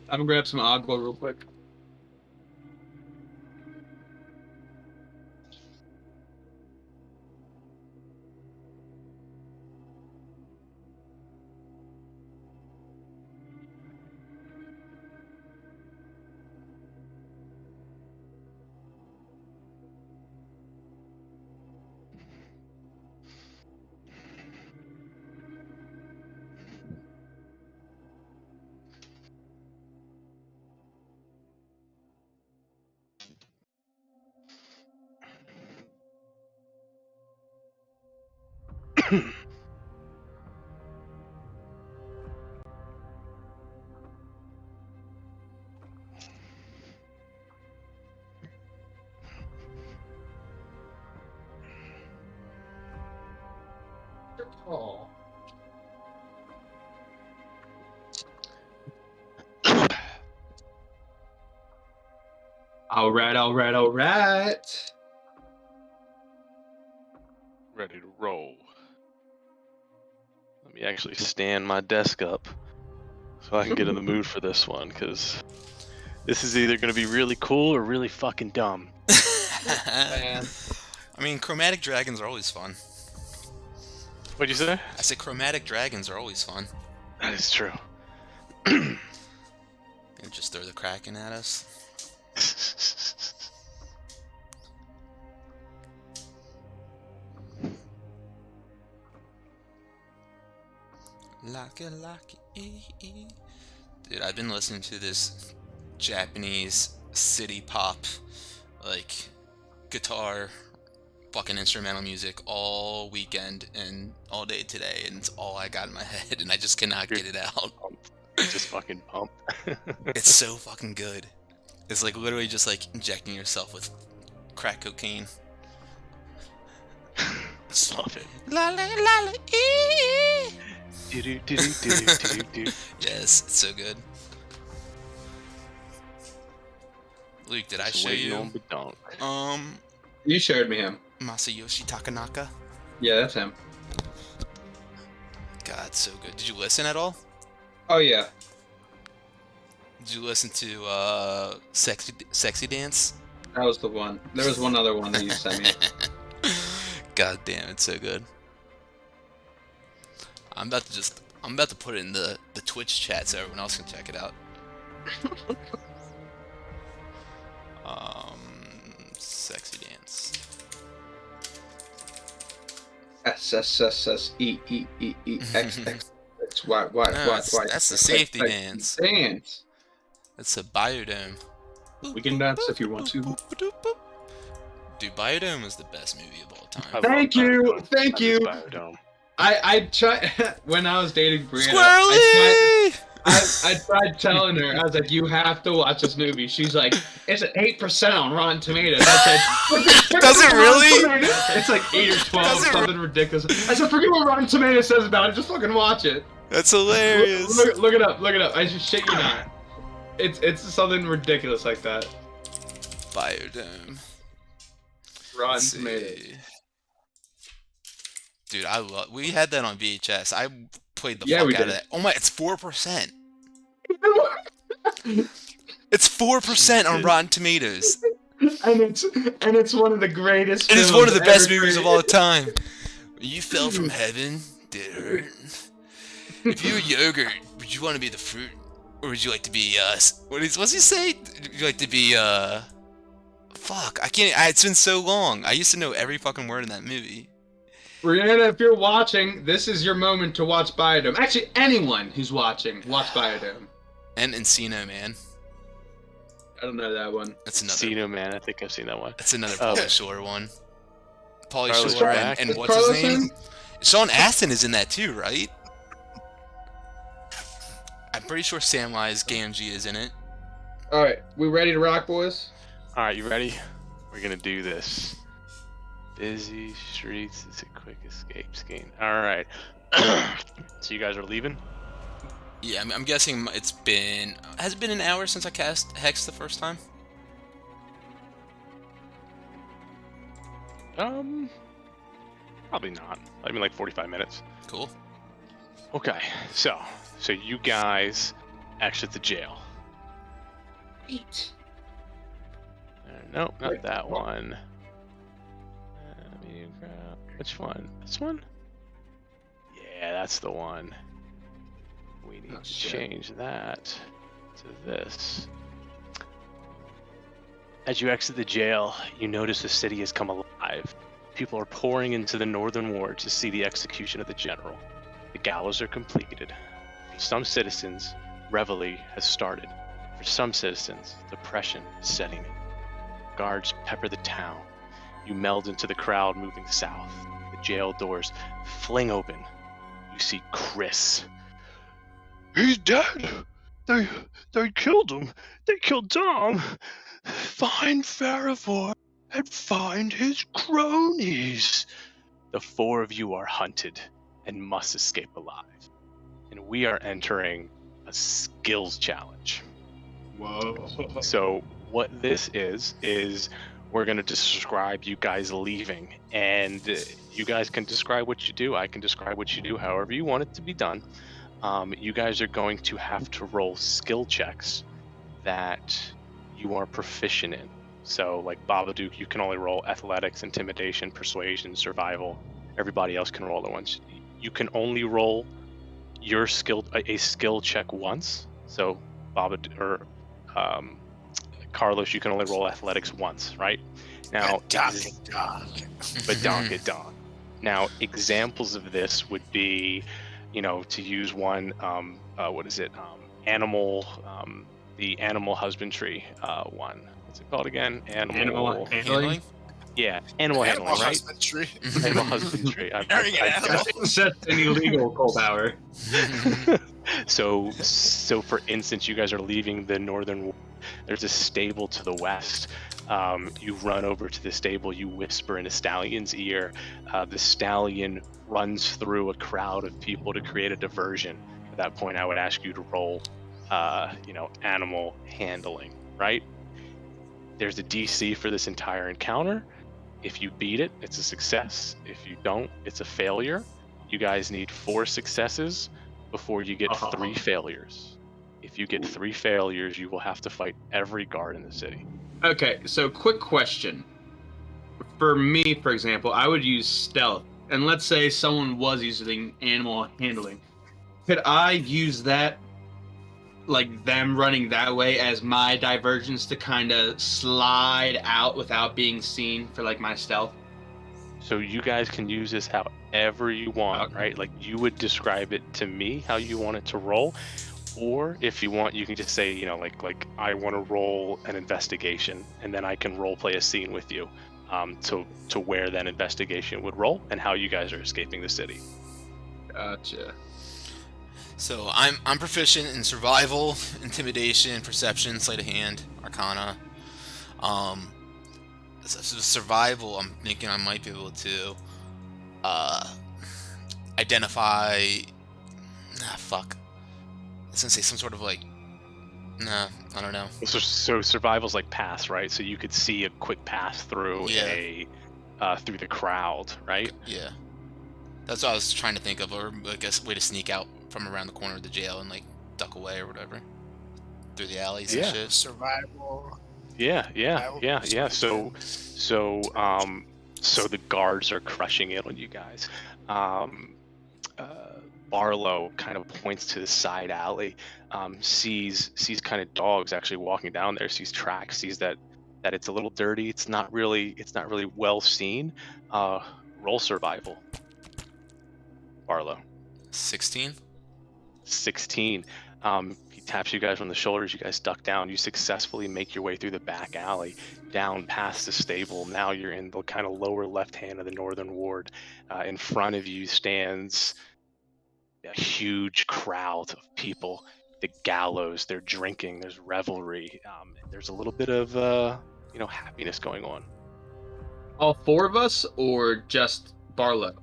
I'm gonna grab some agua real quick. Oh. All right. Ready to roll. Let me actually stand my desk up so I can get in the mood for this one, because this is either going to be really cool or really fucking dumb. Man. I mean, chromatic dragons are always fun. What'd you say? I said chromatic dragons are always fun. That is true. And just throw the Kraken at us. Lucky. Dude, I've been listening to this Japanese city pop, like, guitar, fucking instrumental music all weekend and all day today, and it's all I got in my head, and I just cannot get it out. Just fucking pumped. It's so fucking good. It's like literally just like injecting yourself with crack cocaine. Love it. La la la la ee. Do-do-do-do-do-do-do. Yes, it's so good. Luke, did I Just show waiting on you Badonk. You showed me him. Masayoshi Takanaka? Yeah, that's him. God, so good. Did you listen at all? Oh yeah. Did you listen to Sexy Dance? That was the one. There was one other one that you sent me. God damn, it's so good. I'm about to put it in the Twitch chat so everyone else can check it out. Sexy Dance. S Y. That's the safety dance. Dance. That's a biodome. We can dance if you want to. Dude, Biodome is the best movie of all I time. love Thank you, Biodome. thank I you. miss Biodome. I tried when I was dating Brianna. Squirrely! I tried telling her, I was like, you have to watch this movie. She's like, it's at 8% on Rotten Tomatoes. I said, Does it really? It's like 8 or 12, Does it something ridiculous. I said, forget what Rotten Tomatoes says about it. Just fucking watch it. That's hilarious. Look it up. I just shit you not. It's something ridiculous like that. Biodome. Rotten Let's Tomatoes. see. Dude, we had that on VHS. I played the Yeah, fuck we out of did. that. Oh my, it's 4%. It's 4% on Rotten Tomatoes. and it's one of the greatest. It is films one of the best ever movies of created. all time. You fell from heaven, did it hurt? If you were yogurt, would you want to be the fruit? Or would you like to be, what's he say? Would you like to be, fuck, I can't, it's been so long. I used to know every fucking word in that movie. Brianna, if you're watching, this is your moment to watch Biodome. Actually, anyone who's watching, watch Biodome. And Encino Man. I don't know that one. That's another, Casino Man, I think I've seen that one. that's another Oh. Pauly Shore one. Pauly Carlos Shore Jack. and Is what's his Carlos name? in? Sean Astin is in that too, right? I'm pretty sure Samwise Gamgee is in it. All right, we ready to rock, boys? All right, you ready? We're gonna do this. Busy streets, it's a quick escape scheme. All right. So you guys are leaving? Yeah, I'm guessing has it been an hour since I cast Hex the first time? Probably not. I mean, like 45 minutes. Cool. Okay, so you guys exit the jail. Eight. Nope, not Wait, that what? one. Which one? This one? Yeah, that's the one. We need to shit. change that to this. As you exit the jail, you notice the city has come alive. People are pouring into the northern ward to see the execution of the general. The gallows are completed. For some citizens, reveille has started. For some citizens, depression is setting in. Guards pepper the town. You meld into the crowd moving south. The jail doors fling open. You see Chris. He's dead! They killed him! They killed Tom! Find Faravor and find his cronies! The four of you are hunted and must escape alive. And we are entering a skills challenge. Whoa. So what this is we're going to describe you guys leaving, and you guys can describe what you do. I can describe what you do however you want it to be done. You guys are going to have to roll skill checks that you are proficient in. So like Babadook, you can only roll athletics, intimidation, persuasion, survival. Everybody else can roll the ones. You can only roll your a skill check once. So Babadook or Carlos, you can only roll athletics once, right? Now, Badonk. Now, examples of this would be, to use one, animal, the animal husbandry one. What's it called again? Animal handling? Yeah, animal handling, right? Husbandry. Animal husbandry. That's an illegal coal power. So for instance, you guys are leaving the northern. There's a stable to the west. You run over to the stable. You whisper in a stallion's ear. The stallion runs through a crowd of people to create a diversion. At that point, I would ask you to roll, animal handling, right? There's a DC for this entire encounter. If you beat it, it's a success. If you don't, it's a failure. You guys need 4 successes before you get 3 failures. If you get 3 failures, you will have to fight every guard in the city. Okay, so quick question. For me, for example, I would use stealth. And let's say someone was using animal handling. Could I use that, like them running that way, as my divergence to kind of slide out without being seen for like my stealth? So you guys can use this however you want, right? Like you would describe it to me how you want it to roll. Or if you want, you can just say, like I want to roll an investigation, and then I can role play a scene with you, to where that investigation would roll and how you guys are escaping the city. Gotcha. So I'm proficient in survival, intimidation, perception, sleight of hand, arcana. Survival, I'm thinking I might be able to identify. Fuck. I was gonna say some sort of like. Nah, I don't know. So survival's like pass, right? So you could see a quick pass through through the crowd, right? Yeah. That's what I was trying to think of, or I guess a way to sneak out from around the corner of the jail and like duck away or whatever through the alleys and shit. Survival. Yeah. So the guards are crushing in on you guys. Barlow kind of points to the side alley, sees kind of dogs actually walking down there, sees tracks, sees that it's a little dirty. It's not really well seen. Roll survival. Barlow. 16. He taps you guys on the shoulders. You guys duck down. You successfully make your way through the back alley, down past the stable. Now you're in the kind of lower left hand of the northern ward. In front of you stands a huge crowd of people. The gallows. They're drinking. There's revelry. There's a little bit of happiness going on. All 4 of us, or just Barlow?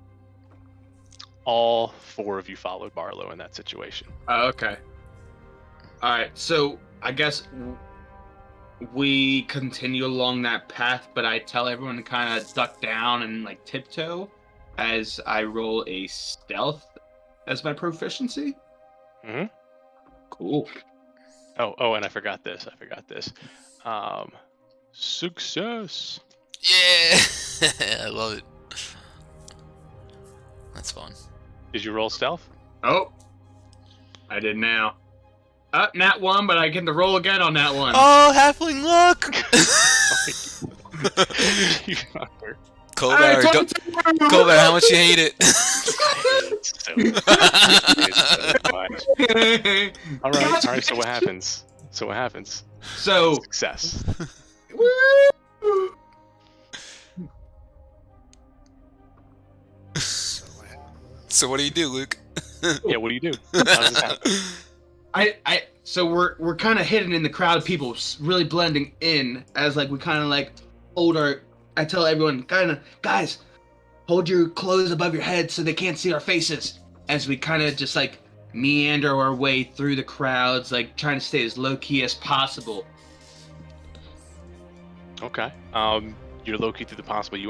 All 4 of you followed Barlow in that situation. Okay. All right. So I guess we continue along that path, but I tell everyone to kind of duck down and like tiptoe as I roll a stealth as my proficiency. Mm-hmm. Cool. Oh, and I forgot this. Success. Yeah, I love it. That's fun. Did you roll stealth? Oh, I did now. Nat 1, but I get to roll again on that one. Oh, halfling luck! You fucker. Colbert, Colbert, how much you hate it? All right. So what happens? So Success. So what do you do, Luke? Yeah, what do you do? How does this happen? So we're kind of hidden in the crowd of people, really blending in as like we kind of like hold our. I tell everyone, kind of, guys, hold your clothes above your head so they can't see our faces. As we kind of just like meander our way through the crowds, like trying to stay as low key as possible. Okay. You're low key through the possible. You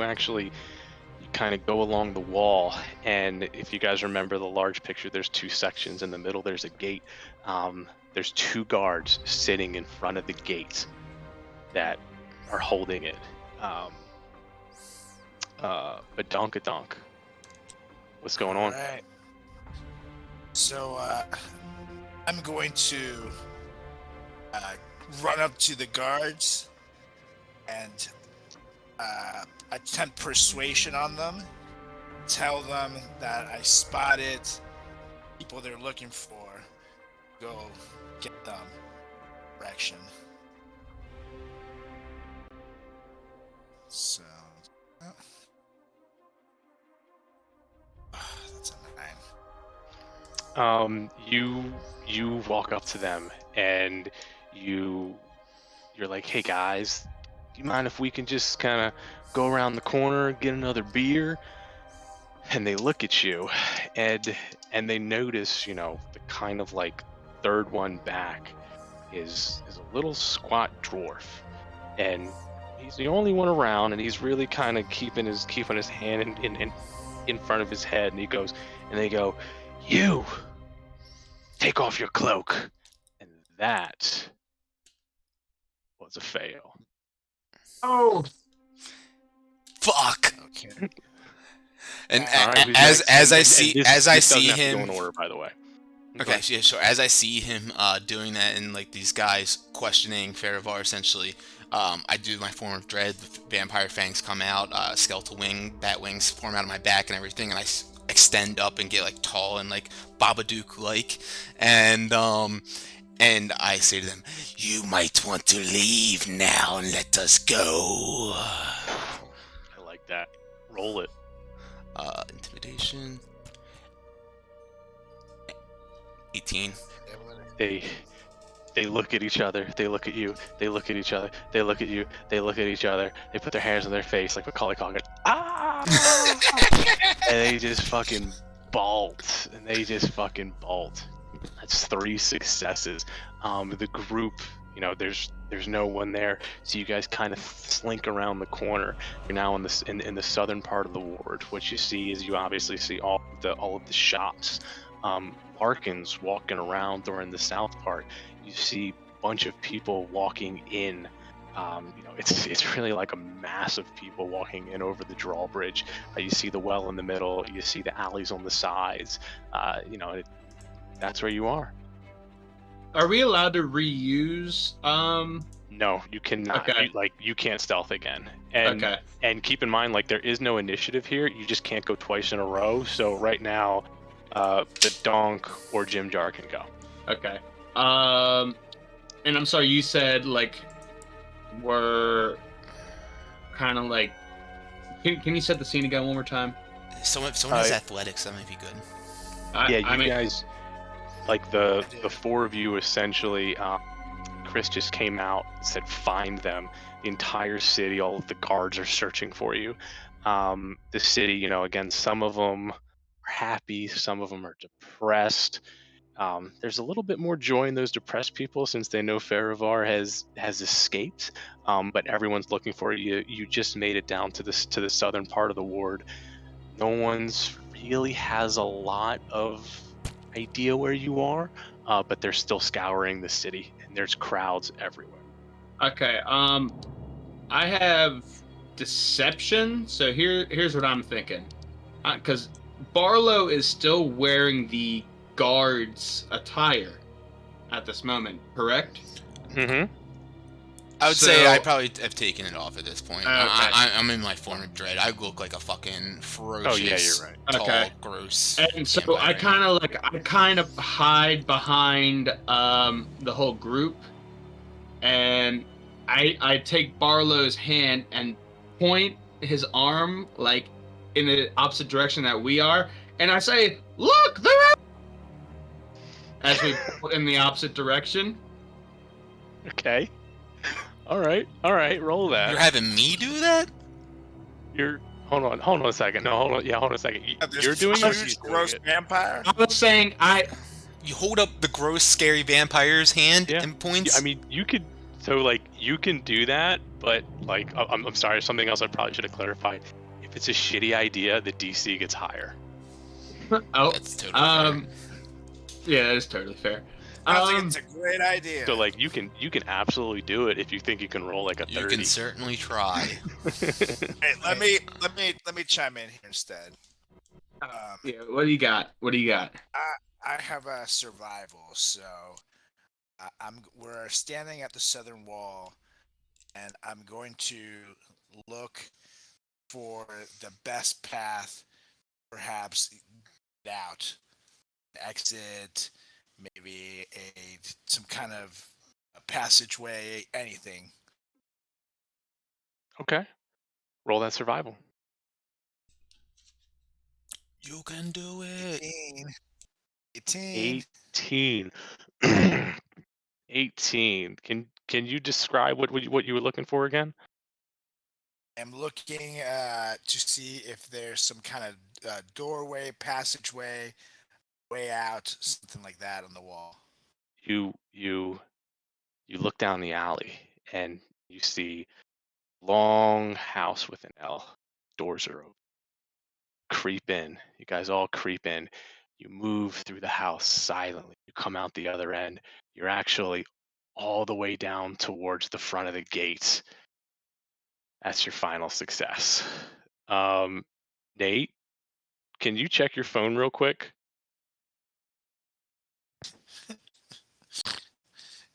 kind of go along the wall, and if you guys remember the large picture, there's two sections. In the middle, there's a gate. There's two guards sitting in front of the gate that are holding it. But Donkadonk, what's going on? All right. So I'm going to run up to the guards and attempt persuasion on them. Tell them that I spotted people they're looking for. Go get them. Direction. So that's a 9. You walk up to them and you're like, hey guys, do you mind if we can just kind of go around the corner and get another beer? And they look at you and they notice, the kind of like third one back is a little squat dwarf, and he's the only one around, and he's really kind of keeping his hand in front of his head, and they go, you take off your cloak. And that was a fail. Oh, Fuck. Okay. And Alright, as I and see this him, doesn't have to go in order, by the way. okay, yeah, so as I see him doing that, and like these guys questioning Farivar, essentially, I do my form of dread. The vampire fangs come out, skeletal wing, bat wings form out of my back and everything, and I extend up and get like tall and like Babadook like, and I say to them, "You might want to leave now and let us go." I like that. Roll it. Intimidation. 18. They look at each other, they look at you, they look at each other, they look at you, they look at each other, they put their hands on their face like Macaulay Culkin. Ah! And they just fucking bolt. That's 3 successes. The group, there's no one there, so you guys kind of slink around the corner. You're now in the southern part of the ward. What you see is you obviously see all of the shops. Larkins walking around, or in the south part, you see a bunch of people walking in. It's really like a mass of people walking in over the drawbridge. You see the well in the middle, you see the alleys on the sides. That's where you are. are we allowed to reuse? No, you cannot. Okay. You can't stealth again. And Okay. and keep in mind, like, there is no initiative here. You just can't go twice in a row. So right now, the Donk or Jim Jar can go. Okay. And I'm sorry, you said like we're kind of like. Can you set the scene again one more time? Someone has athletics, that might be good. You guys, like the 4 of you essentially. Chris just came out and said, "Find them." The entire city, all of the guards are searching for you. The city, again, some of them are happy, some of them are depressed. There's a little bit more joy in those depressed people since they know Farivar has escaped. But everyone's looking for you. You just made it down to the southern part of the ward. No one's really has a lot of idea where you are, but they're still scouring the city, and there's crowds everywhere. Okay. I have deception. So here's what I'm thinking. Because Barlow is still wearing the guard's attire at this moment, correct? Mm-hmm. I would say So- I probably have taken it off at this point. Okay. I'm in my form of dread. I look like a fucking ferocious, Oh yeah, you're right. tall, Okay. gross. And so vampire I right kind of hide behind the whole group, and I take Barlow's hand and point his arm like in the opposite direction that we are, and I say, "Look, they're out!" As we pull in the opposite direction. Okay. All right. Roll now. that. You're having me do that? Hold on a second. No, hold on. Yeah, hold on a second. You're doing it. or he's Huge, doing gross it? vampire. I was saying You hold up the gross, scary vampire's hand Yeah. and points? I mean, you could. So like, you can do that, but like, I'm sorry. Something else I probably should have clarified. If it's a shitty idea, the DC gets higher. oh That's totally fair. yeah, that is totally fair. I think it's a great idea. So like, you can absolutely do it if you think you can roll like a 30. You can certainly try. Hey, let me chime in here instead. Yeah, what do you got? I have a survival, so we're standing at the southern wall, and I'm going to look for the best path, perhaps get out, exit, maybe some kind of a passageway, anything. Okay. Roll that survival. You can do it. 18. 18. 18. Can you describe what you were looking for again? I'm looking to see if there's some kind of doorway, passageway, way out, something like that on the wall. You look down the alley and you see long house with an L. Doors are open. Creep in. You guys all creep in. You move through the house silently. You come out the other end. You're actually all the way down towards the front of the gate. That's your final success. Nate, can you check your phone real quick?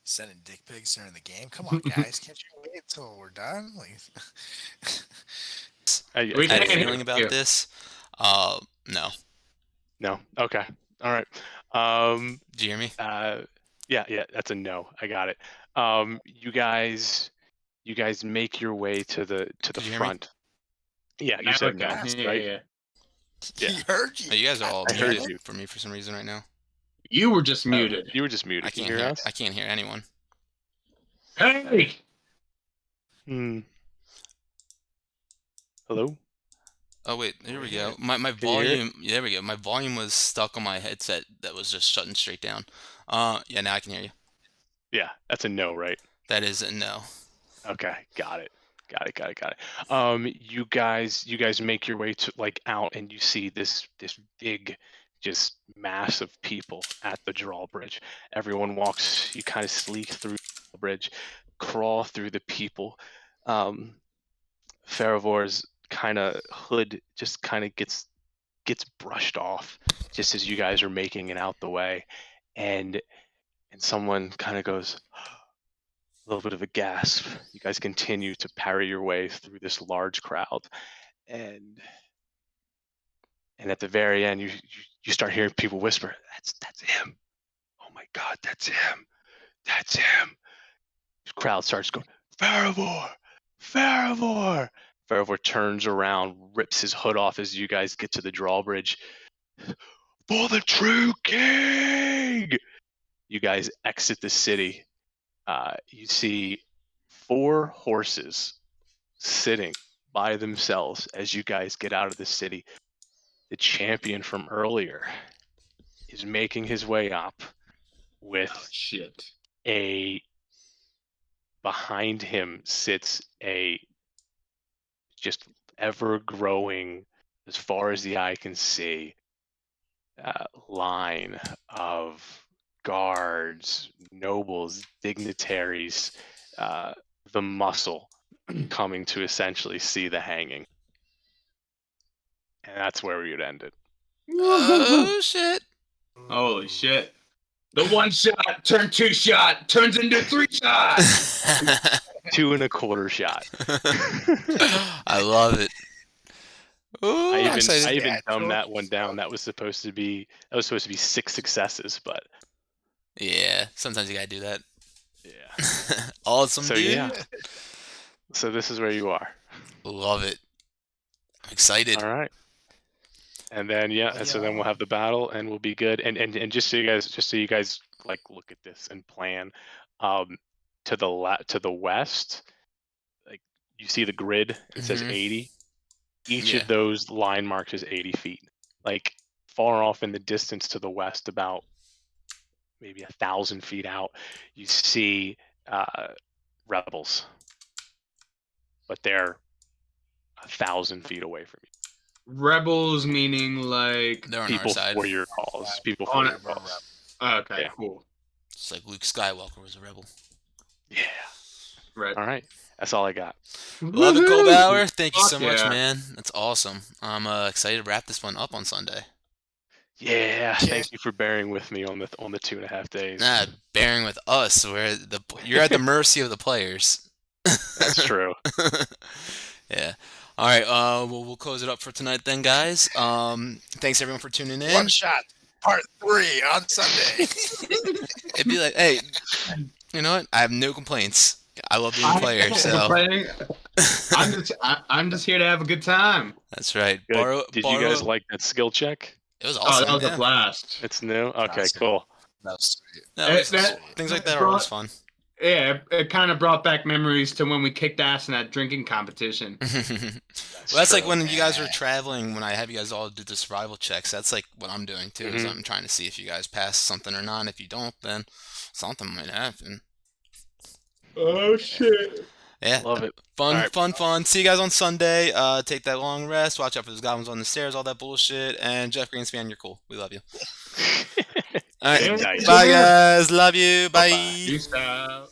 Sending dick pics during the game? Come on, guys. Can't you wait till we're done? Like, We I had a can't feeling hear about you. this. No. No. Okay. All right. Do you hear me? Yeah, that's a no. I got it. You guys make your way to the Did you hear me? front. Yeah, you Now said we no, can- right? yeah. Yeah. He heard you. Oh, you guys are all I heard muted you. for me for some reason right now. You were just muted. You were just muted. I Can can't you hear hear. us? I can't hear anyone. Hey! Hmm. Hello? Oh wait, here we We're go. My you hear it? volume. Yeah, there we go. My volume was stuck on my headset. That was just shutting straight down. Yeah, now I can hear you. Yeah, that's a no, right? That is a no. Okay, got it. You guys make your way to like out, and you see this big, just mass of people at the drawbridge. Everyone walks. You kind of sneak through the bridge, crawl through the people. Farivor's kind of hood just kind of gets brushed off just as you guys are making it out the way, and someone kind of goes. A little bit of a gasp. You guys continue to parry your way through this large crowd, and at the very end, you start hearing people whisper, "That's him! Oh my God, that's him! That's him!" The crowd starts going, "Faravor! Faravor!" Faravor turns around, rips his hood off as you guys get to the drawbridge. For the true king! You guys exit the city. You see 4 horses sitting by themselves as you guys get out of the city. The champion from earlier is making his way up. with Shit. behind him sits a just ever growing, as far as the eye can see, line of guards, nobles, dignitaries, the muscle coming to essentially see the hanging. And that's where we would end it. Oh shit! Holy shit. The 1 shot turned 2 shot turns into 3 shot. 2 1/4 shot. I love it. Ooh, I I'm even excited. dumbed that one down. That was supposed to be 6 successes, but Yeah, sometimes you gotta do that. yeah. Awesome, So dude. yeah. So this is where you are. Love it. I'm excited. All right. And then so then we'll have the battle and we'll be good. And just so you guys like look at this and plan, to the west, like you see the grid, it says Mhm. 80. Each Yeah. of those line marks is 80 feet. Like far off in the distance to the west, about maybe 1,000 feet out, you see rebels, but they're 1,000 feet away from you. Rebels meaning like They're on People our side. for your cause. People On for it. your cause. Okay, Yeah. cool. It's like Luke Skywalker was a rebel. Yeah. Right. All right. That's all I got. Love it, Cole Bauer. Thank you Fuck so much, yeah. man. That's awesome. I'm excited to wrap this one up on Sunday. Yeah. Thank you for bearing with me on the 2.5 days. Nah, bearing with us, you're at the mercy of the players. That's true. Yeah. All right. We'll close it up for tonight then, guys. Thanks everyone for tuning in. 1 shot, part 3 on Sunday. It'd be like, hey, you know what? I have no complaints. I love being a player, so I'm just here to have a good time. that's right. Good. Did you guys like that skill check? It was Oh, awesome. that was yeah. a blast. It's new? Okay, Awesome. cool. That was sweet. No, it was- That- things like that that are always fun. Yeah, it kind of brought back memories to when we kicked ass in that drinking competition. That's like true. when you guys were traveling, when I have you guys all do the survival checks. That's like what I'm doing too, is Mhm. I'm trying to see if you guys pass something or not. If you don't, then something might happen. Oh shit. Yeah. Love it. Fun, All right. fun. See you guys on Sunday. Take that long rest. Watch out for those goblins on the stairs, all that bullshit. And Jeff Greenspan, you're cool. We love you. All right. Nice. Bye, guys. Love you. Bye. Peace out.